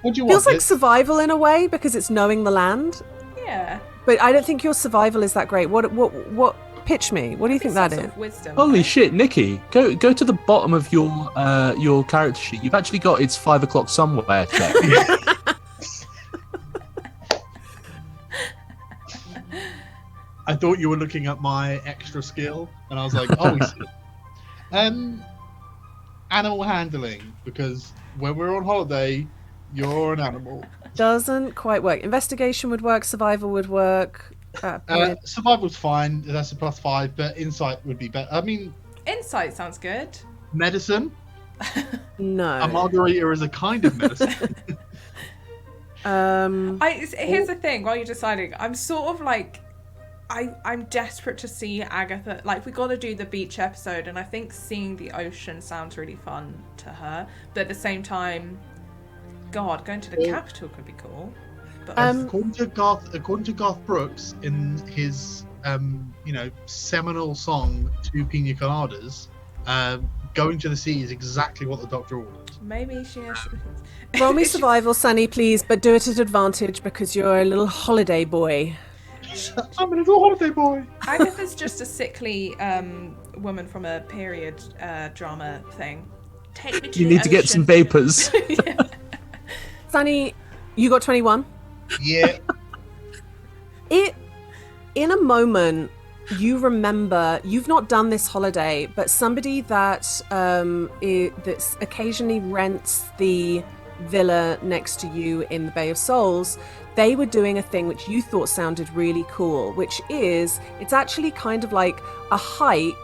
What do you want? Feels like survival in a way because it's knowing the land. Yeah. But I don't think your survival is that great. What? Pitch me. What do you think that Some is? sort of wisdom, Holy right? shit, Nikki! Go to the bottom of your character sheet. You've actually got it's 5 o'clock somewhere. Check. I thought you were looking at my extra skill, and I was like, oh, animal handling, because when we're on holiday, you're an animal. Doesn't quite work. Investigation would work. Survival would work. Survival's fine. That's a +5, but insight would be better. I mean, Insight sounds good. medicine. No. A margarita is a kind of medicine. Here's the thing. While you're deciding, I'm sort of like, I'm desperate to see Agatha. Like, we got to do the beach episode, and I think seeing the ocean sounds really fun to her. But at the same time, God, going to the capital could be cool. But According to Garth Brooks, in his seminal song "Two Pina Coladas," going to the sea is exactly what the doctor ordered. maybe she has. Roll me survival, Sunny, please, but do it at advantage because you're a little holiday boy. I'm a little holiday boy. Agatha's just a sickly woman from a period drama thing. Take me to You the need to get ocean. some vapors. Yeah. Sunny, you got 21. Yeah. In a moment, you remember you've not done this holiday, but somebody that that's occasionally rents the villa next to you in the Bay of Souls, they were doing a thing which you thought sounded really cool, which is it's actually kind of like a hike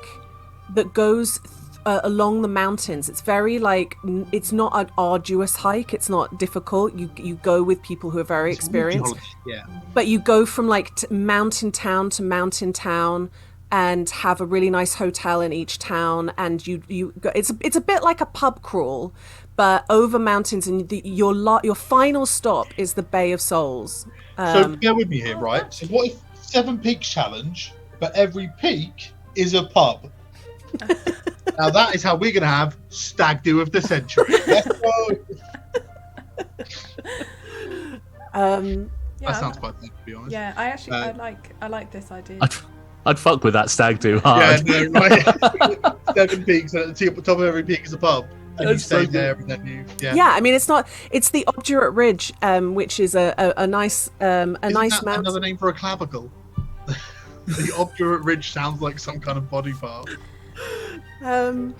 that goes along the mountains. It's very like it's not an arduous hike. It's not difficult. You go with people who are very experienced. Yeah. But you go from like mountain town to mountain town and have a really nice hotel in each town, and you go, it's a bit like a pub crawl, but over mountains, and your final stop is the Bay of Souls. So bear with me here, right? So what if 7 peaks challenge, but every peak is a pub? Now that is how we're going to have stag do of the century. Let's go. Yeah, That sounds quite good, to be honest. Yeah, I like this idea. I'd fuck with that stag do hard. Yeah, no, right. 7 peaks, and at the top of every peak is a pub. And you That's stay so there, and then you, Yeah, I mean it's the Obdurate Ridge, which is a nice Isn't nice that mountain. another name for a clavicle? The Obdurate Ridge sounds like some kind of body part. And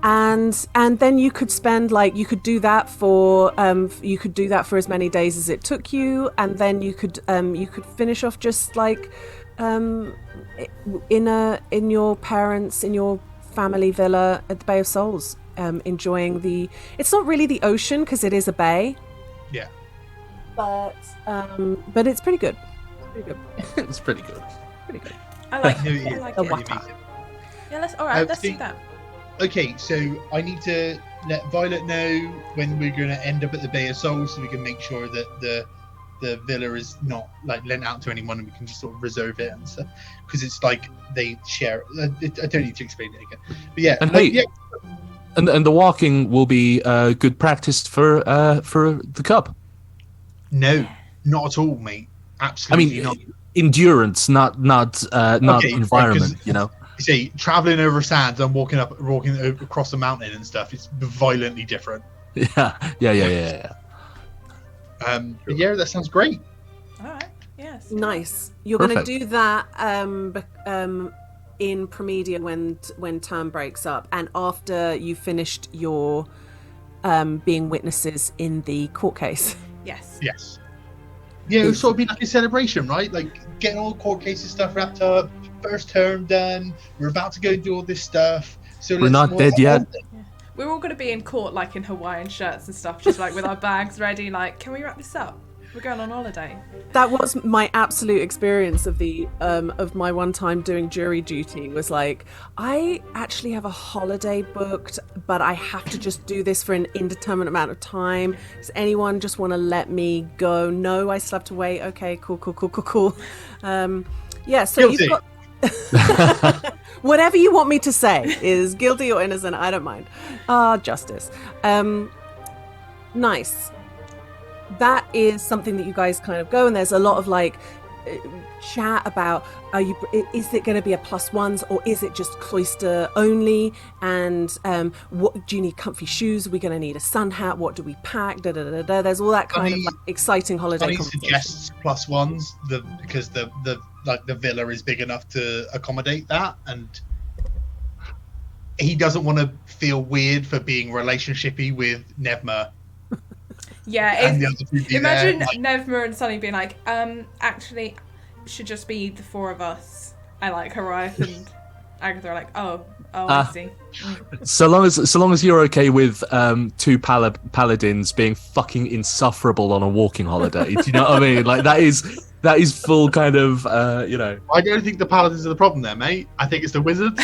then you could spend you could do that for as many days as it took you, and then you could finish off just in your family villa at the Bay of Souls, enjoying it's not really the ocean because it is a bay, Yeah. but it's pretty good. It's pretty good. I like No, it. yeah. I like A it. water. Yeah, let's do think- that. Okay, so I need to let Violet know when we're going to end up at the Bay of Souls, so we can make sure that the villa is not lent out to anyone, and we can just sort of reserve it and stuff. Because it's like they share. I don't need to explain it again. But yeah, And hey, yeah. and the walking will be good practice for the cup. No, not at all, mate. I Absolutely mean, not. endurance, not Okay, environment. because- You know. See, traveling over sands and walking across a mountain and stuff is violently different. Yeah. But yeah, that sounds great. All right. Yes. Nice. You're going to Perfect. do that in Premedia when term breaks up, and after you finished your being witnesses in the court case. Yes. Yes. Yeah, it would sort of be like a celebration, right? Like getting all the court cases stuff wrapped up, first term done. We're about to go and do all this stuff. So We're not dead yet. We're all going to be in court, in Hawaiian shirts and stuff, just with our bags ready. Can we wrap this up? We're going on holiday. That was my absolute experience of my one time doing jury duty. Was like, I actually have a holiday booked, but I have to just do this for an indeterminate amount of time. Does anyone just want to let me go? No, I still have to wait. Okay, cool. Yeah, so Guilty. you've got whatever you want me to say is guilty or innocent. I don't mind. Justice. Nice. That is something that you guys kind of go, and there's a lot of like chat about is it going to be a +1s or is it just cloister only, and what do you need? Comfy shoes? Are we going to need a sun hat? What do we pack? There's all that kind of like exciting holiday He conversation. suggests +1s because the villa is big enough to accommodate that, and he doesn't want to feel weird for being relationshipy with Nevma. Yeah, And the other two be imagine there, like- Nevma and Sunny being like, actually, it should just be the four of us. And like Horiath and Agatha are like, I see. So long as you're okay with two paladins being fucking insufferable on a walking holiday, do you know what I mean? Like that is full kind of you know. I don't think the paladins are the problem there, mate. I think it's the wizards.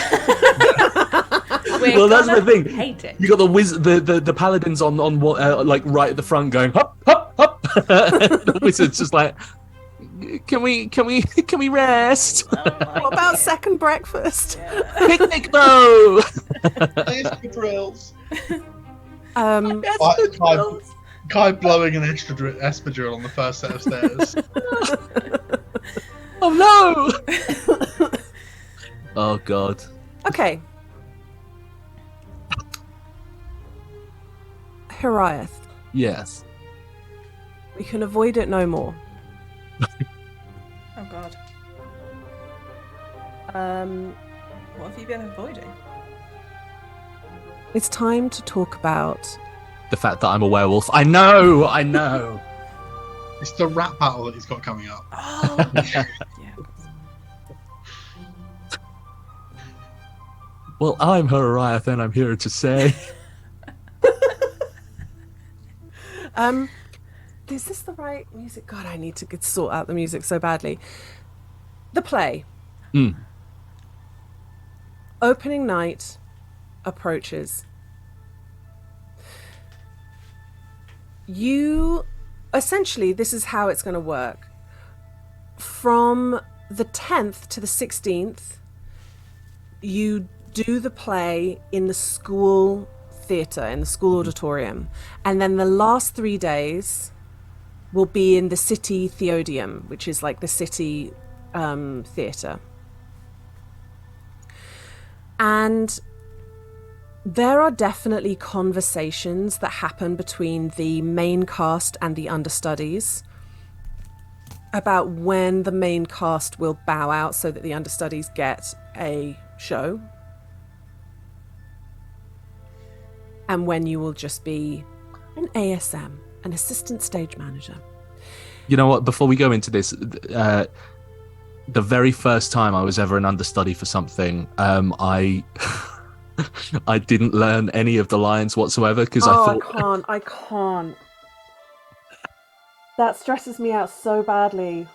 We're That's the gonna thing. hate it. You got the paladins on like right at the front going hop hop hop. The wizards just like, can we rest? What about second breakfast? Picnic though. Drills. Yes, Kai blowing an espadrille on the first set of stairs. Oh no! Oh god. Okay. Horiath, Yes. we can avoid it no more. Oh god. Um, What have you been avoiding? it's time to talk about The fact that I'm a werewolf. I know. It's the rap battle that he's got coming up. Oh, yeah. Well, I'm Horiath, and I'm here to say. Is this the right music? God, I need to sort out the music so badly. The play. Opening night approaches. Essentially, this is how it's going to work. From the 10th to the 16th, you do the play in the school theatre, in the school auditorium. And then the last 3 days will be in the city theodium, which is like the city theatre. And there are definitely conversations that happen between the main cast and the understudies about when the main cast will bow out so that the understudies get a show, and when you will just be an ASM, an assistant stage manager. You know what? Before we go into this, the very first time I was ever an understudy for something, I I didn't learn any of the lines whatsoever because I thought I can't. That stresses me out so badly.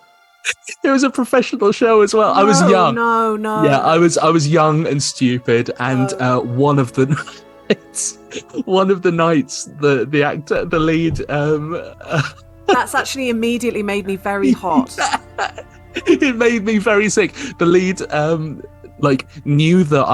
it was a professional show as well. I was young. No. Yeah, I was young and stupid, and one of the nights, the actor, the lead. That's actually immediately made me very hot. It made me very sick. The lead, knew that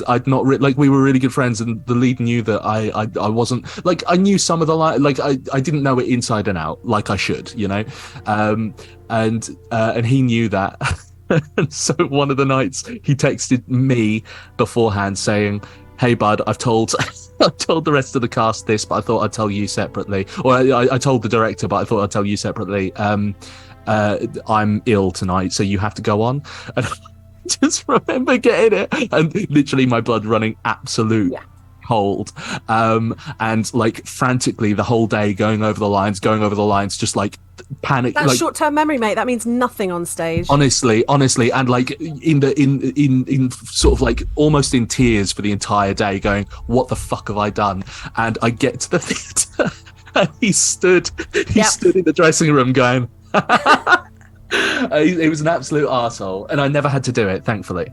I'd not like we were really good friends, and the lead knew that I wasn't like I knew some of the like I didn't know it inside and out like I should, you know, and he knew that. And so one of the nights he texted me beforehand saying, "Hey bud, I've told the rest of the cast this, but I thought I'd tell you separately. Or I told the director, but I thought I'd tell you separately. I'm ill tonight, so you have to go on." And I just remember getting it, and literally my blood running absolute cold, and like frantically the whole day going over the lines, just like panic. That's like, short-term memory, mate. That means nothing on stage. honestly, and like in sort of like almost in tears for the entire day, going, "What the fuck have I done?" And I get to the theatre, he stood in the dressing room going, he was an absolute arsehole, and I never had to do it, thankfully.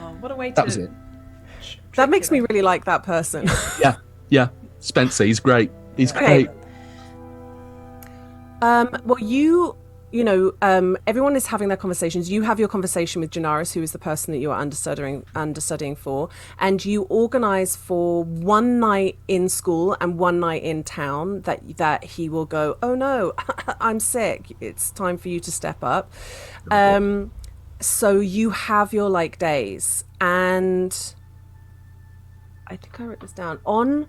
Oh, what a way to. That was it. That makes me really like that person. Yeah. Spencer, he's great. He's Okay. great. Well, everyone is having their conversations. You have your conversation with Janaris, who is the person that you are understudying for, and you organise for one night in school and one night in town that he will go, oh no, I'm sick. It's time for you to step up. So you have your days, and I think I wrote this down. On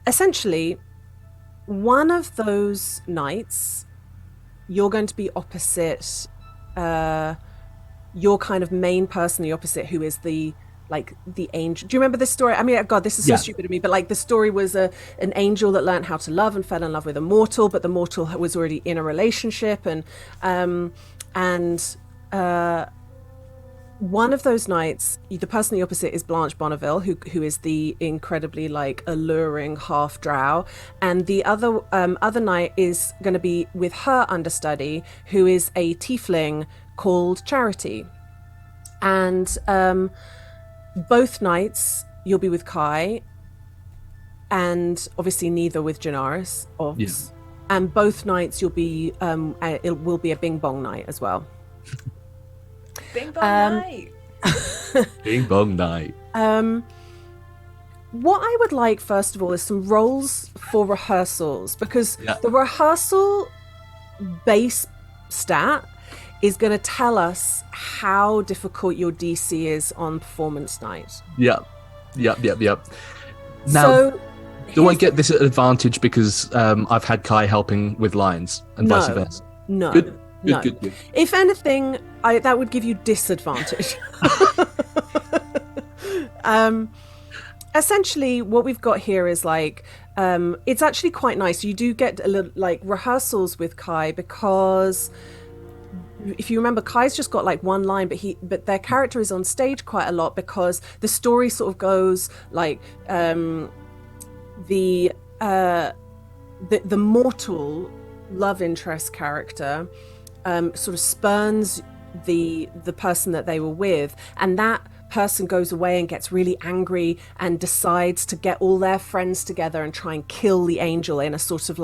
essentially one of those nights, you're going to be opposite your kind of main person, the opposite, who is the angel. Do you remember this story? I mean, God, this is so stupid of me, but the story was an angel that learned how to love and fell in love with a mortal, but the mortal was already in a relationship, and one of those nights, the person the opposite is Blanche Bonneville, who is the incredibly alluring half drow, and the other night is going to be with her understudy, who is a tiefling called Charity. And both nights you'll be with Kai, and obviously neither with Janaris. And both nights you'll be it will be a Bing Bong night as well. Bing Bong night. Bing Bong night. What I would like, first of all, is some roles for rehearsals, because the rehearsal base stat is going to tell us how difficult your DC is on performance night. Yep. Now, So, do I get this advantage because I've had Kai helping with lines and vice versa? No. Good. No. Good. If anything, that would give you disadvantage. Essentially, what we've got here is it's actually quite nice. You do get a little rehearsals with Kai, because if you remember, Kai's just got one line, but their character is on stage quite a lot, because the story sort of goes the mortal love interest character sort of spurns the person that they were with, and that person goes away and gets really angry and decides to get all their friends together and try and kill the angel in a sort of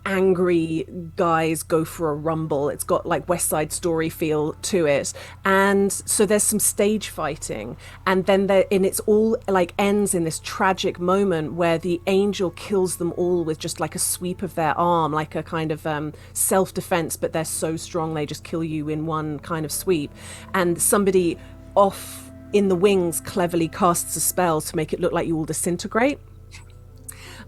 angry guys go for a rumble. It's got West Side Story feel to it, and so there's some stage fighting, and then it's all ends in this tragic moment where the angel kills them all with just a sweep of their arm, a kind of self-defense, but they're so strong they just kill you in one kind of sweep, and somebody off in the wings cleverly casts a spell to make it look like you all disintegrate.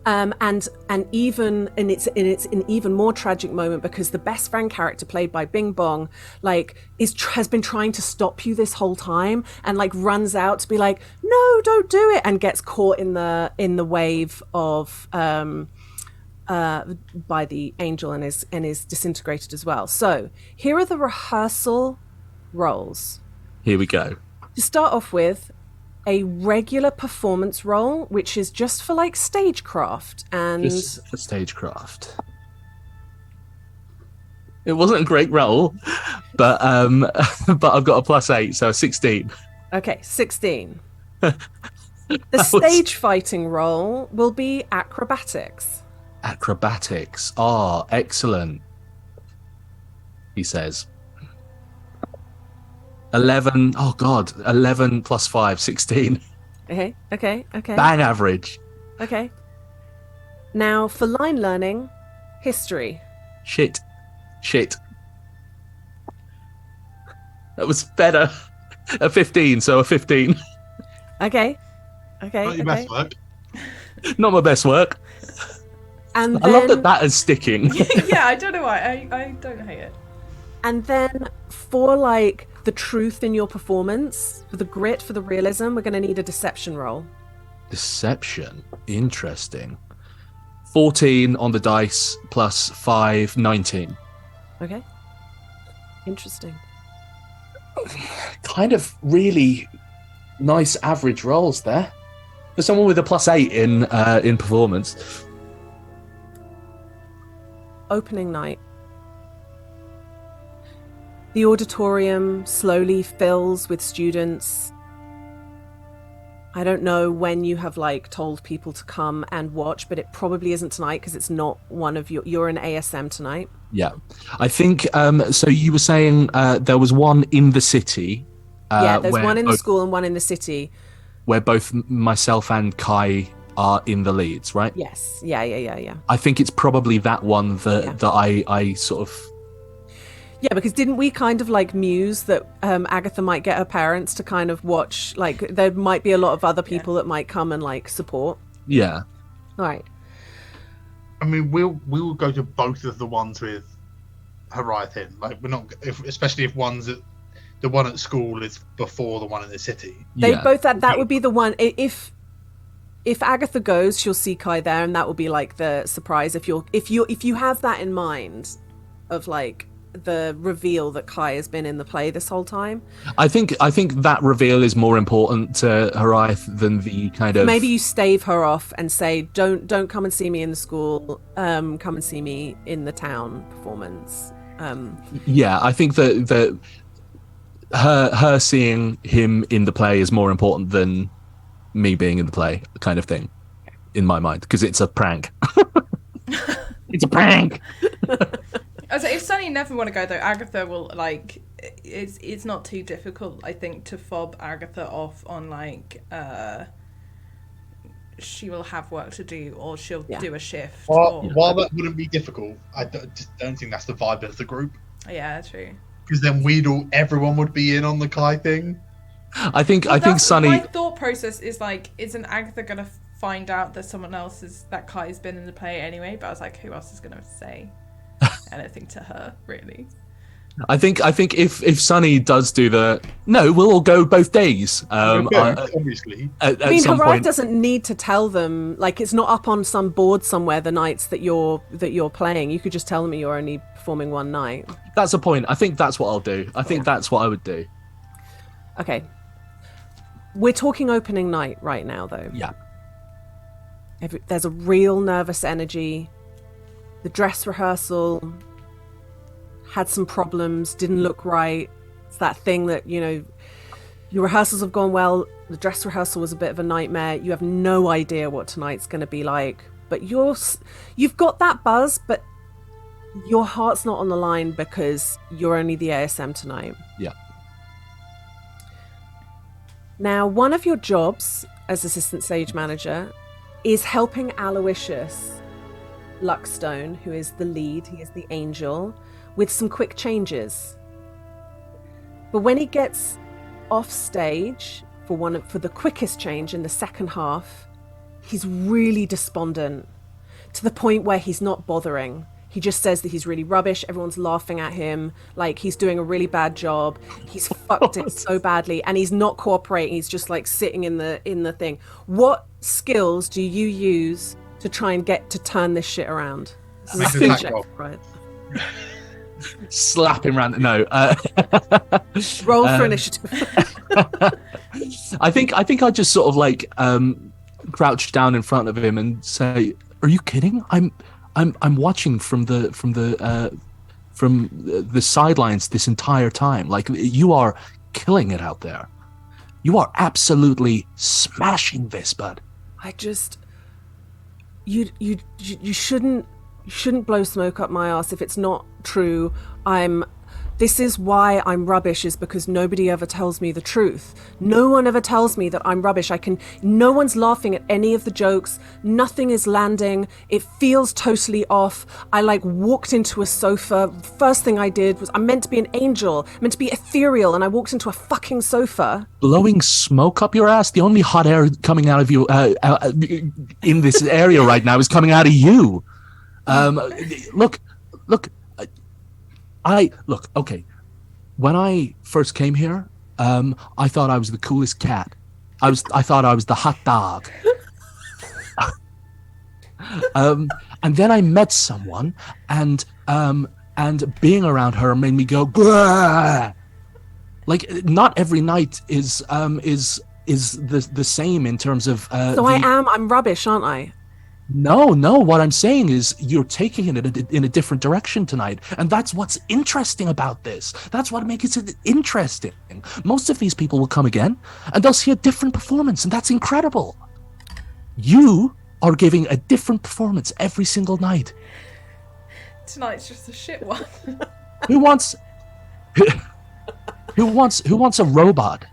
And it's an even more tragic moment, because the best friend character, played by Bing Bong, has been trying to stop you this whole time, and runs out to be no, don't do it, and gets caught in the wave of by the angel and is disintegrated as well. So here are the rehearsal roles. Here we go. To start off with, a regular performance role, which is just for stagecraft and just for stagecraft. It wasn't a great role, but I've got a +8, so 16. Okay, 16. The stage fighting role will be acrobatics. Acrobatics. Ah, excellent. He says. 11. Oh God, 11 + 5, 16. Okay. Bang average. Okay. Now for line learning, history. Shit. That was better. A 15, so a 15. Okay. Not your best work. Not my best work. And I love that is sticking. Yeah, I don't know why. I don't hate it. And then for the truth in your performance, for the grit, for the realism, we're going to need a deception roll. Deception. Interesting. 14 on the dice +5, 19. Okay. Interesting. Kind of really nice average rolls there. For someone with a +8 in performance. opening night. The auditorium slowly fills with students. I don't know when you have told people to come and watch, but it probably isn't tonight because it's not one of you're in ASM tonight. Yeah, I think so. You were saying there was one in the city. There's one in the school and one in the city, where both myself and Kai are in the leads, right? Yes. Yeah. I think it's probably that one that I sort of. Yeah, because didn't we kind of muse that Agatha might get her parents to kind of watch, there might be a lot of other people that might come and support. Yeah. All right. I mean, we'll go to both of the ones with Horiath. We're not, especially if the one at school is before the one in the city. They both that would be the one. If Agatha goes, she'll see Kai there, and that will be the surprise. If you have that in mind, of the reveal that Kai has been in the play this whole time. I think that reveal is more important to Horiath than the kind of. Maybe you stave her off and say, "Don't come and see me in the school. Come and see me in the town performance." Yeah, I think that her seeing him in the play is more important than me being in the play, kind of thing, in my mind, because it's a prank. It's a prank. So if Sunny never want to go though, Agatha will it's not too difficult, I think, to fob Agatha off on she will have work to do or she'll do a shift. While that wouldn't be difficult, I just don't think that's the vibe of the group. Yeah, true. Because then everyone would be in on the Kai thing. I think Sunny. My thought process is isn't Agatha gonna find out that that Kai's been in the play anyway? But I was who else is gonna say anything to her, really? I think if Sunny does do we'll all go both days. Obviously. Horiath doesn't need to tell them. It's not up on some board somewhere the nights that you're playing. You could just tell them you're only performing one night. That's the point. I think that's what I'll do. I think that's what I would do. Okay. We're talking opening night right now, though. Yeah. There's a real nervous energy. The dress rehearsal had some problems, didn't look right. It's that thing that, your rehearsals have gone well. The dress rehearsal was a bit of a nightmare. You have no idea what tonight's going to be like. But you've got that buzz, but your heart's not on the line because you're only the ASM tonight. Yeah. Now, one of your jobs as assistant stage manager is helping Aloysius Luckstone, who is the lead, he is the angel, with some quick changes. But when he gets off stage for the quickest change in the second half, he's really despondent to the point where he's not bothering. He just says that he's really rubbish. Everyone's laughing at him, he's doing a really bad job. He's fucked it so badly, and he's not cooperating. He's just sitting in the thing. What skills do you use to try and get to turn this shit around? Right. Slap him around. No. Roll for initiative. I think I just sort of crouch down in front of him and say, "Are you kidding? I'm watching from the sidelines this entire time. You are killing it out there. You are absolutely smashing this, bud. You shouldn't blow smoke up my ass if it's not true. This is why I'm rubbish, is because nobody ever tells me the truth. No one ever tells me that I'm rubbish. No one's laughing at any of the jokes. Nothing is landing. It feels totally off. I walked into a sofa. First thing I did was, I'm meant to be an angel, meant to be ethereal, and I walked into a fucking sofa. Blowing smoke up your ass? The only hot air coming out of you in this area right now is coming out of you. Look. Okay. When I first came here, I thought I was the coolest cat. I thought I was the hot dog. And then I met someone, and being around her made me go, "Grrr!" Not every night is the same in terms of. So I'm rubbish, aren't I? No. What I'm saying is you're taking it in a different direction tonight, and that's what's interesting about this. That's what makes it interesting. Most of these people will come again, and they'll see a different performance, and that's incredible. You are giving a different performance every single night. Tonight's just a shit one. Who wants a robot?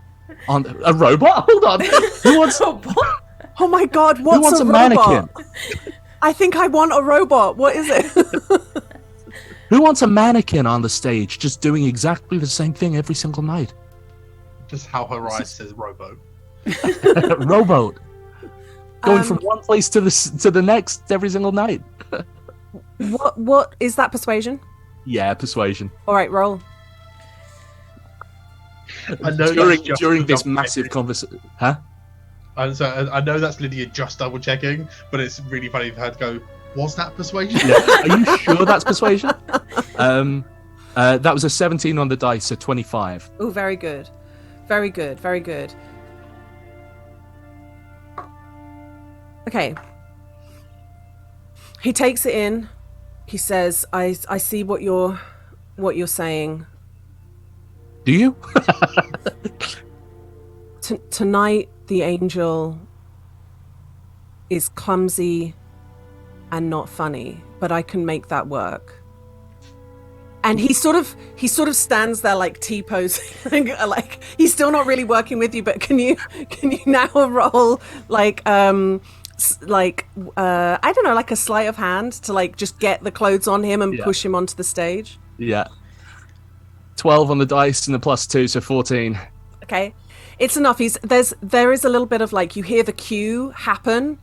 On a robot? Hold on. Who wants Oh my god, what's who wants a robot? mannequin? I think I want a robot. What is it? Who wants a mannequin on the stage just doing exactly the same thing every single night? Just how Horizon says rowboat. Rowboat. Going from one place to the next every single night. What is that, persuasion? Yeah, persuasion. All right, roll. I know During this massive conversation, huh? I know that's Lydia just double checking, but it's really funny for her to go, was that persuasion? Yeah. Are you sure that's persuasion? That was a 17 on the dice, so 25. Oh, very good. Very good. Very good. Okay. He takes it in. He says, I see what you're saying. Do you? Tonight, the angel is clumsy and not funny, but I can make that work. And he sort of stands there like T-posing, like he's still not really working with you. But can you now roll like I don't know, like a sleight of hand to like just get the clothes on him and push him onto the stage? Yeah. 12 on the dice and the +2, so 14. Okay, it's enough. There is a little bit of like, you hear the cue happen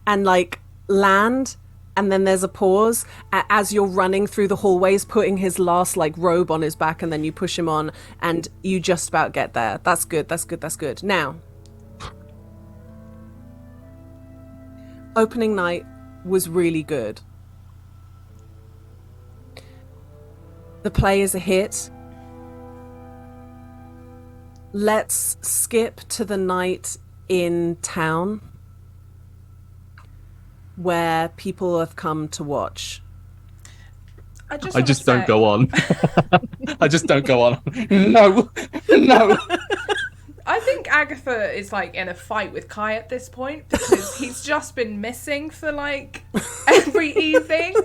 and like land, and then there's a pause as you're running through the hallways, putting his last like robe on his back, and then you push him on, and you just about get there. That's good. That's good. That's good. Now, opening night was really good. The play is a hit. Let's skip to the night in town where people have come to watch. I just don't go on. I just don't go on. No. I think Agatha is like in a fight with Kai at this point because he's just been missing for like every evening.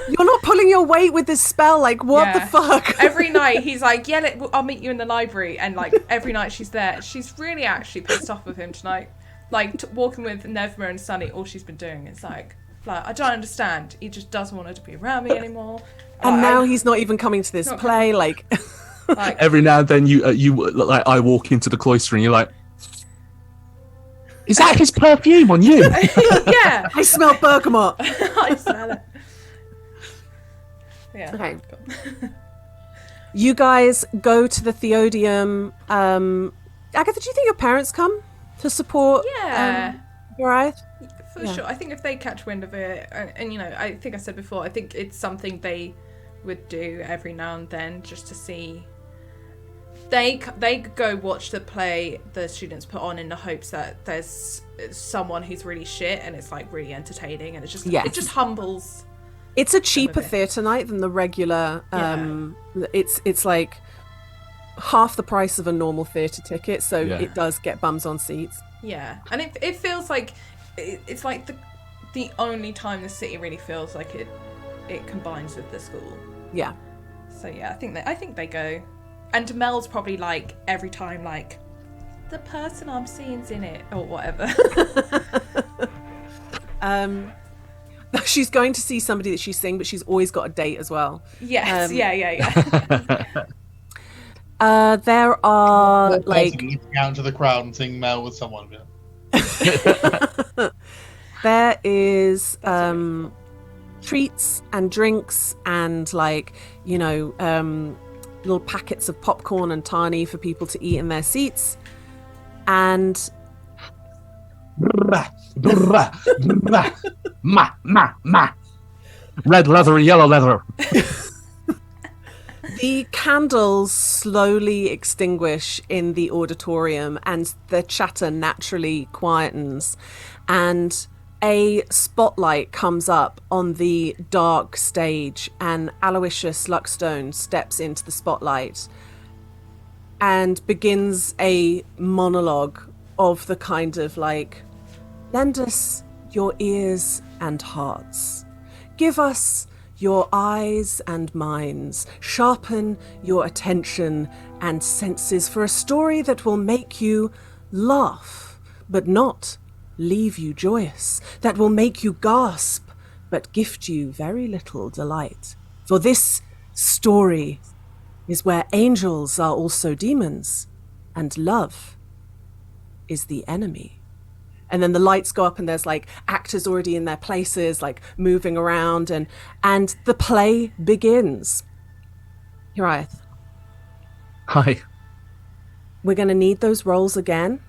You're not pulling your weight with this spell. Like, what the fuck? Every night he's like, yeah, I'll meet you in the library. And like every night she's there. She's really actually pissed off with him tonight. Like walking with Nevma and Sunny, all she's been doing is like, I don't understand. He just doesn't want her to be around me anymore. And now he's not even coming to this play. Like every now and then you like, I walk into the cloister and you're like, is that his perfume on you? Yeah, I smell bergamot. I smell it. Yeah. Okay. You guys go to the Theodium. Agatha, do you think your parents come to support? Yeah. Uriah? For sure. I think if they catch wind of it, and you know, I think I said before, I think it's something they would do every now and then just to see. They go watch the play the students put on in the hopes that there's someone who's really shit and it's like really entertaining, and it just humbles. It's a cheaper theatre night than the regular. It's like half the price of a normal theatre ticket, so it does get bums on seats. Yeah, and it feels like it's like the only time the city really feels like it combines with the school. Yeah. So yeah, I think they go, and Mel's probably like every time like the person I'm seeing's in it or whatever. She's going to see somebody that she's seeing, but she's always got a date as well. Yes, yeah. There are like looking out into the crowd and seeing Mel with someone. there is treats and drinks and like, you know, little packets of popcorn and tani for people to eat in their seats, and red leather and yellow leather. the candles slowly extinguish in the auditorium and the chatter naturally quietens, and a spotlight comes up on the dark stage, and Aloysius Luckstone steps into the spotlight and begins a monologue of the kind of like, lend us your ears and hearts. Give us your eyes and minds. Sharpen your attention and senses for a story that will make you laugh, but not leave you joyous, that will make you gasp, but gift you very little delight. For this story is where angels are also demons, and love is the enemy. And then the lights go up and there's like actors already in their places, like moving around, and the play begins. Uriah, Hi. we're going to need those roles again.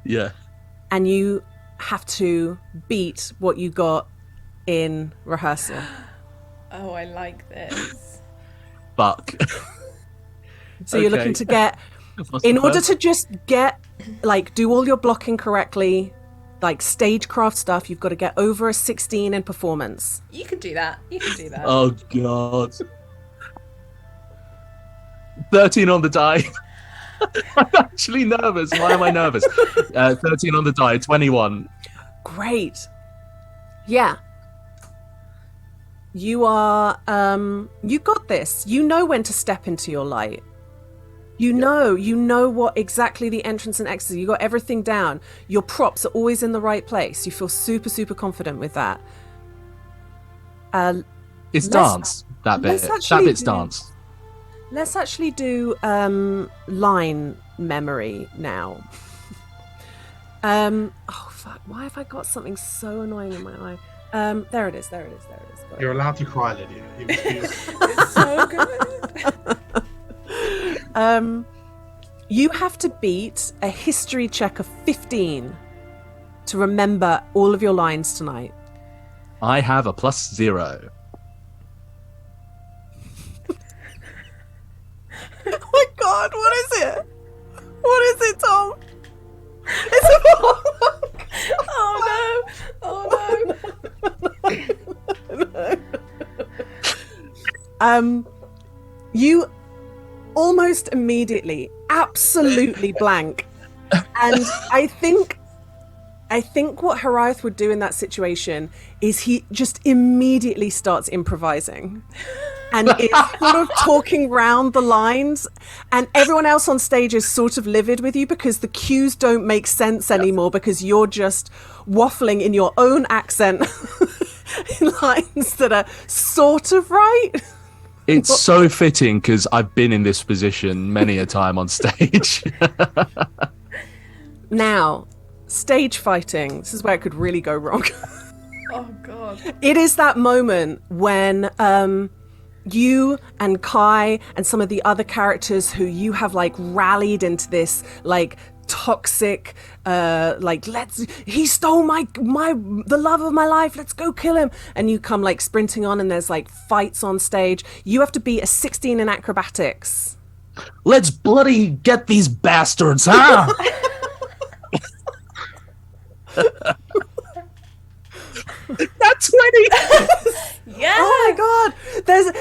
Yeah. And you have to beat what you got in rehearsal. Oh, I like this. Fuck. So you're looking to get, in order to just get, like, do all your blocking correctly, like stagecraft stuff, you've got to get over a 16 in performance. You can do that. You can do that. Oh, God. 13 on the die. I'm actually nervous. Why am I nervous? 13 on the die, 21. Great. Yeah. You are, you got this. You know when to step into your light. You know what exactly the entrance and exit. You got everything down. Your props are always in the right place. You feel super, super confident with that. It's dance, that bit. That bit's dance. Let's actually do line memory now. Oh fuck! Why have I got something so annoying in my eye? There it is. Got it. You're allowed to cry, Lydia. It was beautiful. It's so good. You have to beat a history check of 15 to remember all of your lines tonight. I have a +0. Oh my god, what is it? What is it, Tom? It's a Oh no. You almost immediately absolutely blank. And I think what Hariath would do in that situation is he just immediately starts improvising and is sort of talking round the lines, and everyone else on stage is sort of livid with you because the cues don't make sense anymore because you're just waffling in your own accent in lines that are sort of right. It's so fitting because I've been in this position many a time on stage. Now, stage fighting. This is where it could really go wrong. Oh god. It is that moment when you and Kai and some of the other characters who you have like rallied into this like toxic like he stole the love of my life, let's go kill him, and you come like sprinting on and there's like fights on stage. You have to beat a 16 in acrobatics. Let's bloody get these bastards, huh? That's 20. Yeah. Oh my god,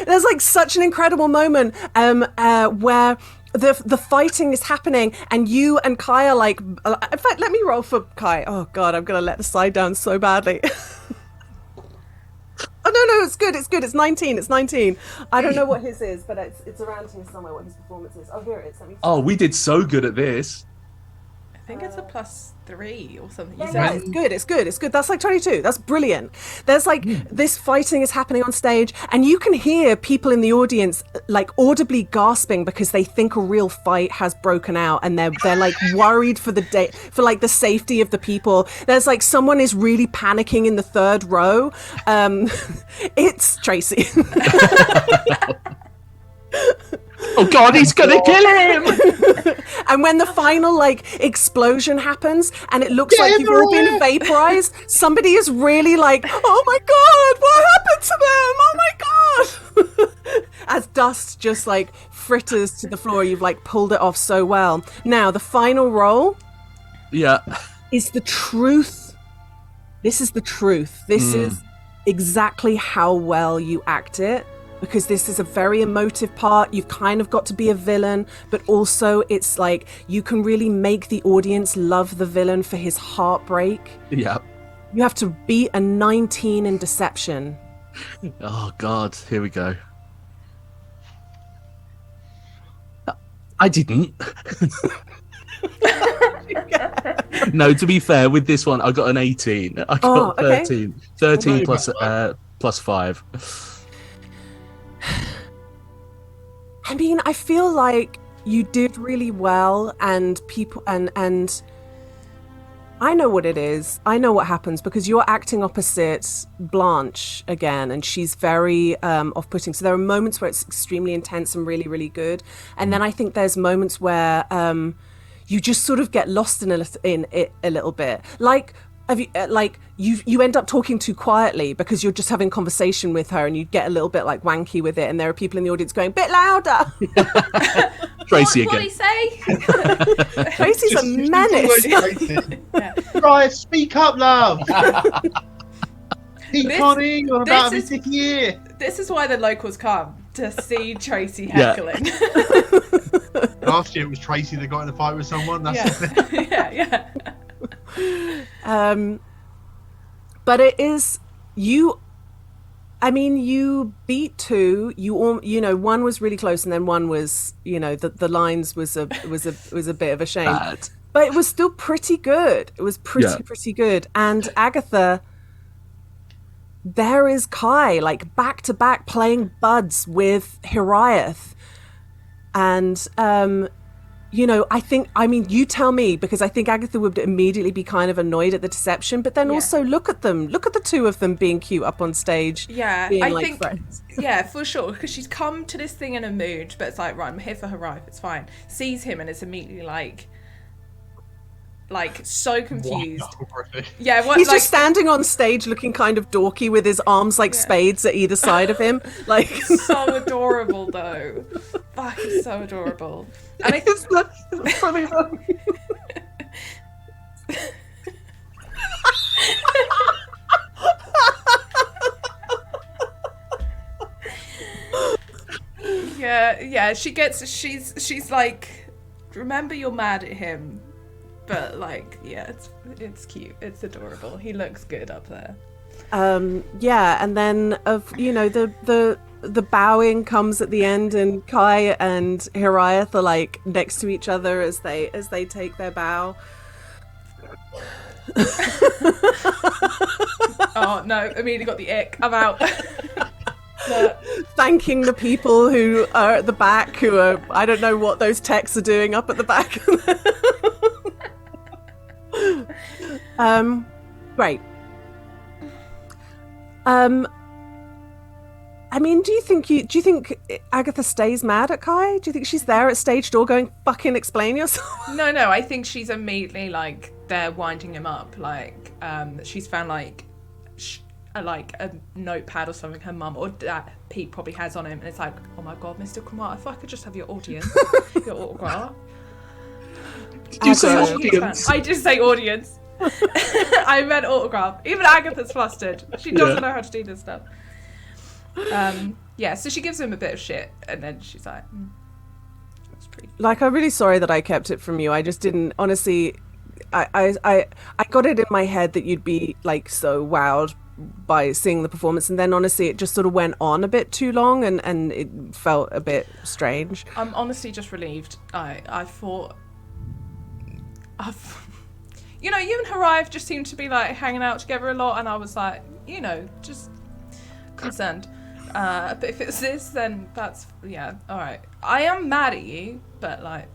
there's like such an incredible moment where the fighting is happening and you and Kai are like, in fact, let me roll for Kai. Oh god, I'm gonna let the side down so badly. Oh no, it's good, it's 19. I don't know what his is, but it's around here somewhere what his performance is. Oh, here it is. Let me see. Oh, we did so good at this. I think it's a +3 or something. You Yeah, said. it's good. That's like 22. That's brilliant. There's like this fighting is happening on stage, and you can hear people in the audience like audibly gasping because they think a real fight has broken out, and they're like worried for the day, for like the safety of the people. There's like someone is really panicking in the third row. It's Tracy. Oh god, he's gonna kill him! And when the final like explosion happens and it looks like you've all been vaporized, somebody is really like, oh my god, what happened to them? Oh my god! As dust just like fritters to the floor, you've like pulled it off so well. Now the final roll Yeah. is the truth this is the truth. This is exactly how well you act it, because this is a very emotive part. You've kind of got to be a villain, but also it's like you can really make the audience love the villain for his heartbreak. Yeah. You have to beat a 19 in deception. Oh God, here we go. I didn't. No, to be fair, with this one, I got an 18. I got 13. 13 plus 5. I mean, I feel like you did really well, and people and I know what it is. I know what happens because you're acting opposite Blanche again, and she's very off-putting. So there are moments where it's extremely intense and really, really good, and then I think there's moments where you just sort of get lost in it a little bit. Like, you end up talking too quietly because you're just having conversation with her, and you get a little bit like wanky with it, and there are people in the audience going, "Bit louder." Tracy what again. What did he say? Tracy's a menace. Right, speak up, love. Keep Connie, you're about to be sick here. This is why the locals come to see Tracy heckling. Last year it was Tracy that got in a fight with someone. That's yeah. But it is you. I mean, you beat 2. You know, one was really close, and then one was, you know, the lines was a bit of a shame. Bad. But it was still pretty good. It was pretty good. And Agatha, there is Kai, like back to back playing buds with Hiriath, and you know, I mean, you tell me, because I think Agatha would immediately be kind of annoyed at the deception, but then also look at the 2 of them being cute up on stage. Yeah, being I like think, friends. yeah, for sure, because she's come to this thing in a mood, but it's like, right, I'm here for her life, it's fine. Sees him and is immediately like so confused. Yeah, he's just standing on stage looking kind of dorky with his arms like spades at either side of him. Like, so adorable though. Fuck, he's so adorable. And It's funny though. yeah, she's like, remember you're mad at him, but like, yeah, it's cute, it's adorable. He looks good up there. Yeah, and then you know, the bowing comes at the end, and Kai and Hiriath are like next to each other as they take their bow. Oh no, immediately got the ick. I'm out. Thanking the people who are at the back, who are, I don't know what those techs are doing up at the back. Great. I mean, do you think Agatha stays mad at Kai? Do you think she's there at stage door going, "Fucking explain yourself"? No, I think she's immediately like, they're winding him up, like she's found like a notepad or something her mum or dad, Pete probably has on him, and it's like, oh my god, Mr. Kumar, if I could just have your audience, your autograph. Did you say audience? I just say audience. I meant autograph. Even Agatha's flustered. She doesn't know how to do this stuff. Yeah, so she gives him a bit of shit, and then she's like, that's pretty. Like, I'm really sorry that I kept it from you. I just didn't, honestly. I got it in my head that you'd be like so wowed by seeing the performance, and then honestly it just sort of went on a bit too long, and it felt a bit strange. I'm honestly just relieved. I thought, you know, you and Hiriath just seem to be like hanging out together a lot, and I was like, you know, just concerned. But if it's this, then that's, yeah, all right. I am mad at you, but like,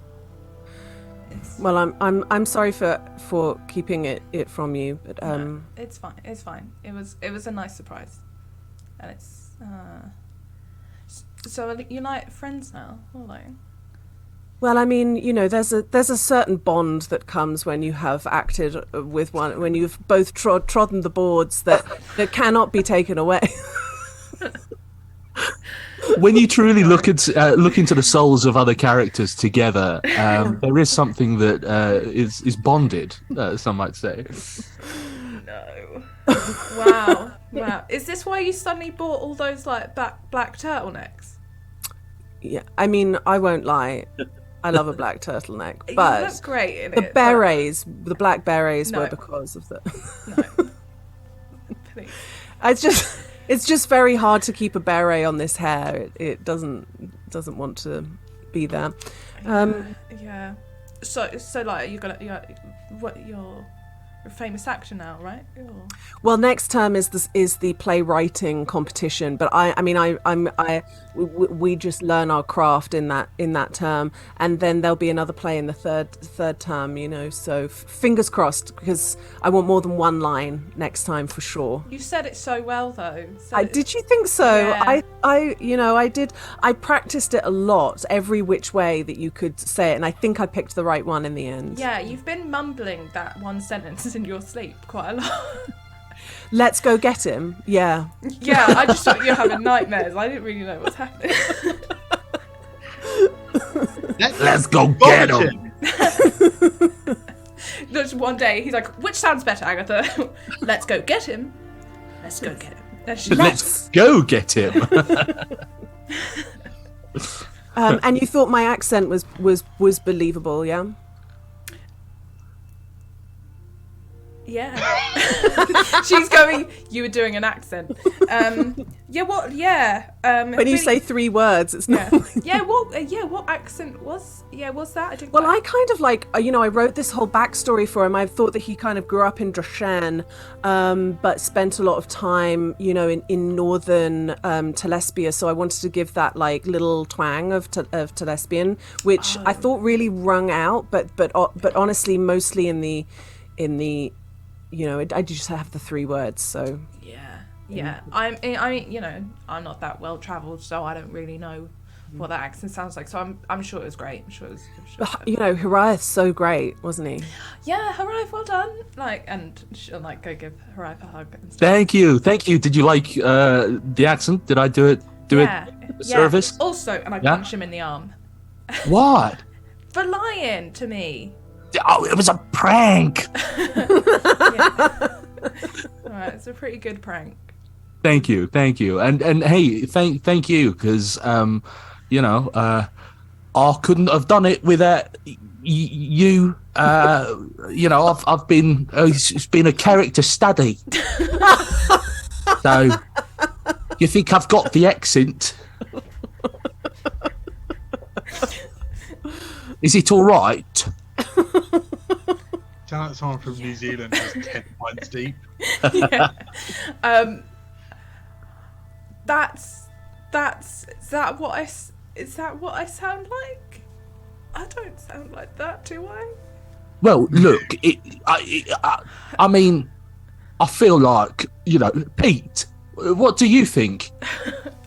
well, I'm sorry for keeping it from you, but no, it's fine. It was a nice surprise, and it's so you're like friends now, or like. Well, I mean, you know, there's a certain bond that comes when you have acted with one, when you've both trodden the boards that cannot be taken away. When you truly look into the souls of other characters together, there is something that is bonded. Some might say. No. Wow. Is this why you suddenly bought all those like black turtlenecks? Yeah, I mean, I won't lie. I love a black turtleneck, You but look great in the it. berets, the black berets, No. were because of the. No. Please. It's just very hard to keep a beret on this hair. It doesn't want to be there. Yeah. So like you're a famous actor now, right? Or... Well, next term is the playwriting competition, but we just learn our craft in that term, and then there'll be another play in the third term, you know. So fingers crossed, because I want more than one line next time for sure. You said it so well though. Did you think so? Yeah. I did. I practiced it a lot, every which way that you could say it, and I think I picked the right one in the end. Yeah, you've been mumbling that one sentence in your sleep quite a lot. Let's go get him. Yeah. Yeah, I just thought you were having nightmares. I didn't really know what's happening. Let's go get him. Just one day, he's like, which sounds better, Agatha? Let's go get him. Let's go get him. Let's go get him. And you thought my accent was believable, yeah? Yeah. She's going, you were doing an accent. Yeah, what? Yeah. When you say 3 words, it's not. Yeah. What accent was that? I didn't. Well, I kind of like, I wrote this whole backstory for him. I thought that he kind of grew up in Droshan, but spent a lot of time, in northern Telespia. So I wanted to give that like little twang of Telespian, which I thought really rung out. But honestly, mostly in the. I just have the 3 words, so yeah. I'm not that well travelled, so I don't really know what that accent sounds like. So I'm sure it was great. I'm sure it was. Hariath's so great, wasn't he? Yeah, Hariath, well done. And she'll go give Hariath a hug and stuff. Thank you. Did you like the accent? Did I do it? Service. Also, and I punched him in the arm. What? For lying to me. Oh, it was a prank. Alright, it's a pretty good prank. Thank you, and hey, thank you, because I couldn't have done it without you. I've been it's been a character study. So you think I've got the accent? Is it all right? Sound like someone from New Zealand just 10 pints deep. Yeah. Is that what I sound like? I don't sound like that, do I? Well, look, I mean, I feel like, Pete, what do you think?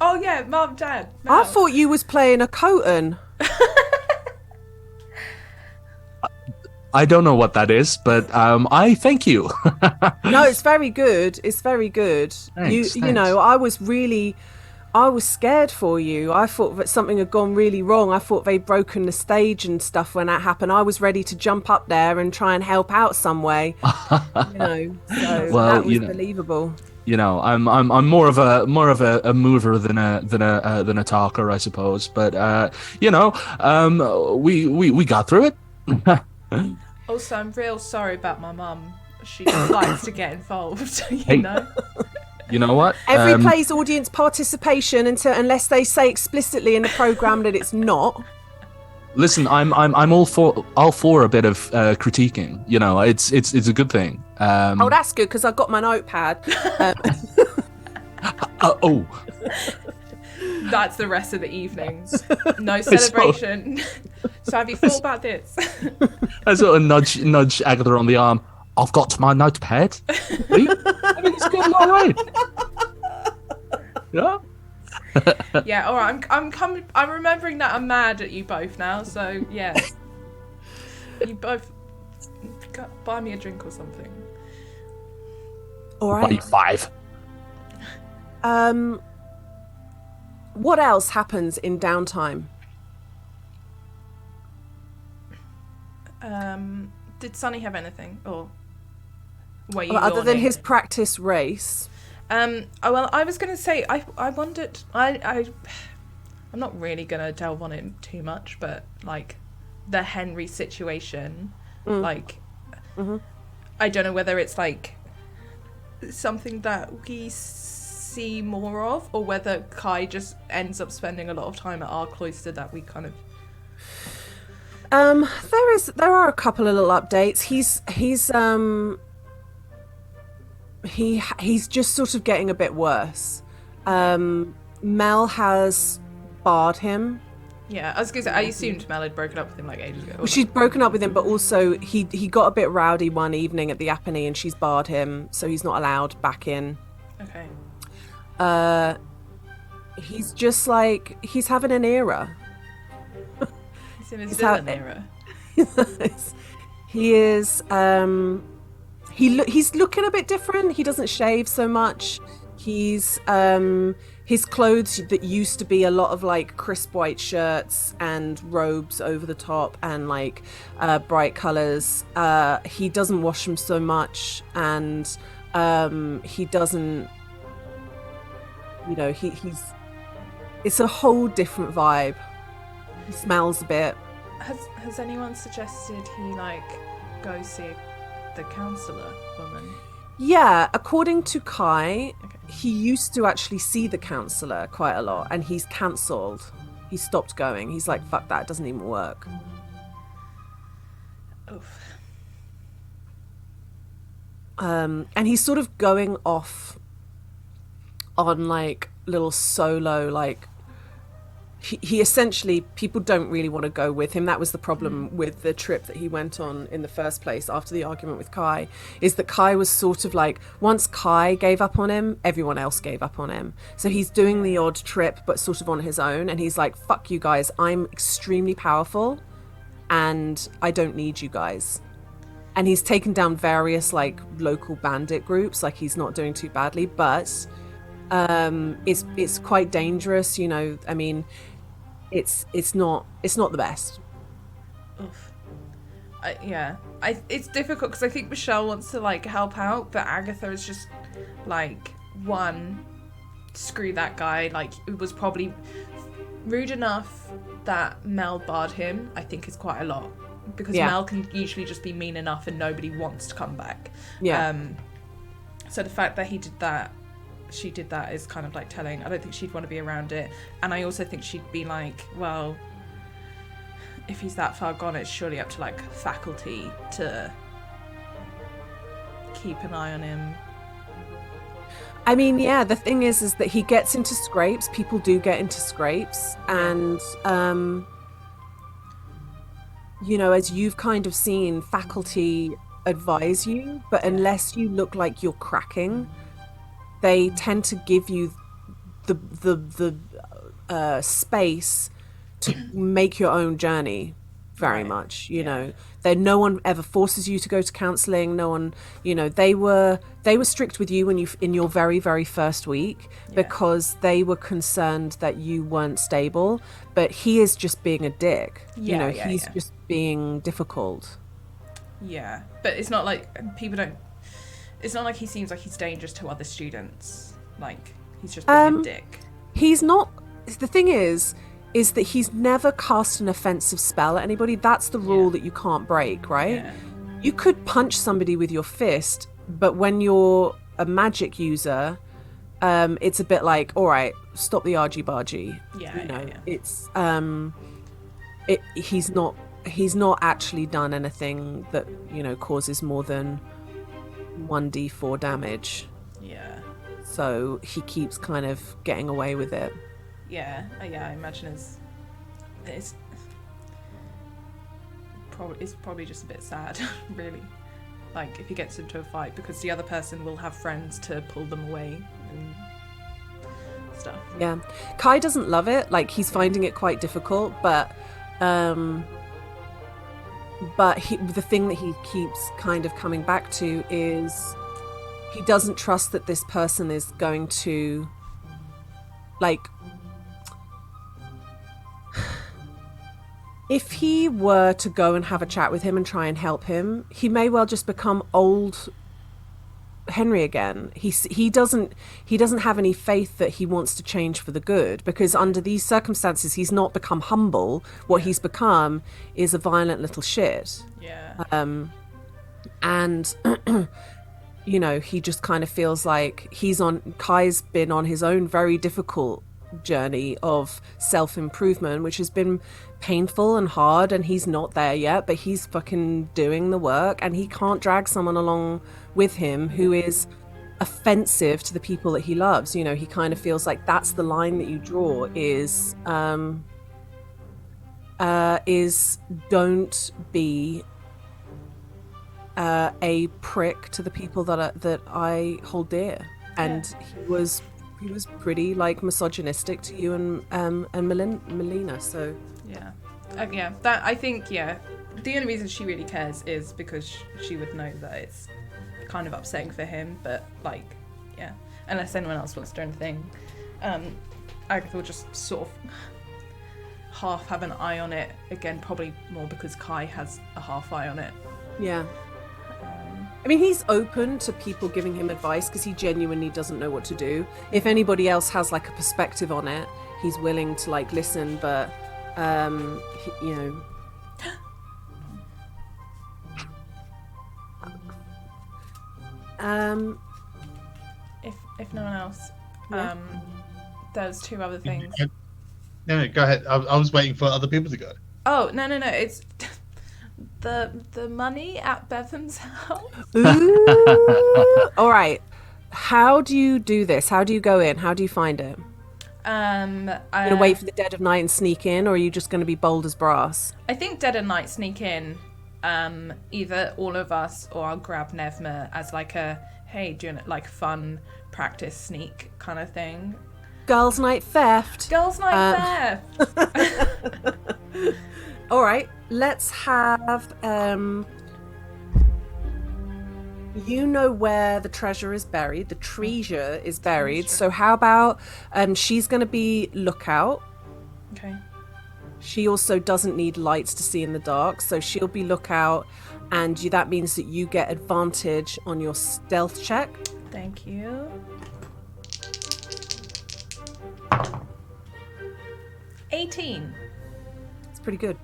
Oh yeah, Mum, Dad. I Mel. thought you was playing a Coton. I don't know what that is, but I thank you. No, it's very good. Thanks. I was scared for you. I thought that something had gone really wrong. I thought they'd broken the stage and stuff when that happened. I was ready to jump up there and try and help out some way. So that was believable. I'm more of a mover than a talker, I suppose. But we got through it. Also, I'm real sorry about my mum. She likes to get involved, you know. You know what? Every play's audience participation unless they say explicitly in the programme that it's not. Listen, I'm all for a bit of critiquing. It's a good thing. Oh, that's good, because I've got my notepad. That's the rest of the evening. No celebration. So have you thought about this? I sort of nudge Agatha on the arm. I've got my notepad. It's going my way. Yeah. Yeah. All right. I'm remembering that I'm mad at you both now. So yeah. You both buy me a drink or something. All right. Buy 5. What else happens in downtime? Did Sunny have anything? Or Were you Other than yawning? his practice race. Well, I was going to say, I wondered, I'm not really going to delve on it too much, but, like, the Henry situation, like, I don't know whether it's, like, something that we see more of, or whether Kai just ends up spending a lot of time at our cloister that we kind of... There are a couple of little updates. He's just sort of getting a bit worse. Mel has barred him. Yeah, I was going to say, I assumed Mel had broken up with him, like, ages ago. She's broken up with him, but also he got a bit rowdy one evening at the Appenny, and she's barred him, so he's not allowed back in. Okay. He's just like, he's having an era. He's in his villain era. He is. He's looking a bit different. He doesn't shave so much. He's his clothes that used to be a lot of like crisp white shirts and robes over the top and like bright colors. He doesn't wash them so much, and he doesn't. You know, he's. It's a whole different vibe. He smells a bit. Has anyone suggested he like go see the counsellor woman? Yeah, according to Kai, he used to actually see the counsellor quite a lot, and he's cancelled. He stopped going. He's like, fuck that, it doesn't even work. Oof. And he's sort of going off on like little solo, like he essentially, people don't really want to go with him. That was the problem with the trip that he went on in the first place after the argument with Kai, is that Kai was sort of like, once Kai gave up on him, everyone else gave up on him. So he's doing the odd trip, but sort of on his own. And he's like, fuck you guys, I'm extremely powerful and I don't need you guys. And he's taken down various like local bandit groups. Like, he's not doing too badly, but it's quite dangerous, you know. I mean, it's not the best. Oof. It's difficult because I think Michelle wants to like help out, but Agatha is just like, one, screw that guy. Like, it was probably rude enough that Mel barred him, I think is quite a lot, because Mel can usually just be mean enough and nobody wants to come back. So the fact that she did that is kind of like telling. I don't think she'd want to be around it, and I also think she'd be like, well, if he's that far gone, it's surely up to like faculty to keep an eye on him. I mean, yeah, the thing is that he gets into scrapes. People do get into scrapes, and you know, as you've kind of seen, faculty advise you, but unless you look like you're cracking, they tend to give you the space to make your own journey very much, you know. No one ever forces you to go to counselling. No one, you know, they were strict with you in your very, very first week because they were concerned that you weren't stable, but he is just being a dick. He's just being difficult. Yeah, but it's not like it's not like he seems like he's dangerous to other students. Like, he's just being a dick. He's not. The thing is that he's never cast an offensive spell at anybody. That's the rule that you can't break, right? Yeah. You could punch somebody with your fist, but when you're a magic user, it's a bit like, all right, stop the argy-bargy. It's he's not actually done anything that, you know, causes more than 1d4 damage. Yeah. So he keeps kind of getting away with it. Yeah, I imagine it's probably just a bit sad, really. Like, if he gets into a fight, because the other person will have friends to pull them away and stuff. Yeah. Kai doesn't love it. Like, he's finding it quite difficult, but the thing that he keeps kind of coming back to is he doesn't trust that this person is going to, like, if he were to go and have a chat with him and try and help him, he may well just become old Henry again. He doesn't have any faith that he wants to change for the good, because under these circumstances he's not become humble. What he's become is a violent little shit. Yeah. And you know, he just kind of feels like Kai's been on his own very difficult journey of self-improvement, which has been painful and hard, and he's not there yet, but he's fucking doing the work, and he can't drag someone along with him who is offensive to the people that he loves. You know, he kind of feels like that's the line that you draw is don't be a prick to the people that I hold dear. And he was pretty like misogynistic to you and Melina. So that I think the only reason she really cares is because she would know that it's kind of upsetting for him, but like unless anyone else wants to do anything, Agatha will just sort of half have an eye on it again, probably more because Kai has a half eye on it. I mean, he's open to people giving him advice because he genuinely doesn't know what to do. If anybody else has like a perspective on it, he's willing to like listen, but you know. If no one else, there's two other things. No, go ahead. I was waiting for other people to go. Oh, no, it's the money at Bevham's house. Ooh. All right. How do you do this? How do you go in? How do you find it? Are you gonna wait for the dead of night and sneak in, or are you just gonna be bold as brass? I think dead of night sneak in. Either all of us, or I'll grab Nevma as like a doing it like fun practice sneak kind of thing. Girls' night theft. Girls' night theft. All right, let's have you know where the treasure is buried. The treasure is buried. So how about she's going to be lookout. Okay. She also doesn't need lights to see in the dark, so she'll be lookout, and that means that you get advantage on your stealth check. Thank you. 18. It's pretty good.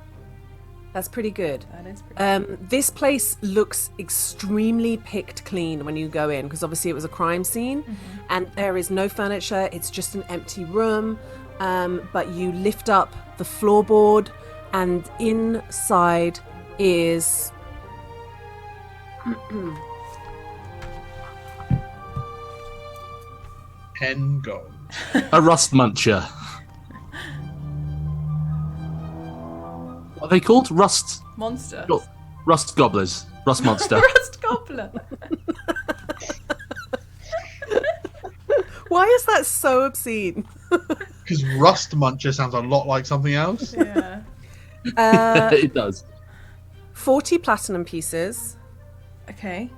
That's pretty good. That is pretty good. This place looks extremely picked clean when you go in, because obviously it was a crime scene, and there is no furniture. It's just an empty room, but you lift up the floorboard, and inside is 10 gold. A rust muncher. What are they called? Rust Monster. Rust gobblers. Rust monster. Rust gobbler. Why is that so obscene? Because rust muncher sounds a lot like something else. Yeah. It does. 40 platinum pieces. Okay.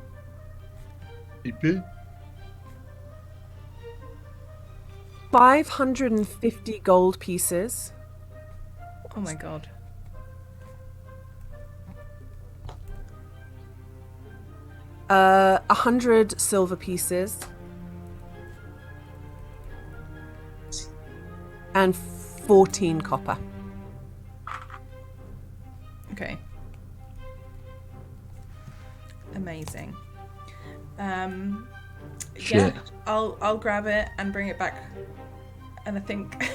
550 gold pieces. Oh my god. 100 silver pieces. And 14 copper. Okay. Amazing. Shit. Yeah, I'll grab it and bring it back. And I think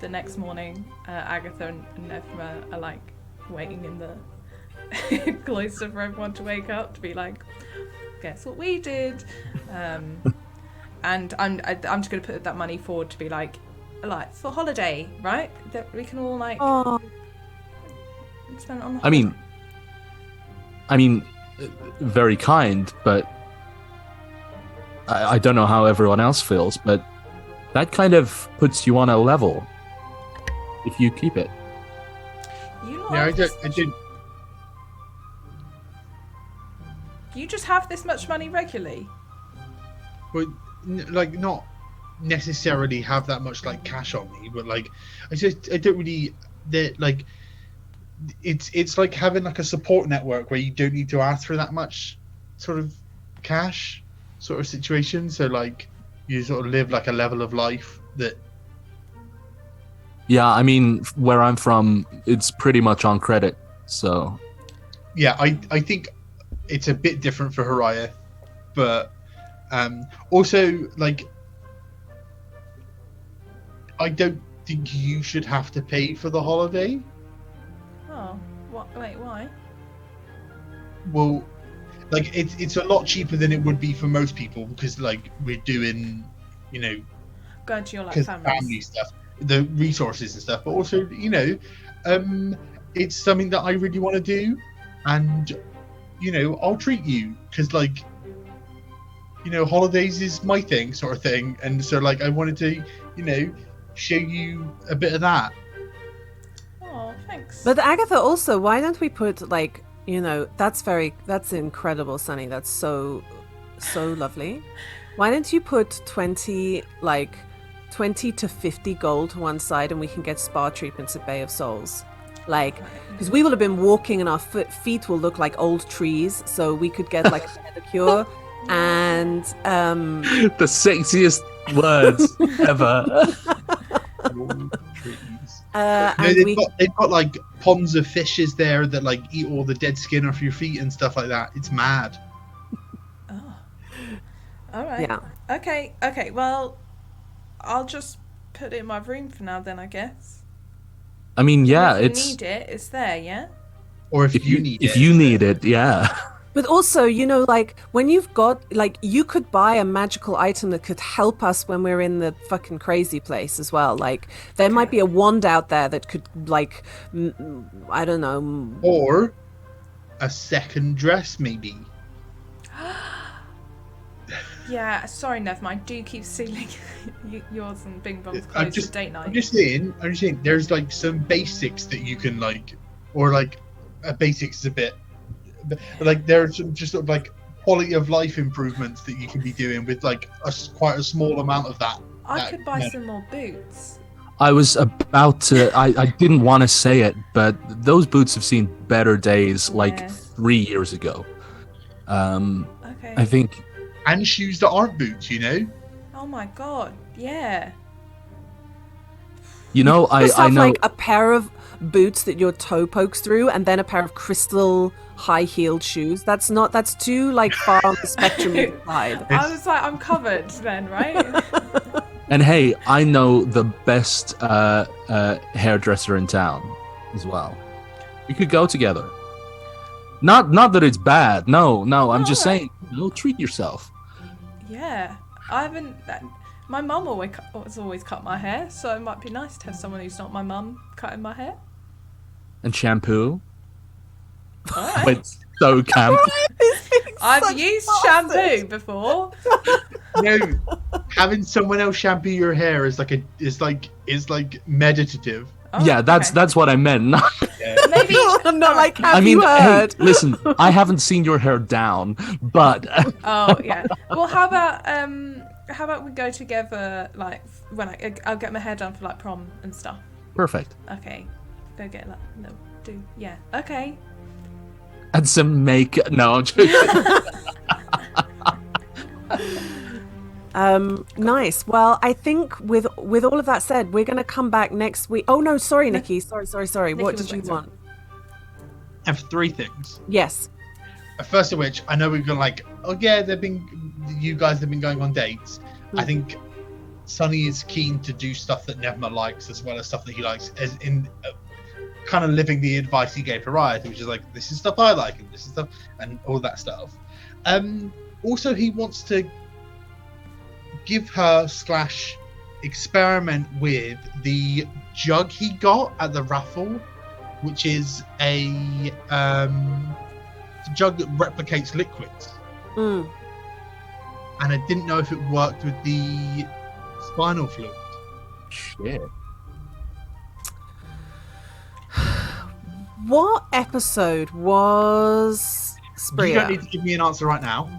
the next morning, Agatha and Nevma are like waiting in the cloister for everyone to wake up to be like, guess what we did. And I'm just gonna put that money forward to be like for holiday, right? That we can all like spend it on. I mean, very kind, but I don't know how everyone else feels, but that kind of puts you on a level if you keep it. I did. You just have this much money regularly? Well, not necessarily have that much like cash on me, but like I don't really. Like it's like having like a support network where you don't need to ask for that much sort of cash. sort of situation. So like you sort of live like a level of life that. Yeah, I mean, where I'm from, it's pretty much on credit. So Yeah, I think it's a bit different for Haraya, but also like I don't think you should have to pay for the holiday. Oh, what? Wait, why? Well, like it's a lot cheaper than it would be for most people because like we're doing, you know, Going to your like because families. family stuff, the resources and stuff, but also you know, it's something that I really want to do, and you know I'll treat you because like you know holidays is my thing sort of thing, and so like I wanted to you know show you a bit of that. Oh, thanks. But Agatha, also, why don't we put like, that's incredible, Sunny. That's so lovely. Why don't you put 20 to 50 gold to one side, and we can get spa treatments at Bay of Souls. Like, because we will have been walking and our feet will look like old trees, so we could get like a pedicure and the sexiest words ever. They've got like ponds of fishes there that like eat all the dead skin off your feet and stuff like that. It's mad. Oh. All right. Yeah. Okay. Well, I'll just put it in my room for now then, I guess. I mean, yeah, if you need it, it's there, yeah? Or if you need it. If you need it, yeah. But also, like, when you've got, like, you could buy a magical item that could help us when we're in the fucking crazy place as well. Like, there might be a wand out there that could, like, I don't know. Or a second dress, maybe. Yeah, sorry, Nev, I do keep stealing yours and Bing Bong's clothes for date night. I'm just saying, there's, like, some basics that you can, like, or, like, basics is a bit... Like there's some just sort of like quality of life improvements that you can be doing with like quite a small amount of that. I could buy some more boots. I was about to. I didn't want to say it, but those boots have seen better days like 3 years ago. Okay. I think. And shoes that aren't boots, you know. Oh my god! Yeah. You know, I have know like a pair of boots that your toe pokes through, and then a pair of crystal high-heeled shoes. That's too like far on the spectrum side. I was like, I'm covered then, right? And hey, I know the best hairdresser in town as well. We could go together. Not that it's bad. No. I'm just saying, treat yourself. Yeah, I haven't. My mum always cut my hair, so it might be nice to have someone who's not my mum cutting my hair. And shampoo. Right. Wait, so camp. I've used shampoo before. No, having someone else shampoo your hair is like meditative. Oh, Yeah, that's what I meant. Maybe I'm not like. Have I mean, you heard? hey, listen, I haven't seen your hair down, but Oh yeah. Well, how about we go together? Like when I'll get my hair done for like prom and stuff. perfect. Okay, go get like do yeah. Okay. And some makeup. No, I'm joking. Nice. Well, I think with all of that said, we're going to come back next week. Oh no, sorry, Nikki. Sorry. Nikki What was did you next. want? I have 3 things. Yes. First of which, I know we've gone like, oh yeah, you guys have been going on dates. I think Sunny is keen to do stuff that Nevma likes as well as stuff that he likes, as in kind of living the advice he gave Haraya, which is like, this is stuff I like and this is stuff and all that stuff. Also, he wants to give her / experiment with the jug he got at the raffle, which is a jug that replicates liquids. Mm. And I didn't know if it worked with the spinal fluid. Shit. What episode was Spria? You don't need to give me an answer right now.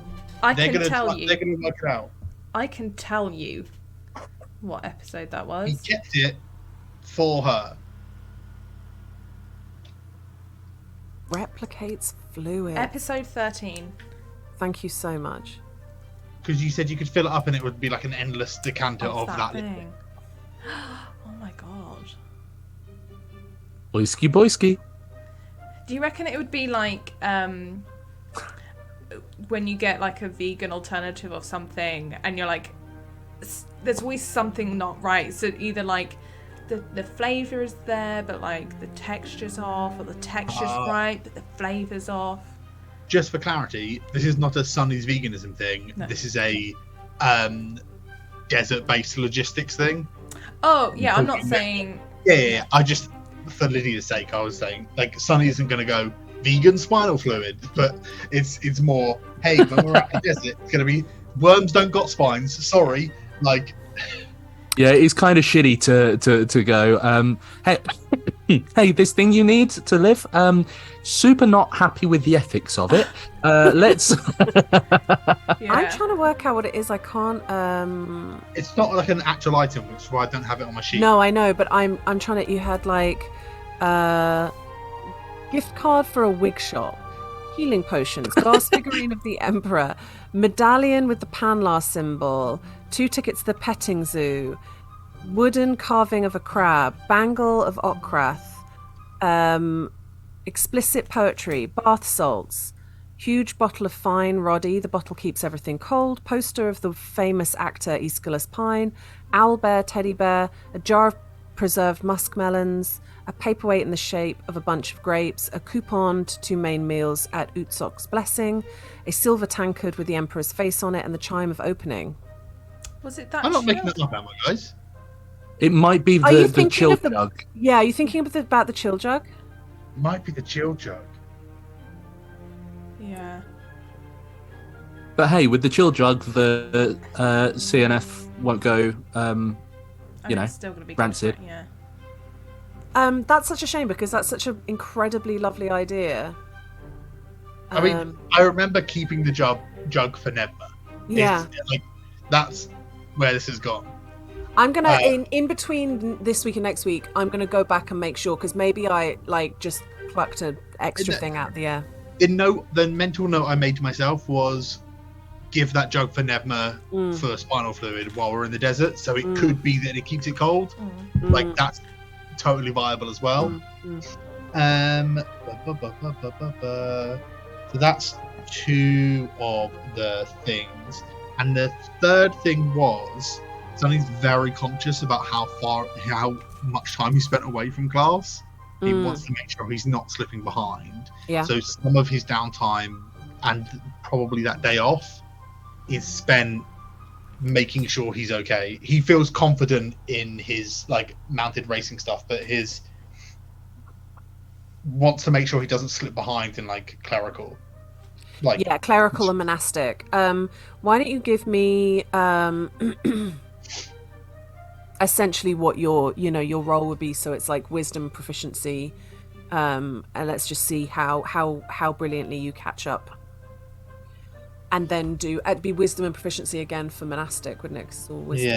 They're gonna tell you. They're going to work it out. I can tell you what episode that He was. kept it for her. Replicates fluid. Episode 13. Thank you so much. because you said you could fill it up and it would be like an endless decanter of that liquid. thing. Oh my god. Boysky boysky. Do you reckon it would be like when you get like a vegan alternative of something and you're like, there's always something not right, so either like the flavour is there but like the texture's off, or the texture's right but the flavour's off? Just for clarity, this is not a Sunny's veganism thing. No. This is a desert-based logistics thing. Oh yeah, I'm not saying. Yeah. I just, for Lydia's sake, I was saying like Sunny isn't going to go vegan spinal fluid, but it's more, hey, when we're at the desert, it's going to be worms don't got spines. Sorry, like. Yeah, it's kind of shitty to go. Hey, hey, this thing you need to live. Super not happy with the ethics of it. Let's. Yeah. I'm trying to work out what it is. I can't. It's not like an actual item, which is why I don't have it on my sheet. No, I know, but I'm trying to. You had like gift card for a wig shop, healing potions, glass figurine of the emperor, medallion with the Panlar symbol, 2 tickets to the petting zoo, wooden carving of a crab, bangle of Okrath, explicit poetry, bath salts, huge bottle of fine Roddy, the bottle keeps everything cold, poster of the famous actor Aeschylus Pine, owlbear, teddy bear, a jar of preserved muskmelons, a paperweight in the shape of a bunch of grapes, a coupon to 2 main meals at Utsok's blessing, a silver tankard with the emperor's face on it, and the chime of opening. Was it that? I'm not making chill? it up, am I, guys? It might be Are you the thinking chill of the- jug. Yeah, are you thinking about the chill jug? Might be the chill jug. Yeah. But hey, with the chill jug, the CNF won't go. And You know, it's still gonna be rancid. different, yeah. That's such a shame because that's such an incredibly lovely idea. I mean, I remember keeping the jug for Nebma. Yeah. Like, that's where this has gone. I'm gonna in between this week and next week, I'm gonna go back and make sure because maybe I like just plucked an extra thing out the air. The mental note I made to myself was give that jug for Nebma for spinal fluid while we're in the desert, so it could be that it keeps it cold. Like that's totally viable as well. So that's 2 of the things, and the third thing was Sonny's very conscious about how much time he spent away from class. He wants to make sure he's not slipping behind. Yeah. So some of his downtime and probably that day off is spent making sure he's okay. He feels confident in his like mounted racing stuff, but his wants to make sure he doesn't slip behind in like clerical. Like Yeah, clerical and monastic. Why don't you give me essentially what your role would be? So it's like wisdom proficiency, and let's just see how brilliantly you catch up. And then it'd be wisdom and proficiency again for monastic, wouldn't it? 'Cause all wisdom.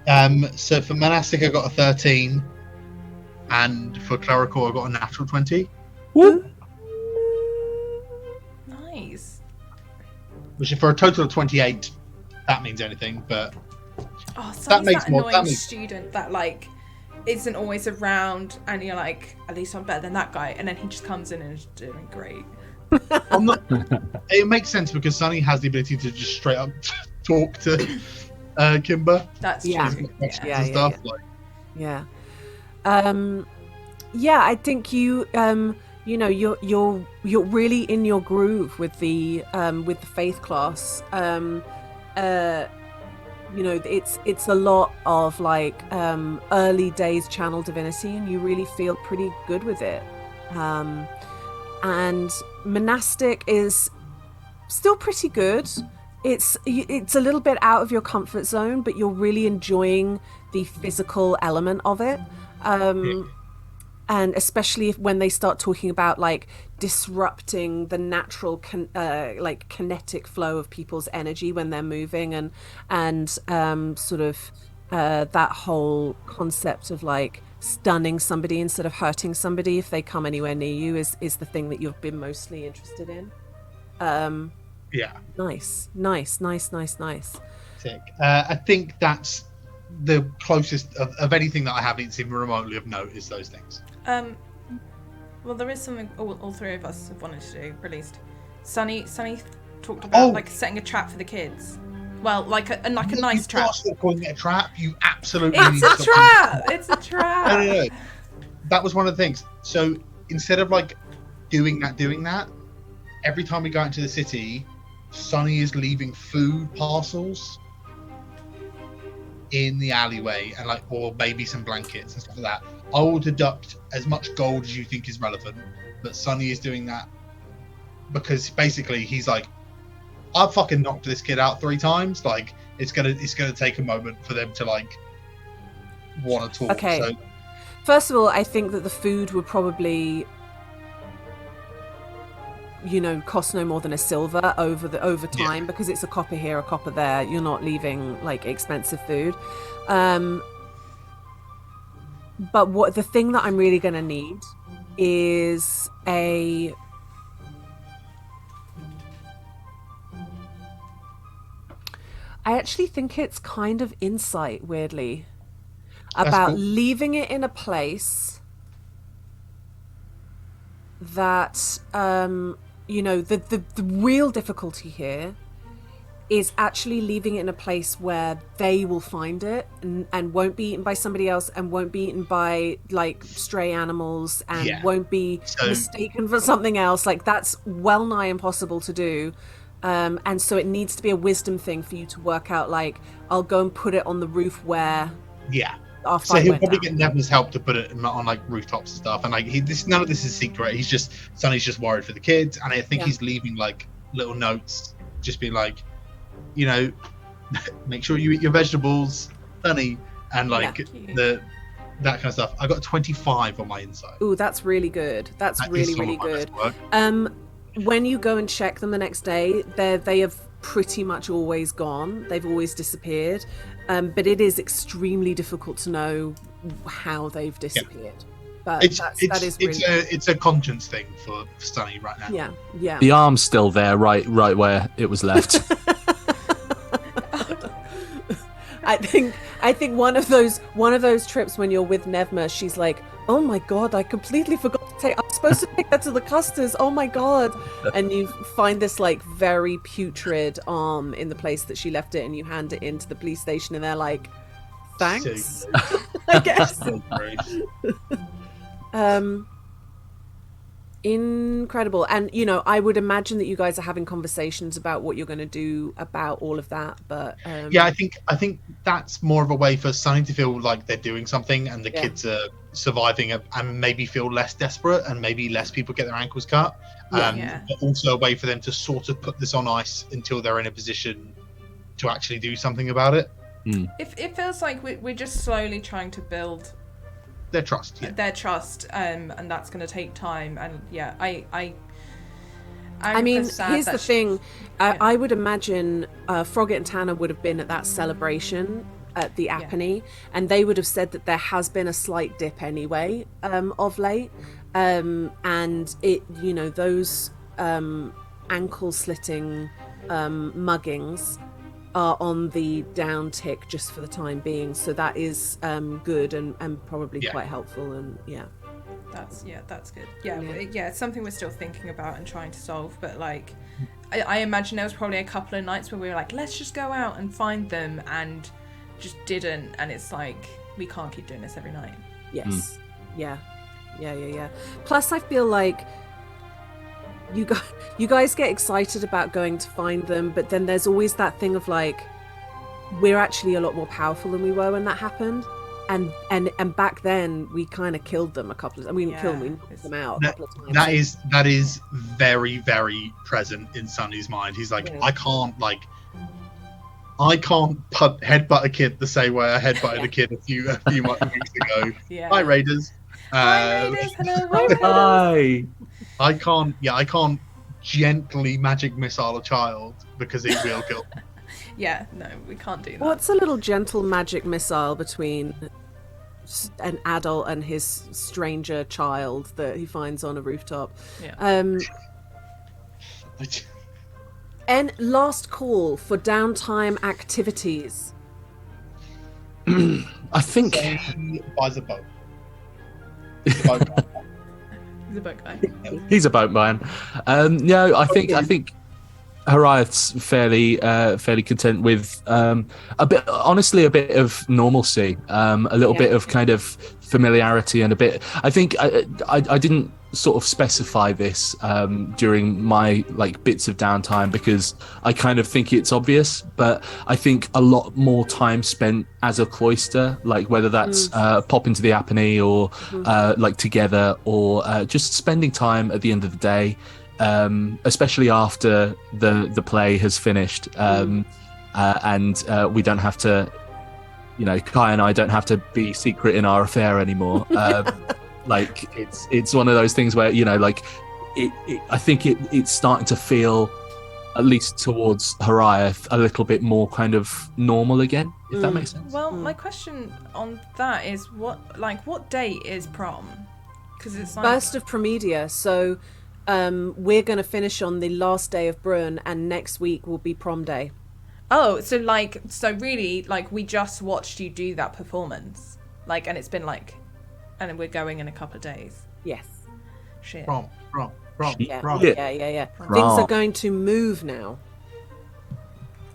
Yeah. So for monastic I got a 13, and for clerical I got a natural 20. Nice. Which is for a total of 28. That means anything, but Oh, so That makes that more- annoying that makes- student that like isn't always around, and you're like, at least I'm better than that guy, and then he just comes in and is doing great. I'm not, it makes sense because Sunny has the ability to just straight up talk to Kimber. That's Yeah. true. Questions Yeah. and yeah, stuff. Like, Yeah. Yeah, I think you're really in your groove with the faith class. It's a lot of like early days channel divinity, and you really feel pretty good with it. And monastic is still pretty good. It's a little bit out of your comfort zone, but you're really enjoying the physical element of it. And especially when they start talking about like disrupting the natural kinetic flow of people's energy when they're moving, and sort of that whole concept of like stunning somebody instead of hurting somebody if they come anywhere near you is the thing that you've been mostly interested in. Yeah. Nice. Sick. I think that's the closest of anything that I have that's even remotely of note is those things. Well, there is something all three of us have wanted to do. Released. Sunny talked about like setting a trap for the kids. Well, like a nice trap. You stop calling it a trap. You absolutely. It's a trap. It's a trap. No. That was one of the things. So instead of like doing that, every time we go into the city, Sunny is leaving food parcels in the alleyway and like, or maybe some blankets and stuff like that. I will deduct as much gold as you think is relevant, but Sunny is doing that because basically he's like, I've fucking knocked this kid out 3 times. Like it's gonna take a moment for them to like want to talk. Okay. So, first of all, I think that the food would probably, cost no more than a silver over time, because it's a copper here, a copper there. You're not leaving like expensive food. But the thing that I'm really going to need is I actually think it's kind of insight, weirdly, about leaving it in a place that, the real difficulty here is actually leaving it in a place where they will find it and won't be eaten by somebody else and won't be eaten by like stray animals and won't be mistaken for something else. Like that's well nigh impossible to do. And so it needs to be a wisdom thing for you to work out, like, I'll go and put it on the roof where our fight so he'll went probably down. get Nevin's help to put it on like rooftops and stuff, and like none of this is secret. Sonny's just worried for the kids, and I think he's leaving like little notes, just being like, make sure you eat your vegetables, Sonny, and like that kind of stuff. I got 25 on my insight. Ooh, that's really good. That's really good. When you go and check them the next day, they have pretty much always gone. They've always disappeared. But it is extremely difficult to know how they've disappeared. But it's a conscience thing for Sunny right now. Yeah. The arm's still there, right where it was left. I think one of those trips when you're with Nevma, she's like, oh my god, I completely forgot to take. I'm supposed to take that to the Custers. Oh my god! And you find this like very putrid arm in the place that she left it, and you hand it into the police station, and they're like, thanks. I guess. Incredible. And I would imagine that you guys are having conversations about what you're going to do about all of that, but I think that's more of a way for Sunny to feel like they're doing something and the kids are surviving and maybe feel less desperate and maybe less people get their ankles cut, but also a way for them to sort of put this on ice until they're in a position to actually do something about it. It feels like we're just slowly trying to build their trust, and that's going to take time. And I mean, here's the thing. I would imagine Frogget and Tanner would have been at that celebration at the Apony, and they would have said that there has been a slight dip anyway of late, and it, those ankle slitting muggings are on the downtick just for the time being, so that is good and probably quite helpful. And that's good. It's something we're still thinking about and trying to solve, but like I imagine there was probably a couple of nights where we were like, let's just go out and find them, and just didn't, and it's like we can't keep doing this every night. Yeah. Plus I feel like you guys get excited about going to find them, but then there's always that thing of like, we're actually a lot more powerful than we were when that happened, and back then we kind of killed them a couple of, we didn't kill them, we knocked them out a couple of times. That is very, very present in Sunny's mind. He's like, I can't headbutt a kid the same way I headbutted a kid a few weeks ago. Hi Raiders. Hi Raiders. Hello. Hi. I can't gently magic missile a child because it will kill them. Yeah, no, we can't do that. What's a little gentle magic missile between an adult and his stranger child that he finds on a rooftop? And last call for downtime activities. I think He buys a boat. He's a boat guy. He's a book guy. he's a boatman. No, I think Hariath's fairly content with a bit of normalcy, a little bit of kind of familiarity, and a bit. I think I didn't sort of specify this during my like bits of downtime because I kind of think it's obvious, but I think a lot more time spent as a cloister, like whether that's pop into the Apennine or like together, or just spending time at the end of the day. Especially after the play has finished, and we don't have to, Kai and I don't have to be secret in our affair anymore. Like it's one of those things where I think it's starting to feel, at least towards Hariath, a little bit more kind of normal again, if that makes sense. Well, my question on that is what date is prom? Because it's like 1st of Promedia, so we're going to finish on the last day of Brun, and next week will be prom day. Oh, so really, we just watched you do that performance, and it's been and we're going in a couple of days. Yes. Shit. Prom. Yeah. Things are going to move now.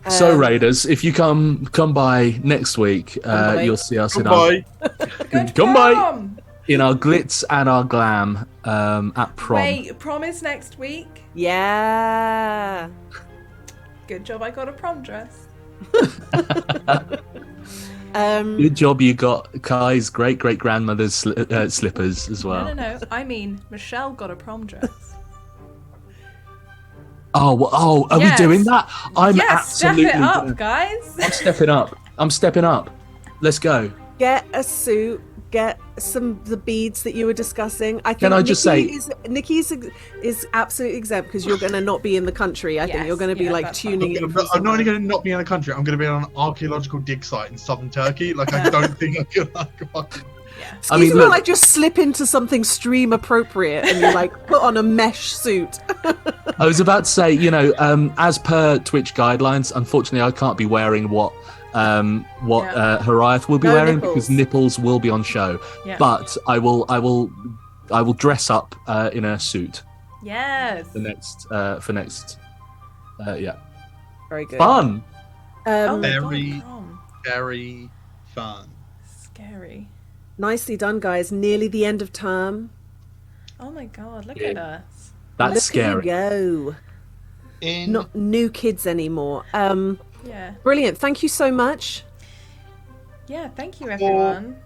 So Raiders, if you come by next week, you'll see us in our come by in our glitz and our glam at prom. Wait, prom is next week? Yeah. Good job I got a prom dress. Good job you got Kai's great-great-grandmother's slippers as well. No. I mean, Michelle got a prom dress. Are we doing that? I'm absolutely step it up, guys. I'm stepping up. Let's go. Get a suit. Get the beads that you were discussing. I think Can I just say, Nikki's is absolutely exempt because you're going to not be in the country. I think you're going to be tuning in. I'm not only going to not be in the country. I'm going to be on an archaeological dig site in southern Turkey. I don't think I can. Look, just slip into something stream appropriate and you put on a mesh suit. I was about to say, as per Twitch guidelines, unfortunately, I can't be wearing what Hariath will be wearing nipples. because nipples will be on show. Yeah. But I will dress up in a suit. Yes. For next. Very good. Fun. Very, prom. very fun. Scary. Nicely done, guys. Nearly the end of term. Oh my god, look at us. That's Look scary. At you go. Not new kids anymore. Yeah. Brilliant. Thank you so much. Yeah, thank you everyone.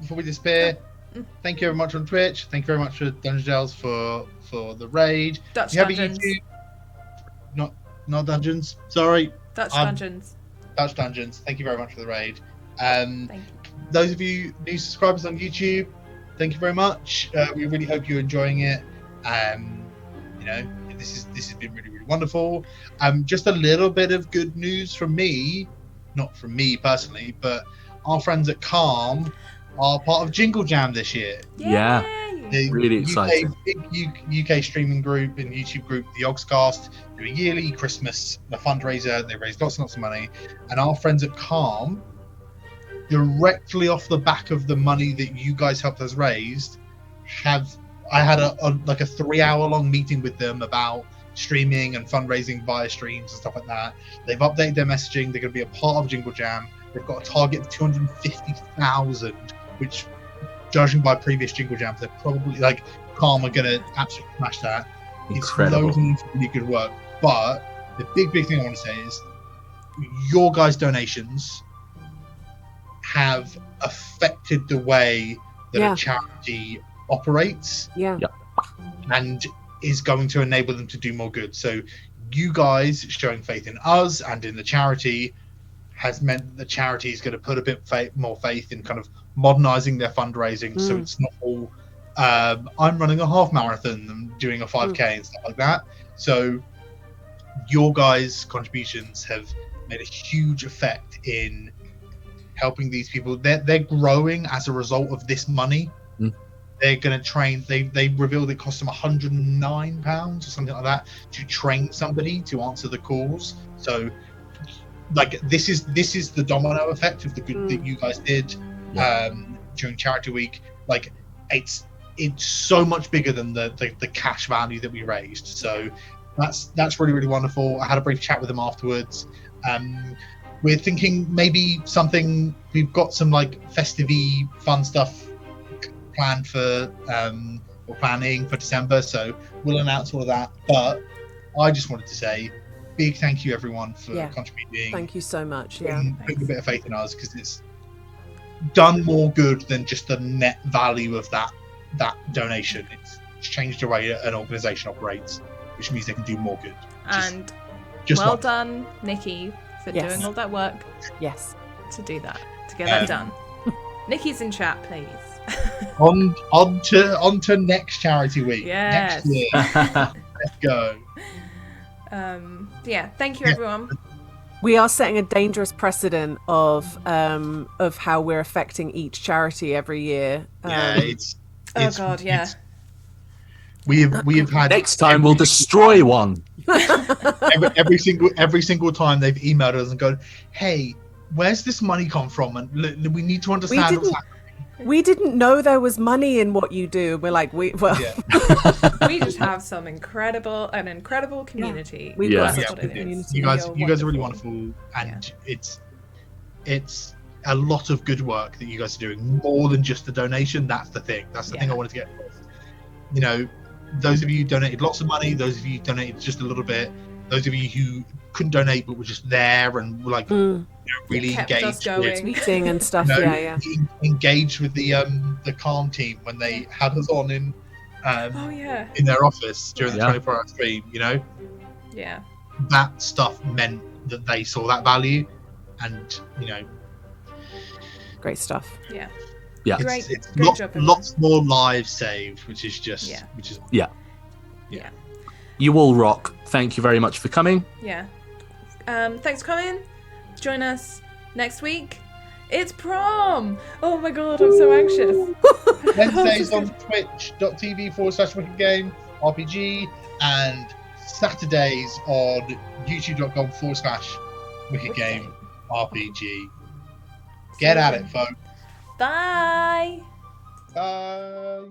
Before we despair, thank you very much on Twitch. Thank you very much for Dungeon Gels for the raid. Dutch You have a Dungeons. YouTube- Not Dungeons. Sorry. Dutch Dungeons. Dutch Dungeons. Thank you very much for the raid. Thank you. Those of you new subscribers on YouTube, thank you very much. We really hope you're enjoying it. This has been really, really wonderful. Just a little bit of good news from me, not from me personally, but our friends at Calm are part of Jingle Jam this year. Yeah. The Really exciting. Big UK streaming group and YouTube group, the Ogscast, do a yearly Christmas fundraiser. They raise lots and lots of money, and our friends at Calm, directly off the back of the money that you guys helped us raise, I had a 3-hour long meeting with them about streaming and fundraising via streams and stuff like that. They've updated their messaging. They're going to be a part of Jingle Jam. They've got a target of 250,000, which, judging by previous Jingle Jams, they're probably Calm are going to absolutely smash that. Incredible. It's loads of really good work. But the big thing I want to say is your guys' donations have affected the way that a charity operates. Yeah. And is going to enable them to do more good. So you guys showing faith in us and in the charity has meant that the charity is going to put a bit more faith in kind of modernizing their fundraising. So it's not all I'm running a half marathon and doing a 5k and stuff like that. So your guys' contributions have made a huge effect in helping these people. They're growing as a result of this money. they're going to train. They revealed it cost them £109 or something like that to train somebody to answer the calls. So, like, this is the domino effect of the good that you guys did during Charity Week. Like, it's so much bigger than the cash value that we raised. So that's really, really wonderful. I had a brief chat with them afterwards. We're thinking maybe something. We've got some like festive-y fun stuff planned for or planning for December, so we'll announce all of that. But I just wanted to say big thank you everyone for contributing. Thank you so much. Putting a bit of faith in us, because it's done more good than just the net value of that donation. It's changed the way an organisation operates, which means they can do more good. And just well done, Nikki, for doing all that work. Yes. To do that, to get that done. Nikki's in chat, please. on to next Charity Week. Yes. Next year. Let's go. Thank you, everyone. We are setting a dangerous precedent of how we're affecting each charity every year. We have had. Next time we'll destroy one. every single time they've emailed us and gone, "Hey, where's this money come from?" And we need to understand what's happening. We didn't know there was money in what you do. We're like, we just have an incredible community. We've got such a community. You guys are really wonderful, and it's a lot of good work that you guys are doing. More than just the donation. That's the thing. That's the thing I wanted to get across. You know, those of you who donated lots of money, those of you who donated just a little bit, those of you who couldn't donate but were just there and were like really engaged with meeting and stuff. Engaged with the Calm team when they had us on in their office during the 24-hour stream. You know, that stuff meant that they saw that value, and you know, great stuff. Great job, lots more lives saved, which is You all rock. Thank you very much for coming. Thanks for coming. Join us next week. It's prom. Oh my god, I'm so anxious. Wednesdays on twitch.tv/Wicked Game RPG, and Saturdays on youtube.com/Wicked Game RPG. Get at it, folks. Bye. Bye.